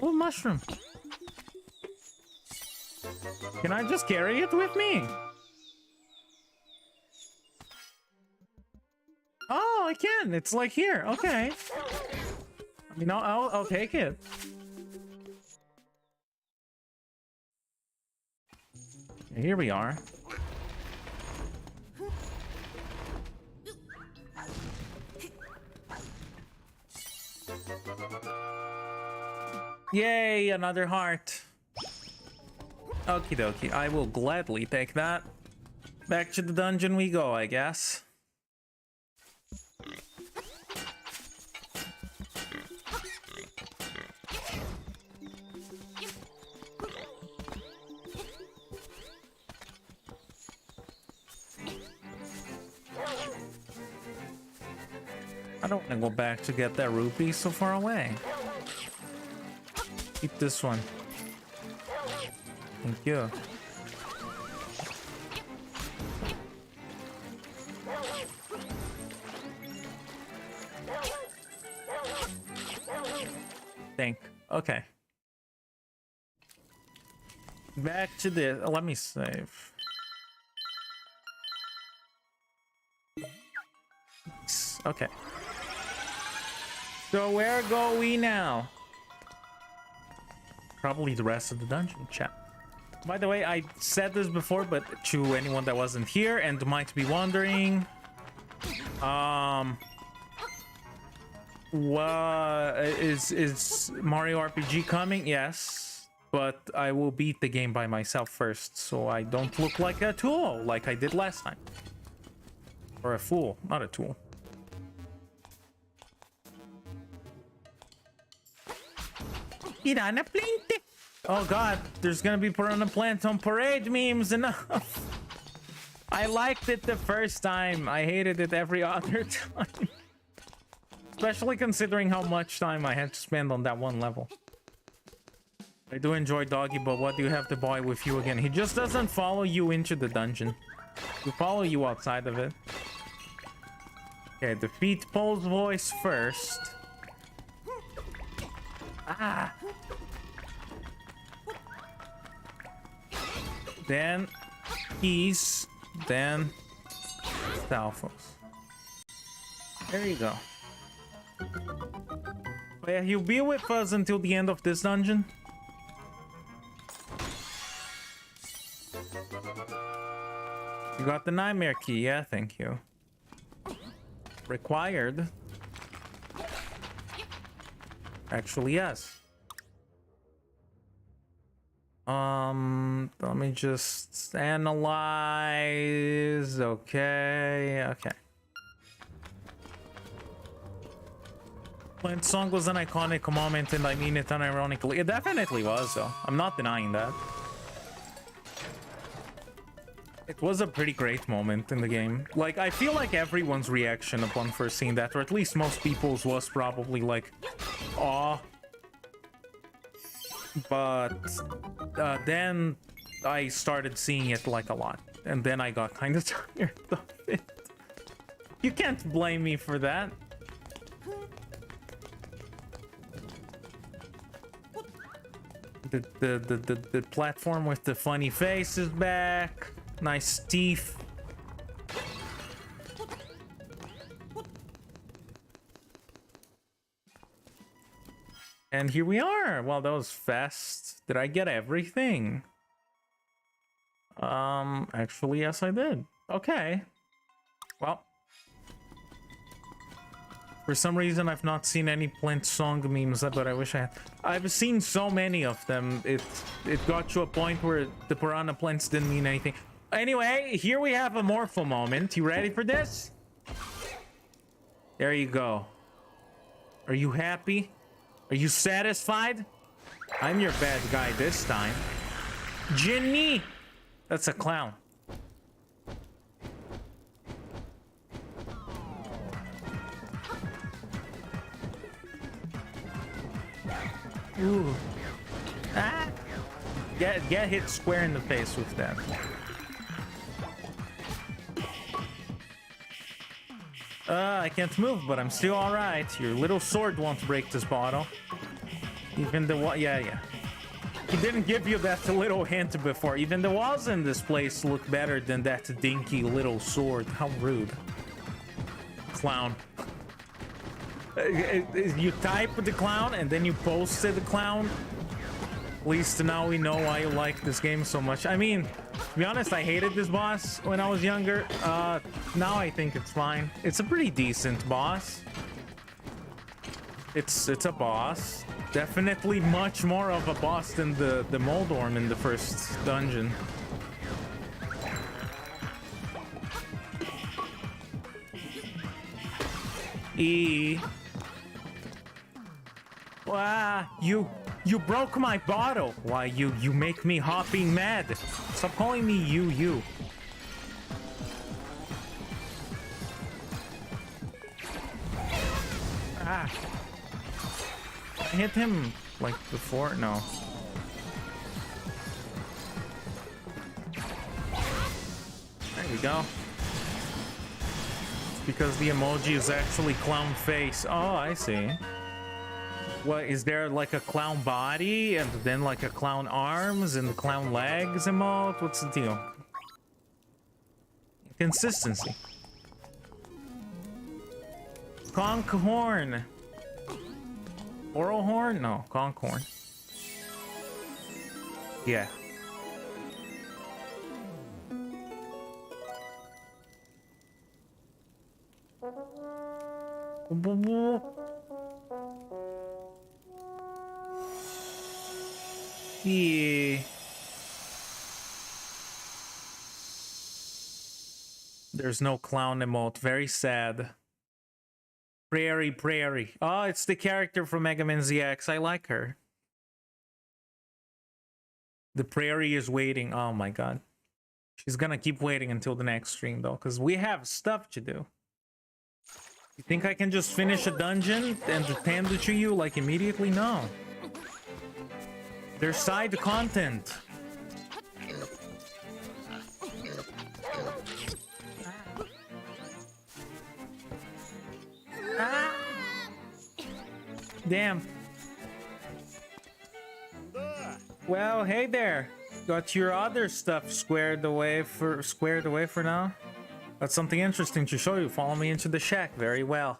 Oh, mushroom. Can I just carry it with me? Oh, I can. It's like here. Okay. I mean, I'll take it. Here we are. Yay, another heart. Okie dokie, I will gladly take that. Back to the dungeon we go, I guess. I don't want to go back to get that rupee so far away. Keep this one. Thank you. Okay. Back to this. Let me save. Okay. So where go we now? Probably the rest of the dungeon, chat. By the way, I said this before, but to anyone that wasn't here and might be wondering, is Mario RPG coming? Yes, but I will beat the game by myself first, so I don't look like a tool like I did last time. Or a fool, not a tool. Piranha Plante. Oh god, there's gonna be Piranha Plant on parade memes enough. I liked it the first time. I hated it every other time. Especially considering how much time I had to spend on that one level. I do enjoy Doggy, but what do you have the boy with you again? He just doesn't follow you into the dungeon. He'll follow you outside of it. Okay, defeat Pole's voice first. Ah! Then keys, then Stalfos. There you go. But yeah, he'll be with us until the end of this dungeon. You got the nightmare key, yeah, thank you. Required. Actually, yes. Let me just analyze. Okay. Plant song was an iconic moment, and I mean it unironically. It definitely was, though. I'm not denying that. It was a pretty great moment in the game. Like, I feel like everyone's reaction upon first seeing that, or at least most people's, was probably like, aw. But then I started seeing it like a lot, and then I got kind of tired of it. You can't blame me for that. The platform with the funny face is back. Nice teeth. And here we are. Well, that was fast. Did I get everything? Actually, yes, I did. Okay. Well, for some reason, I've not seen any Plant Song memes, but I wish I had. I've seen so many of them. It got to a point where the Piranha Plants didn't mean anything. Anyway, here we have a Morpho moment. You ready for this? There you go. Are you happy? Are you satisfied? I'm your bad guy this time. Ginny! That's a clown. Ooh. Ah! Get hit square in the face with that. I can't move, but I'm still alright. Your little sword won't break this bottle. Even the what? Yeah. He didn't give you that little hint before. Even the walls in this place look better than that dinky little sword. How rude. Clown. You type the clown and then you posted the clown. At least now we know why you like this game so much. I mean, to be honest, I hated this boss when I was younger. Now I think it's fine. It's a pretty decent boss. It's a boss. Definitely much more of a boss than the Moldorm in the first dungeon. Wow, you broke my bottle. Why, you make me hopping mad. Stop calling me you. Ah. I hit him like before? No. There we go. Because the emoji is actually clown face. Oh, I see. What, is there like a clown body and then like a clown arms and clown legs emote? What's the deal? Consistency. Conch horn. Oral horn? No, conch horn. Yeah. Yeah. There's no clown emote. Very sad. Prairie. Oh, it's the character from Mega Man ZX. I like her. The Prairie is waiting. Oh my god. She's gonna keep waiting until the next stream though, because we have stuff to do. You think I can just finish a dungeon and hand it to you like immediately? No. There's side content. Ah. Damn. Well, hey there. Got your other stuff squared away for now. Got something interesting to show you. Follow me into the shack. Very well.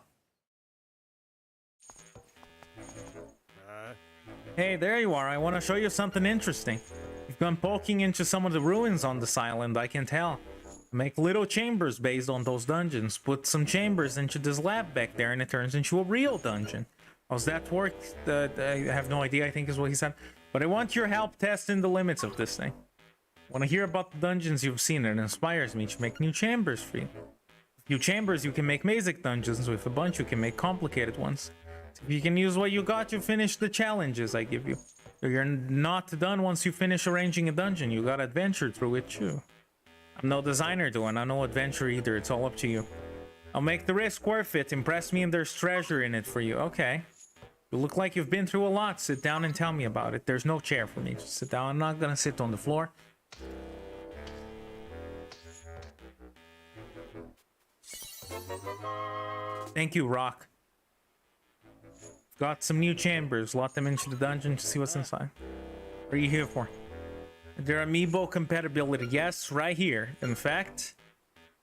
Hey, there you are. I want to show you something interesting. You've gone poking into some of the ruins on this island, I can tell. Make little chambers based on those dungeons. Put some chambers into this lab back there and it turns into a real dungeon. How's that work? I have no idea, I think is what he said. But I want your help testing the limits of this thing. Want to hear about the dungeons you've seen. It inspires me to make new chambers for you. With new chambers, you can make basic dungeons. With a bunch, you can make complicated ones. So if you can use what you got to finish the challenges I give you. You're not done once you finish arranging a dungeon. You gotta adventure through it too. I'm no designer though, and I'm no adventurer either. It's all up to you. I'll make the risk worth it. Impress me and there's treasure in it for you. Okay. You look like you've been through a lot. Sit down and tell me about it. There's no chair for me. Just sit down. I'm not gonna sit on the floor. Thank you, Rock. Got some new chambers. Lot them into the dungeon to see what's inside. What are you here for? Their amiibo compatibility. Yes, right here. In fact,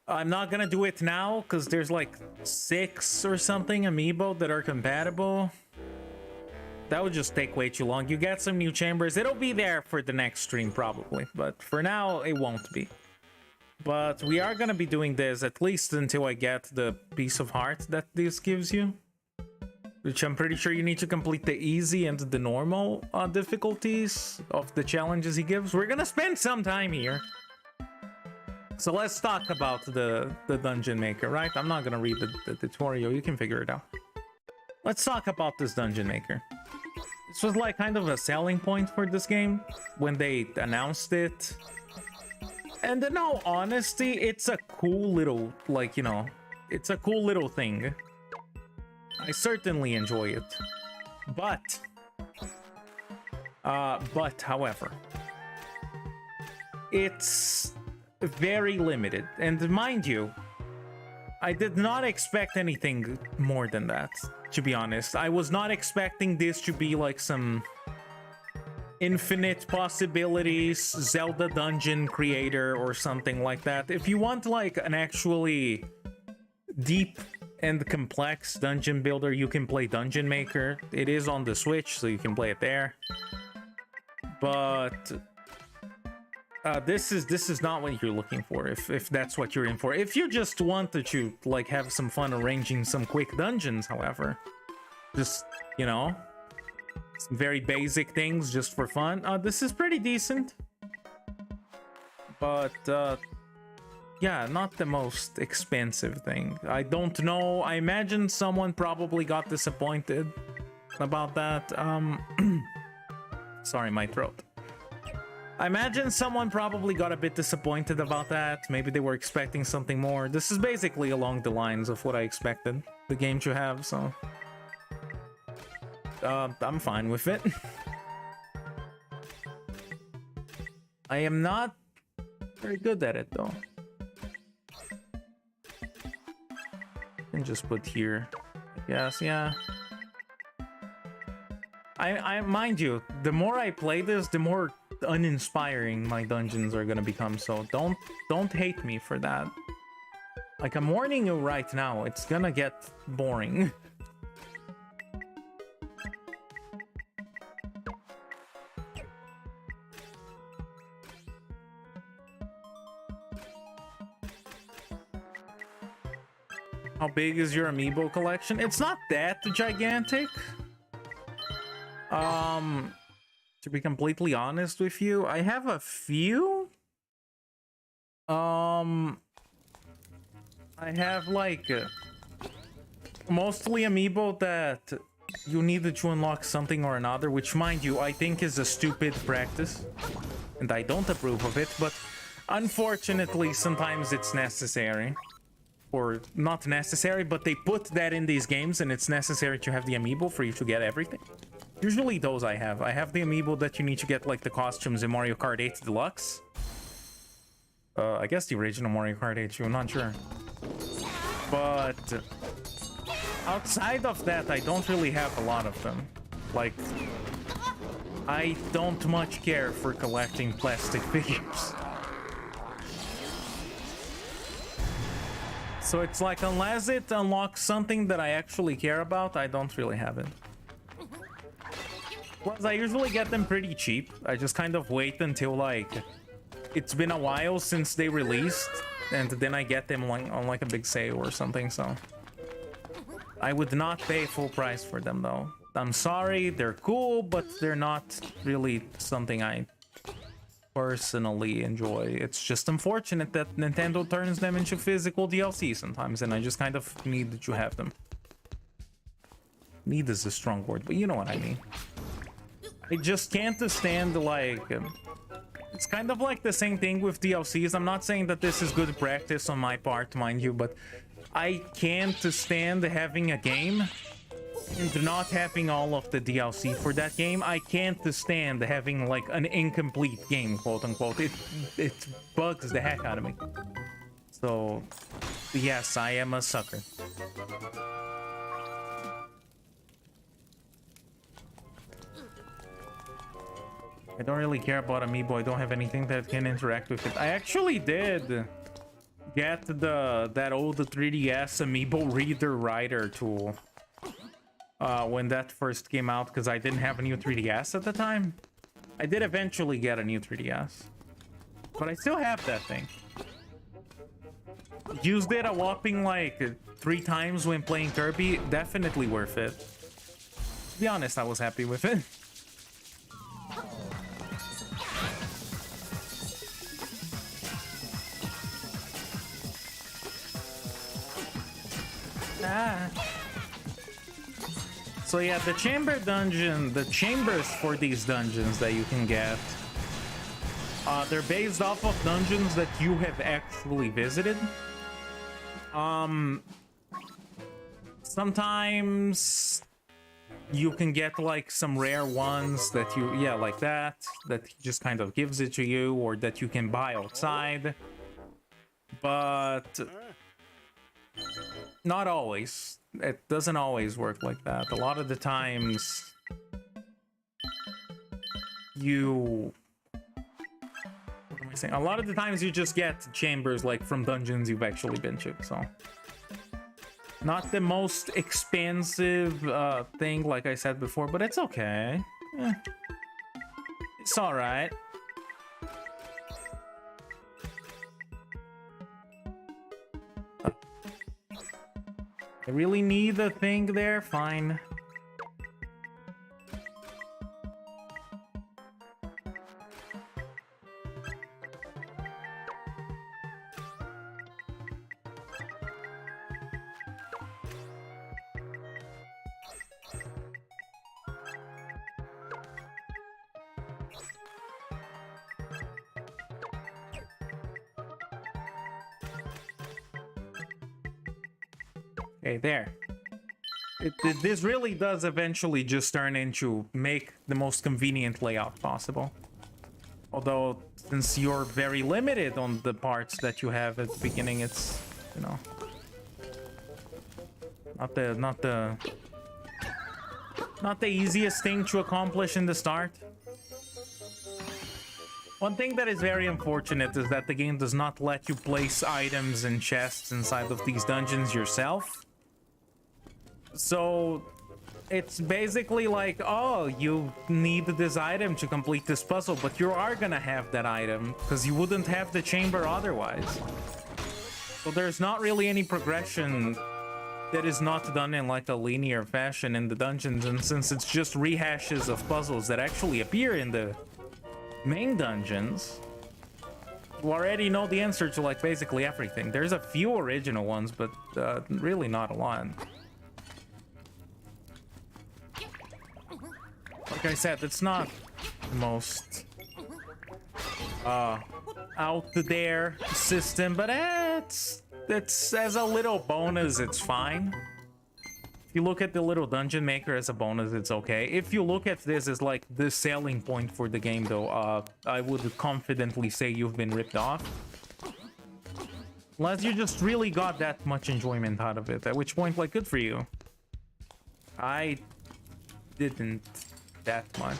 I'm not gonna do it now because there's like 6 or something amiibo that are compatible. That would just take way too long. You get some new chambers. It'll be there for the next stream probably, but for now it won't be. But we are gonna be doing this at least until I get the piece of heart that this gives you, which I'm pretty sure you need to complete the easy and the normal difficulties of the challenges he gives. We're gonna spend some time here. So let's talk about the dungeon maker, right? I'm not gonna read the tutorial. You can figure it out. Let's talk about this dungeon maker. This was like kind of a selling point for this game when they announced it. And in all honesty, it's a cool little, like, you know, it's a cool little thing. I certainly enjoy it. But, however, it's very limited. And mind you, I did not expect anything more than that, to be honest. I was not expecting this to be like some infinite possibilities Zelda dungeon creator or something like that. If you want like an actually deep and complex dungeon builder, you can play Dungeon Maker. It is on the Switch, so you can play it there. But this is not what you're looking for. If that's what you're in for. If you just want to like have some fun arranging some quick dungeons, however, just you know, some very basic things just for fun. This is pretty decent, but yeah, not the most expensive thing. I don't know. I imagine someone probably got disappointed about that. Sorry, my throat. I imagine someone probably got a bit disappointed about that. Maybe they were expecting something more. This is basically along the lines of what I expected the game to have, so I'm fine with it. I am not very good at it though. And just put here, I guess. Yeah. I mind you, the more I play this, the more uninspiring my dungeons are gonna become. So don't hate me for that. Like, I'm warning you right now, it's gonna get boring. How big is your amiibo collection? It's not that gigantic. To be completely honest with you, I have a few. I have like mostly amiibo that you needed to unlock something or another, which, mind you, I think is a stupid practice, and I don't approve of it, but unfortunately sometimes it's necessary. Or not necessary, but they put that in these games, and it's necessary to have the amiibo for you to get everything. Usually those I have. I have the amiibo that you need to get, like, the costumes in Mario Kart 8 Deluxe. I guess the original Mario Kart 8 too, I'm not sure. But outside of that, I don't really have a lot of them. Like, I don't much care for collecting plastic figures. So it's like, unless it unlocks something that I actually care about, I don't really have it. Plus, I usually get them pretty cheap. I just kind of wait until, like, it's been a while since they released, and then I get them like on like a big sale or something, so I would not pay full price for them though. I'm sorry, they're cool, but they're not really something I personally enjoy. It's just unfortunate that Nintendo turns them into physical DLC sometimes, and I just kind of need to have them. Need is a strong word, but you know what I mean. I just can't stand, like, it's kind of like the same thing with DLCs. I'm not saying that this is good practice on my part, mind you, but I can't stand having a game and not having all of the DLC for that game. I can't stand having, like, an incomplete game, quote unquote. It bugs the heck out of me. So, yes, I am a sucker. I don't really care about amiibo. I don't have anything that can interact with it. I actually did get that old 3DS amiibo reader writer tool when that first came out, because I didn't have a new 3DS at the time. I did eventually get a new 3DS, but I still have that thing. Used it a whopping like 3 times when playing Kirby. Definitely worth it. To be honest, I was happy with it. So yeah, the chamber dungeon, the chambers for these dungeons that you can get, they're based off of dungeons that you have actually visited. Sometimes you can get like some rare ones that you, yeah, like that just kind of gives it to you, or that you can buy outside, but not always. It doesn't always work like that. A lot of the times you... What am I saying? A lot of the times you just get chambers like from dungeons you've actually been to, so... Not the most expansive thing, like I said before, but it's okay. It's alright. I really need a thing there? Fine. Okay, there. This really does eventually just turn into make the most convenient layout possible. Although, since you're very limited on the parts that you have at the beginning, it's, you know, not the easiest thing to accomplish in the start. One thing that is very unfortunate is that the game does not let you place items and chests inside of these dungeons yourself. So it's basically like, oh, you need this item to complete this puzzle, but you are gonna have that item because you wouldn't have the chamber otherwise. So there's not really any progression that is not done in like a linear fashion in the dungeons, and since it's just rehashes of puzzles that actually appear in the main dungeons, you already know the answer to like basically everything. There's a few original ones, but really not a lot. Like I said, it's not the most out there system, but it's as a little bonus, it's fine. If you look at the little dungeon maker as a bonus, it's okay. If you look at this as like the selling point for the game, though, I would confidently say you've been ripped off. Unless you just really got that much enjoyment out of it, at which point, like, good for you. I didn't that much.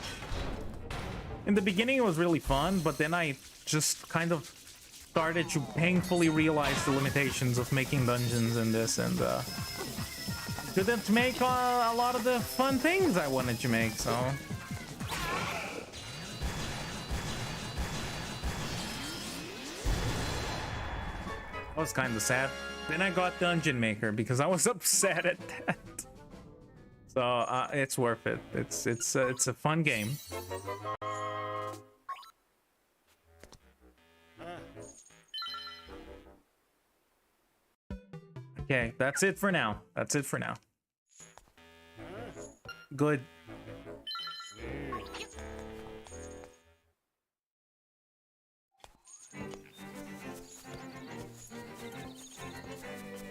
In the beginning it was really fun, but then I just kind of started to painfully realize the limitations of making dungeons in this, and couldn't make a lot of the fun things I wanted to make, so I was kind of sad. Then I got Dungeon Maker because I was upset at that. So it's worth it. It's a fun game. Okay, that's it for now. That's it for now. Good.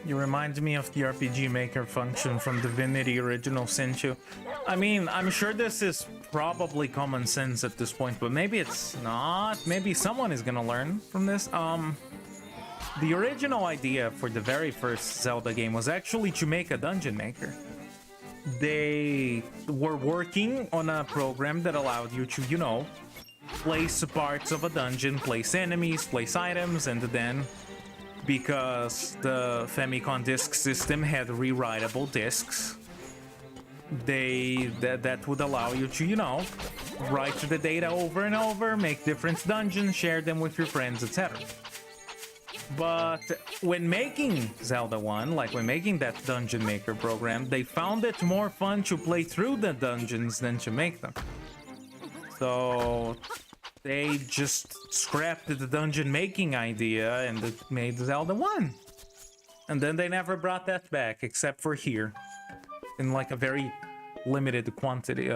You remind me of the RPG Maker function from Divinity Original Sin 2. I mean, I'm sure this is probably common sense at this point, but maybe it's not. Maybe someone is gonna learn from this. The original idea for the very first Zelda game was actually to make a dungeon maker. They were working on a program that allowed you to, you know, place parts of a dungeon, place enemies, place items, and then, because the Famicom disk system had rewritable disks, that would allow you to, you know, write the data over and over, make different dungeons, share them with your friends, etc. But when making Zelda 1, like when making that Dungeon Maker program, they found it more fun to play through the dungeons than to make them. So they just scrapped the dungeon making idea and it made Zelda 1. And then they never brought that back, except for here. In like a very limited quantity,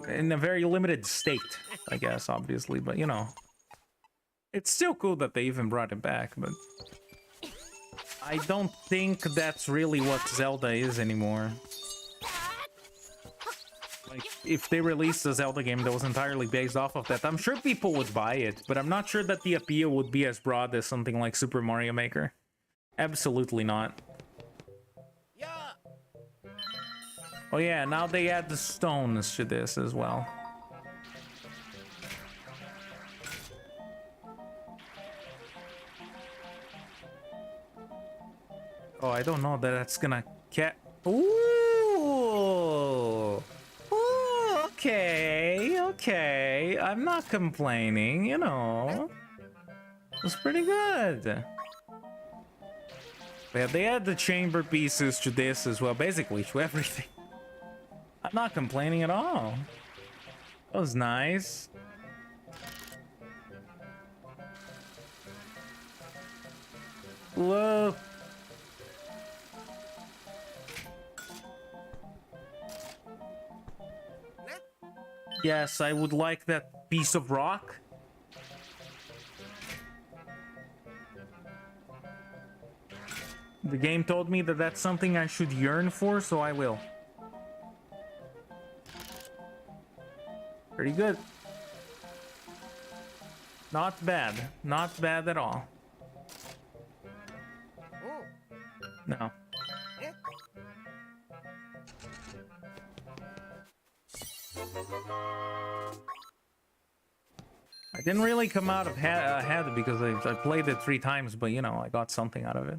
in a very limited state, I guess, obviously, but you know. It's still cool that they even brought it back, but I don't think that's really what Zelda is anymore. Like, if they released a Zelda game that was entirely based off of that, I'm sure people would buy it, but I'm not sure that the appeal would be as broad as something like Super Mario Maker. Absolutely not. Oh yeah, now they add the stones to this as well. I don't know that that's gonna get. Ooh. Ooh, okay, okay. I'm not complaining, you know. It's pretty good. Yeah, they add the chamber pieces to this as well, basically to everything. I'm not complaining at all. That was nice. Whoa. Yes, I would like that piece of rock. The game told me that that's something I should yearn for, so I will. Pretty good. Not bad. Not bad at all. No. I didn't really come out of ahead because I played it 3 times, but you know, I got something out of it.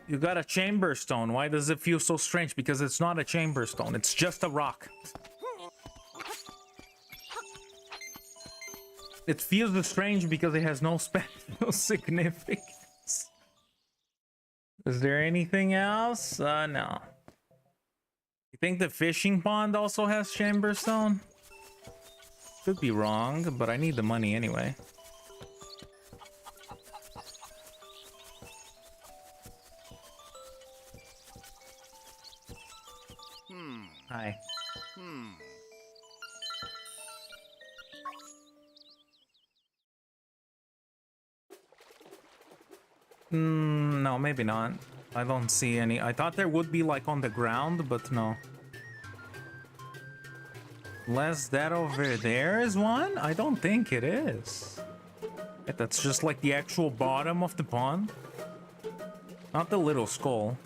You got a chamber stone. Why does it feel so strange? Because it's not a chamber stone. It's just a rock. It feels strange because it has no special significance. Is there anything else? No. You think the fishing pond also has chamber stone? Could be wrong, but I need the money anyway. Hi. No, maybe not. I don't see any. I thought there would be like on the ground, but no. Unless that over there is one? I don't think it is. That's just like the actual bottom of the pond. Not the little skull.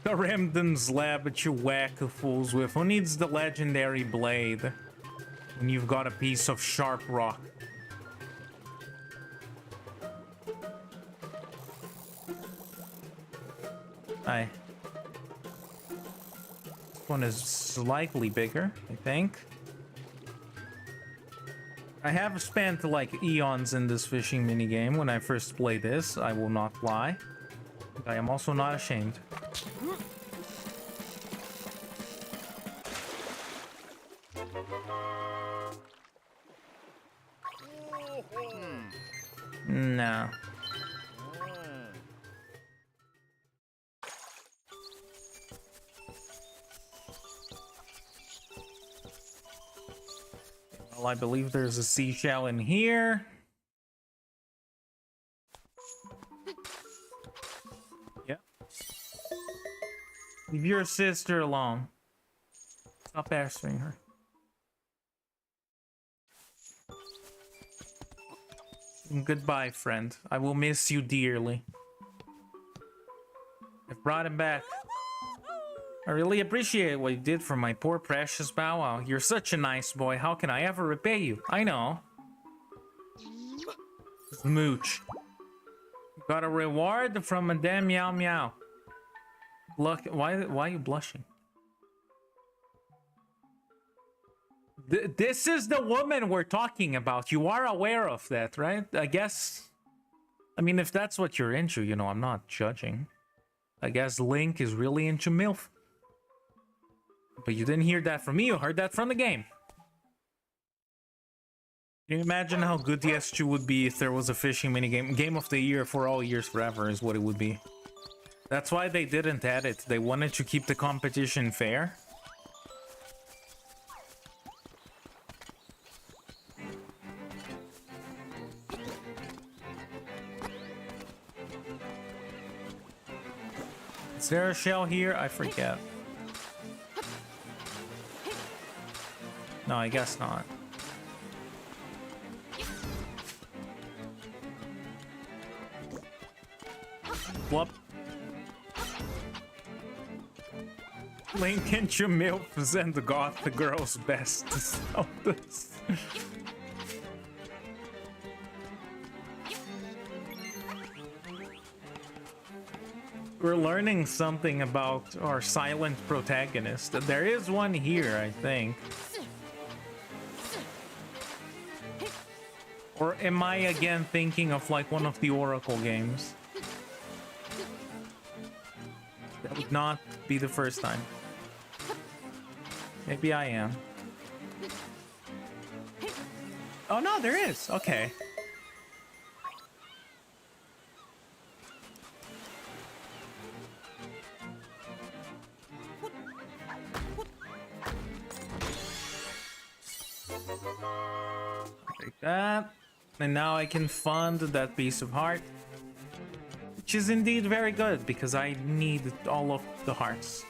The Remden's lab that you whack the fools with. Who needs the legendary blade when you've got a piece of sharp rock? Hi. This one is slightly bigger, I think. I have spent like eons in this fishing minigame when I first played this. I will not lie. I am also not ashamed. No. Well, I believe there's a seashell in here. Yep. Leave your sister alone. Stop answering her. Goodbye, friend. I will miss you dearly. I've brought him back. I really appreciate what you did for my poor precious Bow Wow. You're such a nice boy. How can I ever repay you? I know. Mooch. Got a reward from Madame Meow Meow. Look, why are you blushing? This is the woman we're talking about. You are aware of that, right? I guess. I mean, if that's what you're into, you know, I'm not judging. I guess Link is really into MILF. But you didn't hear that from me, you heard that from the game. Can you imagine how good the S2 would be if there was a fishing minigame? Game of the year for all years forever is what it would be. That's why they didn't add it. They wanted to keep the competition fair. Is there a shell here? I forget. No, I guess not. Whoop. Link and Jamil present the goth the girl's best. We're learning something about our silent protagonist. There is one here, I think. Or am I again thinking of like one of the Oracle games? That would not be the first time. Maybe I am. Oh no, there is. Okay. Take that. And now I can fund that piece of heart. Which is indeed very good, because I need all of the hearts.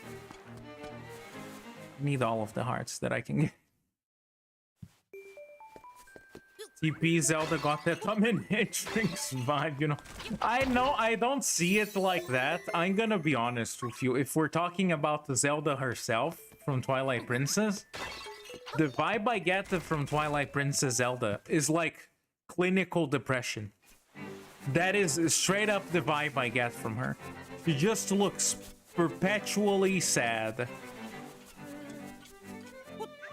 Need all of the hearts that I can get. TP Zelda got that dominatrix vibe, you know. I know I don't see it like that. I'm gonna be honest with you. If we're talking about the Zelda herself from Twilight Princess, the vibe I get from Twilight Princess Zelda is like clinical depression. That is straight up the vibe I get from her. She just looks perpetually sad.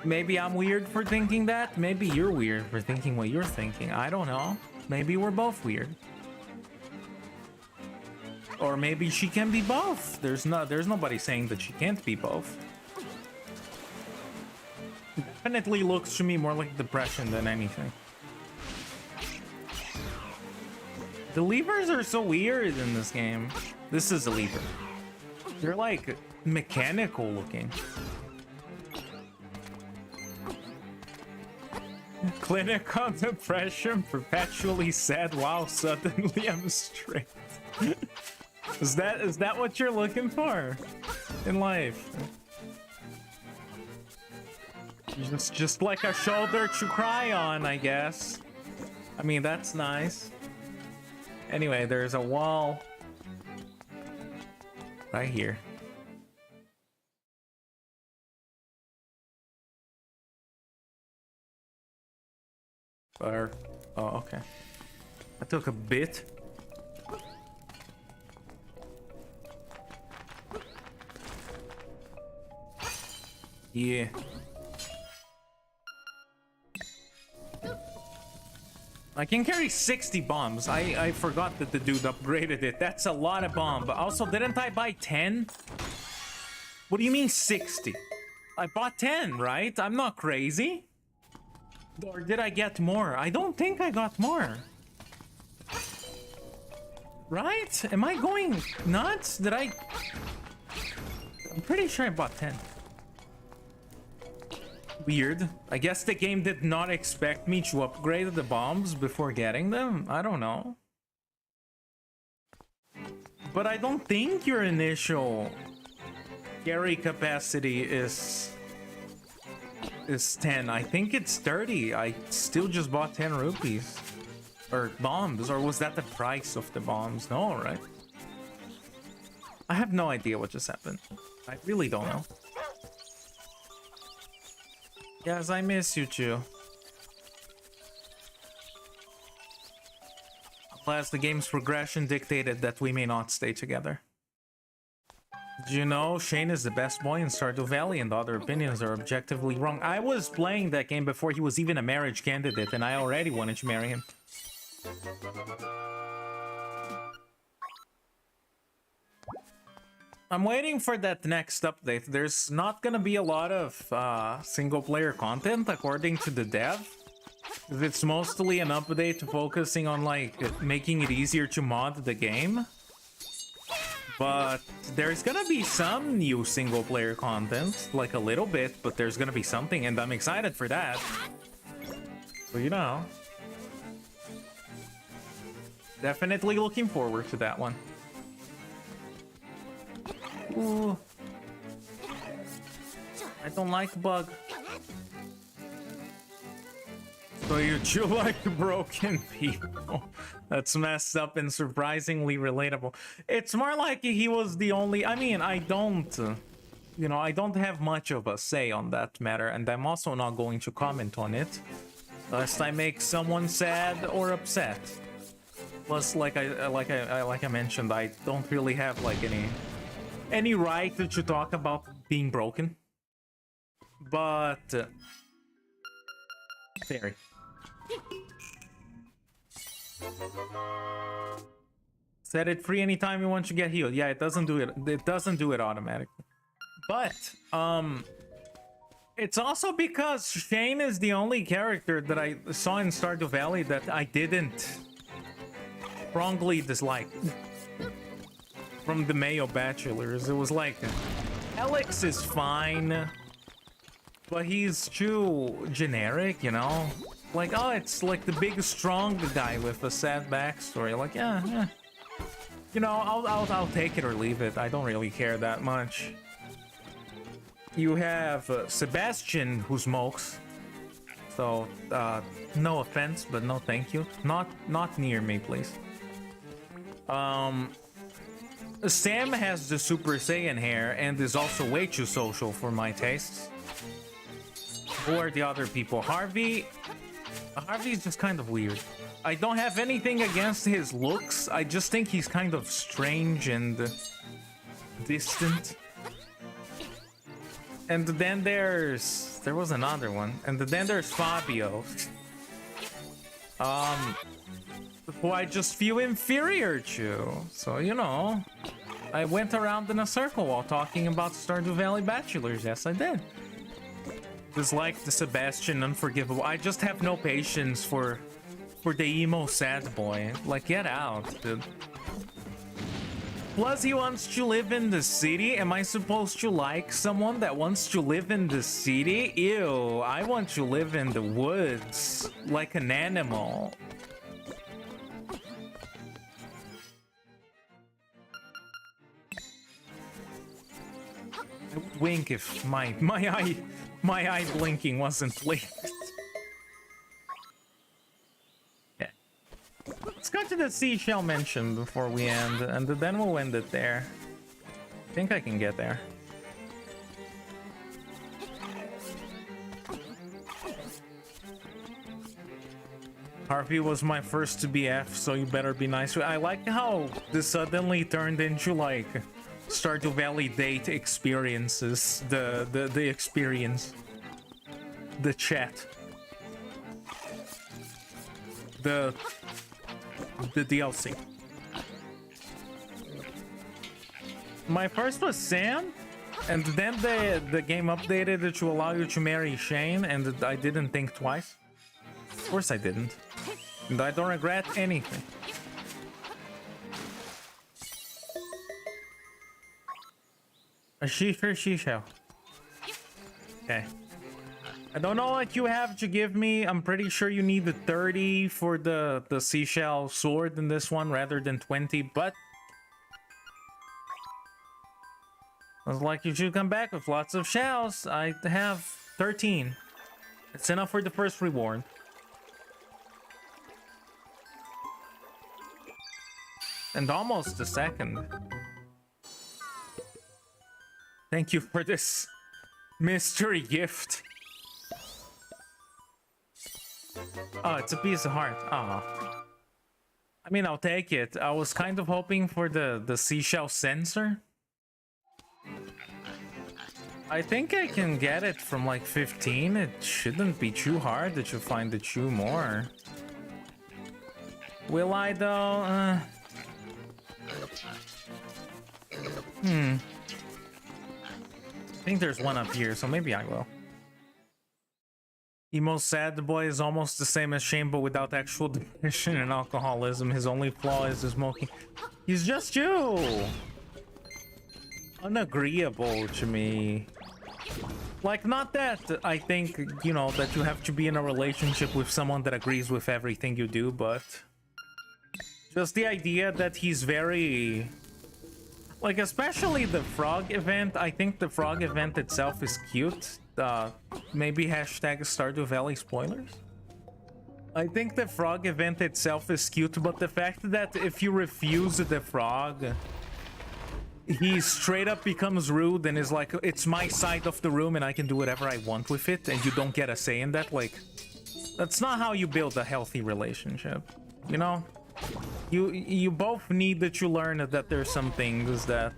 Maybe I'm weird for thinking that. Maybe you're weird for thinking what you're thinking. I don't know. Maybe we're both weird. Or maybe she can be both. There's nobody saying that she can't be both. Definitely looks to me more like depression than anything. The levers are so weird in this game. This is a lever. They're like mechanical looking. Clinic on depression, perpetually sad. Wow, suddenly I'm straight. Is that what you're looking for in life? Just like a shoulder to cry on, I guess. I mean, that's nice. Anyway, there's a wall right here. Or, oh, okay. I took a bit. Yeah. I can carry 60 bombs. I forgot that the dude upgraded it. That's a lot of bomb. But also, didn't I buy 10? What do you mean 60? I bought 10, right? I'm not crazy. Or did I get more? I don't think I got more. Right? Am I going nuts? Did I... I'm pretty sure I bought 10. Weird. I guess the game did not expect me to upgrade the bombs before getting them. I don't know. But I don't think your initial carry capacity is 10. I think it's 30. I still just bought 10 rupees. Or bombs. Or was that the price of the bombs? No, right? I have no idea what just happened. I really don't know. Yes, I miss you too. Alas, the game's progression dictated that we may not stay together. Did you know Shane is the best boy in Stardew Valley and other opinions are objectively wrong? I was playing that game before he was even a marriage candidate and I already wanted to marry him. I'm waiting for that next update. There's not gonna be a lot of single-player content, according to the dev. It's mostly an update focusing on, like, making it easier to mod the game. But there's gonna be some new single-player content, like a little bit, but there's gonna be something, and I'm excited for that. So, you know. Definitely looking forward to that one. Ooh. I don't like bug. So you chew like broken people. That's messed up and surprisingly relatable. It's more like he was the only... I mean, I don't... you know, I don't have much of a say on that matter, and I'm also not going to comment on it. Lest I make someone sad or upset. Plus, like I mentioned, I don't really have like any right to talk about being broken. But fairy. Set it free anytime you want to get healed. Yeah, it doesn't do it. It doesn't do it automatically. But it's also because Shane is the only character that I saw in Stardew Valley that I didn't strongly dislike. From the Mayo Bachelors, it was like Alex is fine, but he's too generic, you know? Like, oh, it's like the big strong guy with a sad backstory. Like, yeah. You know, I'll take it or leave it. I don't really care that much. You have Sebastian, who smokes. So, no offense, but no thank you. Not near me, please. Sam has the Super Saiyan hair and is also way too social for my tastes. Who are the other people? Harvey's just kind of weird. I don't have anything against his looks. I just think he's kind of strange and distant. And then there was another one. And then there's Fabio. Who I just feel inferior to. So, you know, I went around in a circle while talking about Stardew Valley Bachelors. Yes, I did. Just like the Sebastian Unforgivable. I just have no patience for the emo sad boy. Like, get out, dude. Plus, he wants to live in the city. Am I supposed to like someone that wants to live in the city? Ew, I want to live in the woods. Like an animal. I would wink if my eye blinking wasn't linked. Yeah. Let's go to the seashell mention before we end, and then we'll end it there. I think I can get there. Harvey was my first to BF, so you better be nice. I like how this suddenly turned into like Stardew Valley date experiences. The experience. The chat. The DLC. My first was Sam, and then the game updated it to allow you to marry Shane, and I didn't think twice. Of course I didn't. And I don't regret anything. A she-shell. Okay. I don't know what you have to give me. I'm pretty sure you need the 30 for the seashell sword in this one rather than 20, but I was like, you should come back with lots of shells. I have 13. It's enough for the first reward. And almost the second. Thank you for this mystery gift. Oh, it's a piece of heart. Oh. I mean, I'll take it. I was kind of hoping for the seashell sensor. I think I can get it from like 15. It shouldn't be too hard to find the chew more. Will I though? I think there's one up here, so maybe I will. Emo sad boy is almost the same as Shane, but without actual depression and alcoholism. His only flaw is the smoking. He's just you. Unagreeable to me. Like, not that I think, you know, that you have to be in a relationship with someone that agrees with everything you do, but just the idea that he's very... Like, especially the frog event. I think the frog event itself is cute. Maybe hashtag Stardew Valley spoilers. I think the frog event itself is cute, but the fact that if you refuse the frog, he straight up becomes rude and is like, it's my side of the room and I can do whatever I want with it, and you don't get a say in that. Like, that's not how you build a healthy relationship, you know? you both need to learn that there's some things that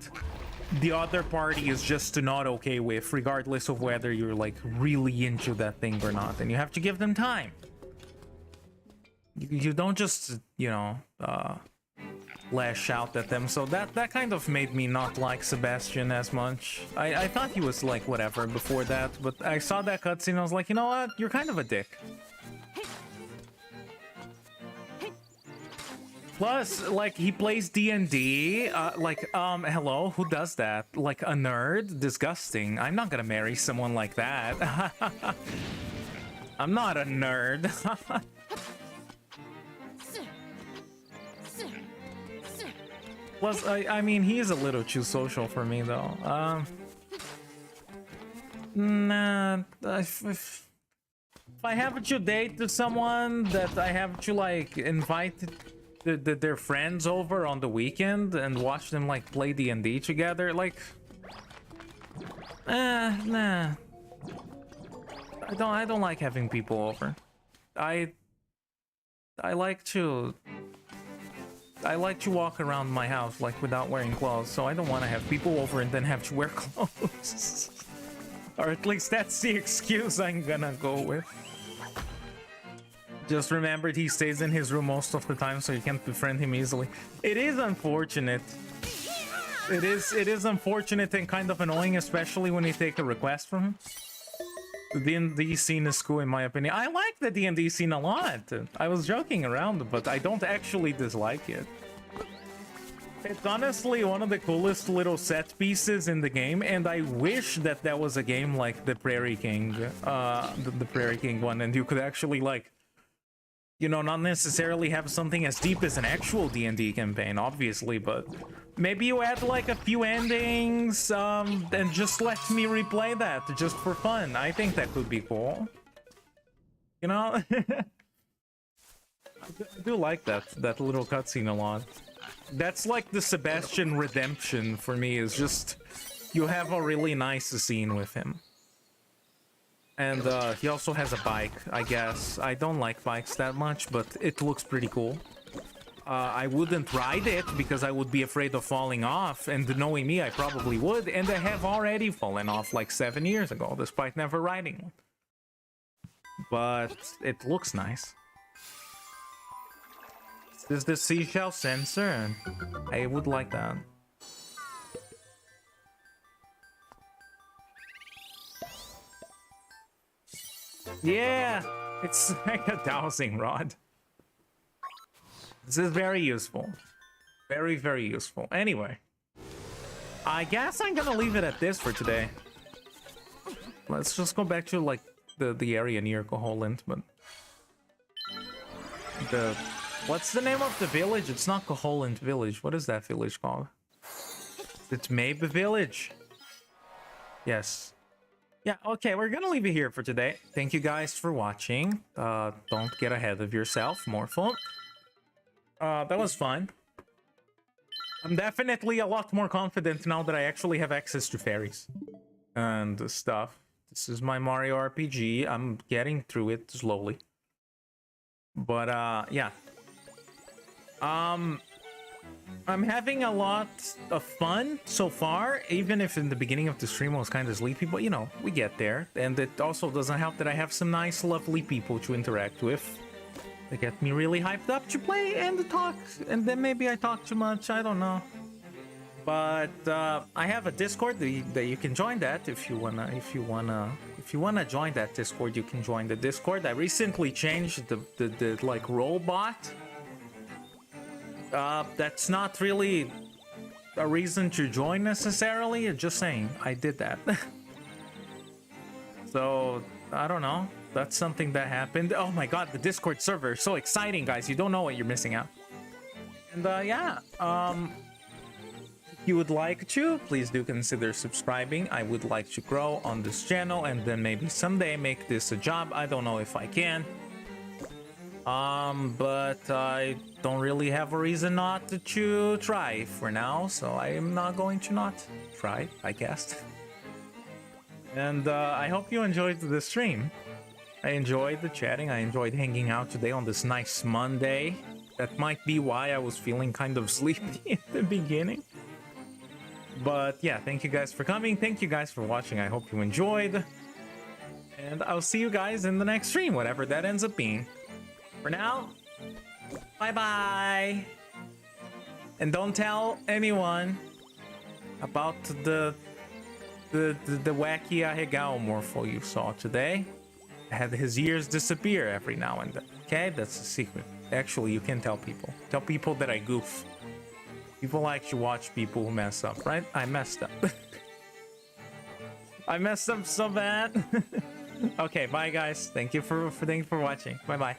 the other party is just not okay with, regardless of whether you're like really into that thing or not, and you have to give them time. You don't just, you know, lash out at them. So that kind of made me not like Sebastian as much. I thought he was like whatever before that, but I saw that cutscene, I was like, you know what, you're kind of a dick. Plus, like, he plays D&D, hello, who does that? Like, a nerd? Disgusting. I'm not gonna marry someone like that. I'm not a nerd. Plus, I mean, he's a little too social for me, though. Nah, if I have to date to someone that I have to, like, invite their friends over on the weekend and watch them like play D&D together, like nah, I don't like having people over. I like to walk around my house like without wearing clothes, so I don't want to have people over and then have to wear clothes. Or at least that's the excuse I'm gonna go with. Just remembered he stays in his room most of the time, so you can't befriend him easily. It is unfortunate. It is unfortunate and kind of annoying, especially when you take a request from him. The D&D scene is cool, in my opinion. I like the D&D scene a lot. I was joking around, but I don't actually dislike it. It's honestly one of the coolest little set pieces in the game, and I wish that that was a game like the Prairie King, the Prairie King one, and you could actually, like, you know, not necessarily have something as deep as an actual D&D campaign, obviously, but maybe you add like a few endings, and just let me replay that just for fun. I think that could be cool. You know? I do like that little cutscene a lot. That's like the Sebastian redemption for me, is just you have a really nice scene with him. And he also has a bike, I guess. I don't like bikes that much, but it looks pretty cool. I wouldn't ride it because I would be afraid of falling off, and knowing me, I probably would, and I have already fallen off like 7 years ago, despite never riding one. But it looks nice. Is the seashell sensor? I would like that. Yeah, it's like a dowsing rod. This is very useful. Very, very useful. Anyway, I guess I'm gonna leave it at this for today. Let's just go back to like the area near Koholint, but what's the name of the village? It's not Koholint Village. What is that village called? It's Mabe Village. Yes. Yeah, okay, we're gonna leave it here for today. Thank you guys for watching. Don't get ahead of yourself, Morpho. That was fun. I'm definitely a lot more confident now that I actually have access to fairies and stuff. This is my Mario RPG. I'm getting through it slowly. But, yeah. I'm having a lot of fun so far, even if in the beginning of the stream I was kind of sleepy, but you know, we get there. And it also doesn't help that I have some nice, lovely people to interact with. They get me really hyped up to play and to talk, and then maybe I talk too much, I don't know. But I have a Discord that you can join that if you wanna join that Discord, you can join the Discord. I recently changed the like robot. That's not really a reason to join necessarily, just saying I did that. So I don't know, that's something that happened. Oh my god, the Discord server is so exciting, guys. You don't know what you're missing out. And yeah, if you would like to, please do consider subscribing. I would like to grow on this channel and then maybe someday make this a job. I don't know if I can. But I don't really have a reason not to try for now, so I am not going to not try, I guess. And I hope you enjoyed the stream. I enjoyed the chatting. I enjoyed hanging out today on this nice Monday. That might be why I was feeling kind of sleepy at the beginning. But yeah, thank you guys for coming. Thank you guys for watching. I hope you enjoyed. And I'll see you guys in the next stream, whatever that ends up being. For now, bye-bye. And don't tell anyone about the wacky Ahegao Morpho you saw today. Had his ears disappear every now and then. Okay, that's a secret. Actually, you can tell people. Tell people that I goof. People like to watch people who mess up, right? I messed up. I messed up so bad. Okay, bye guys. Thank you for watching. Bye bye.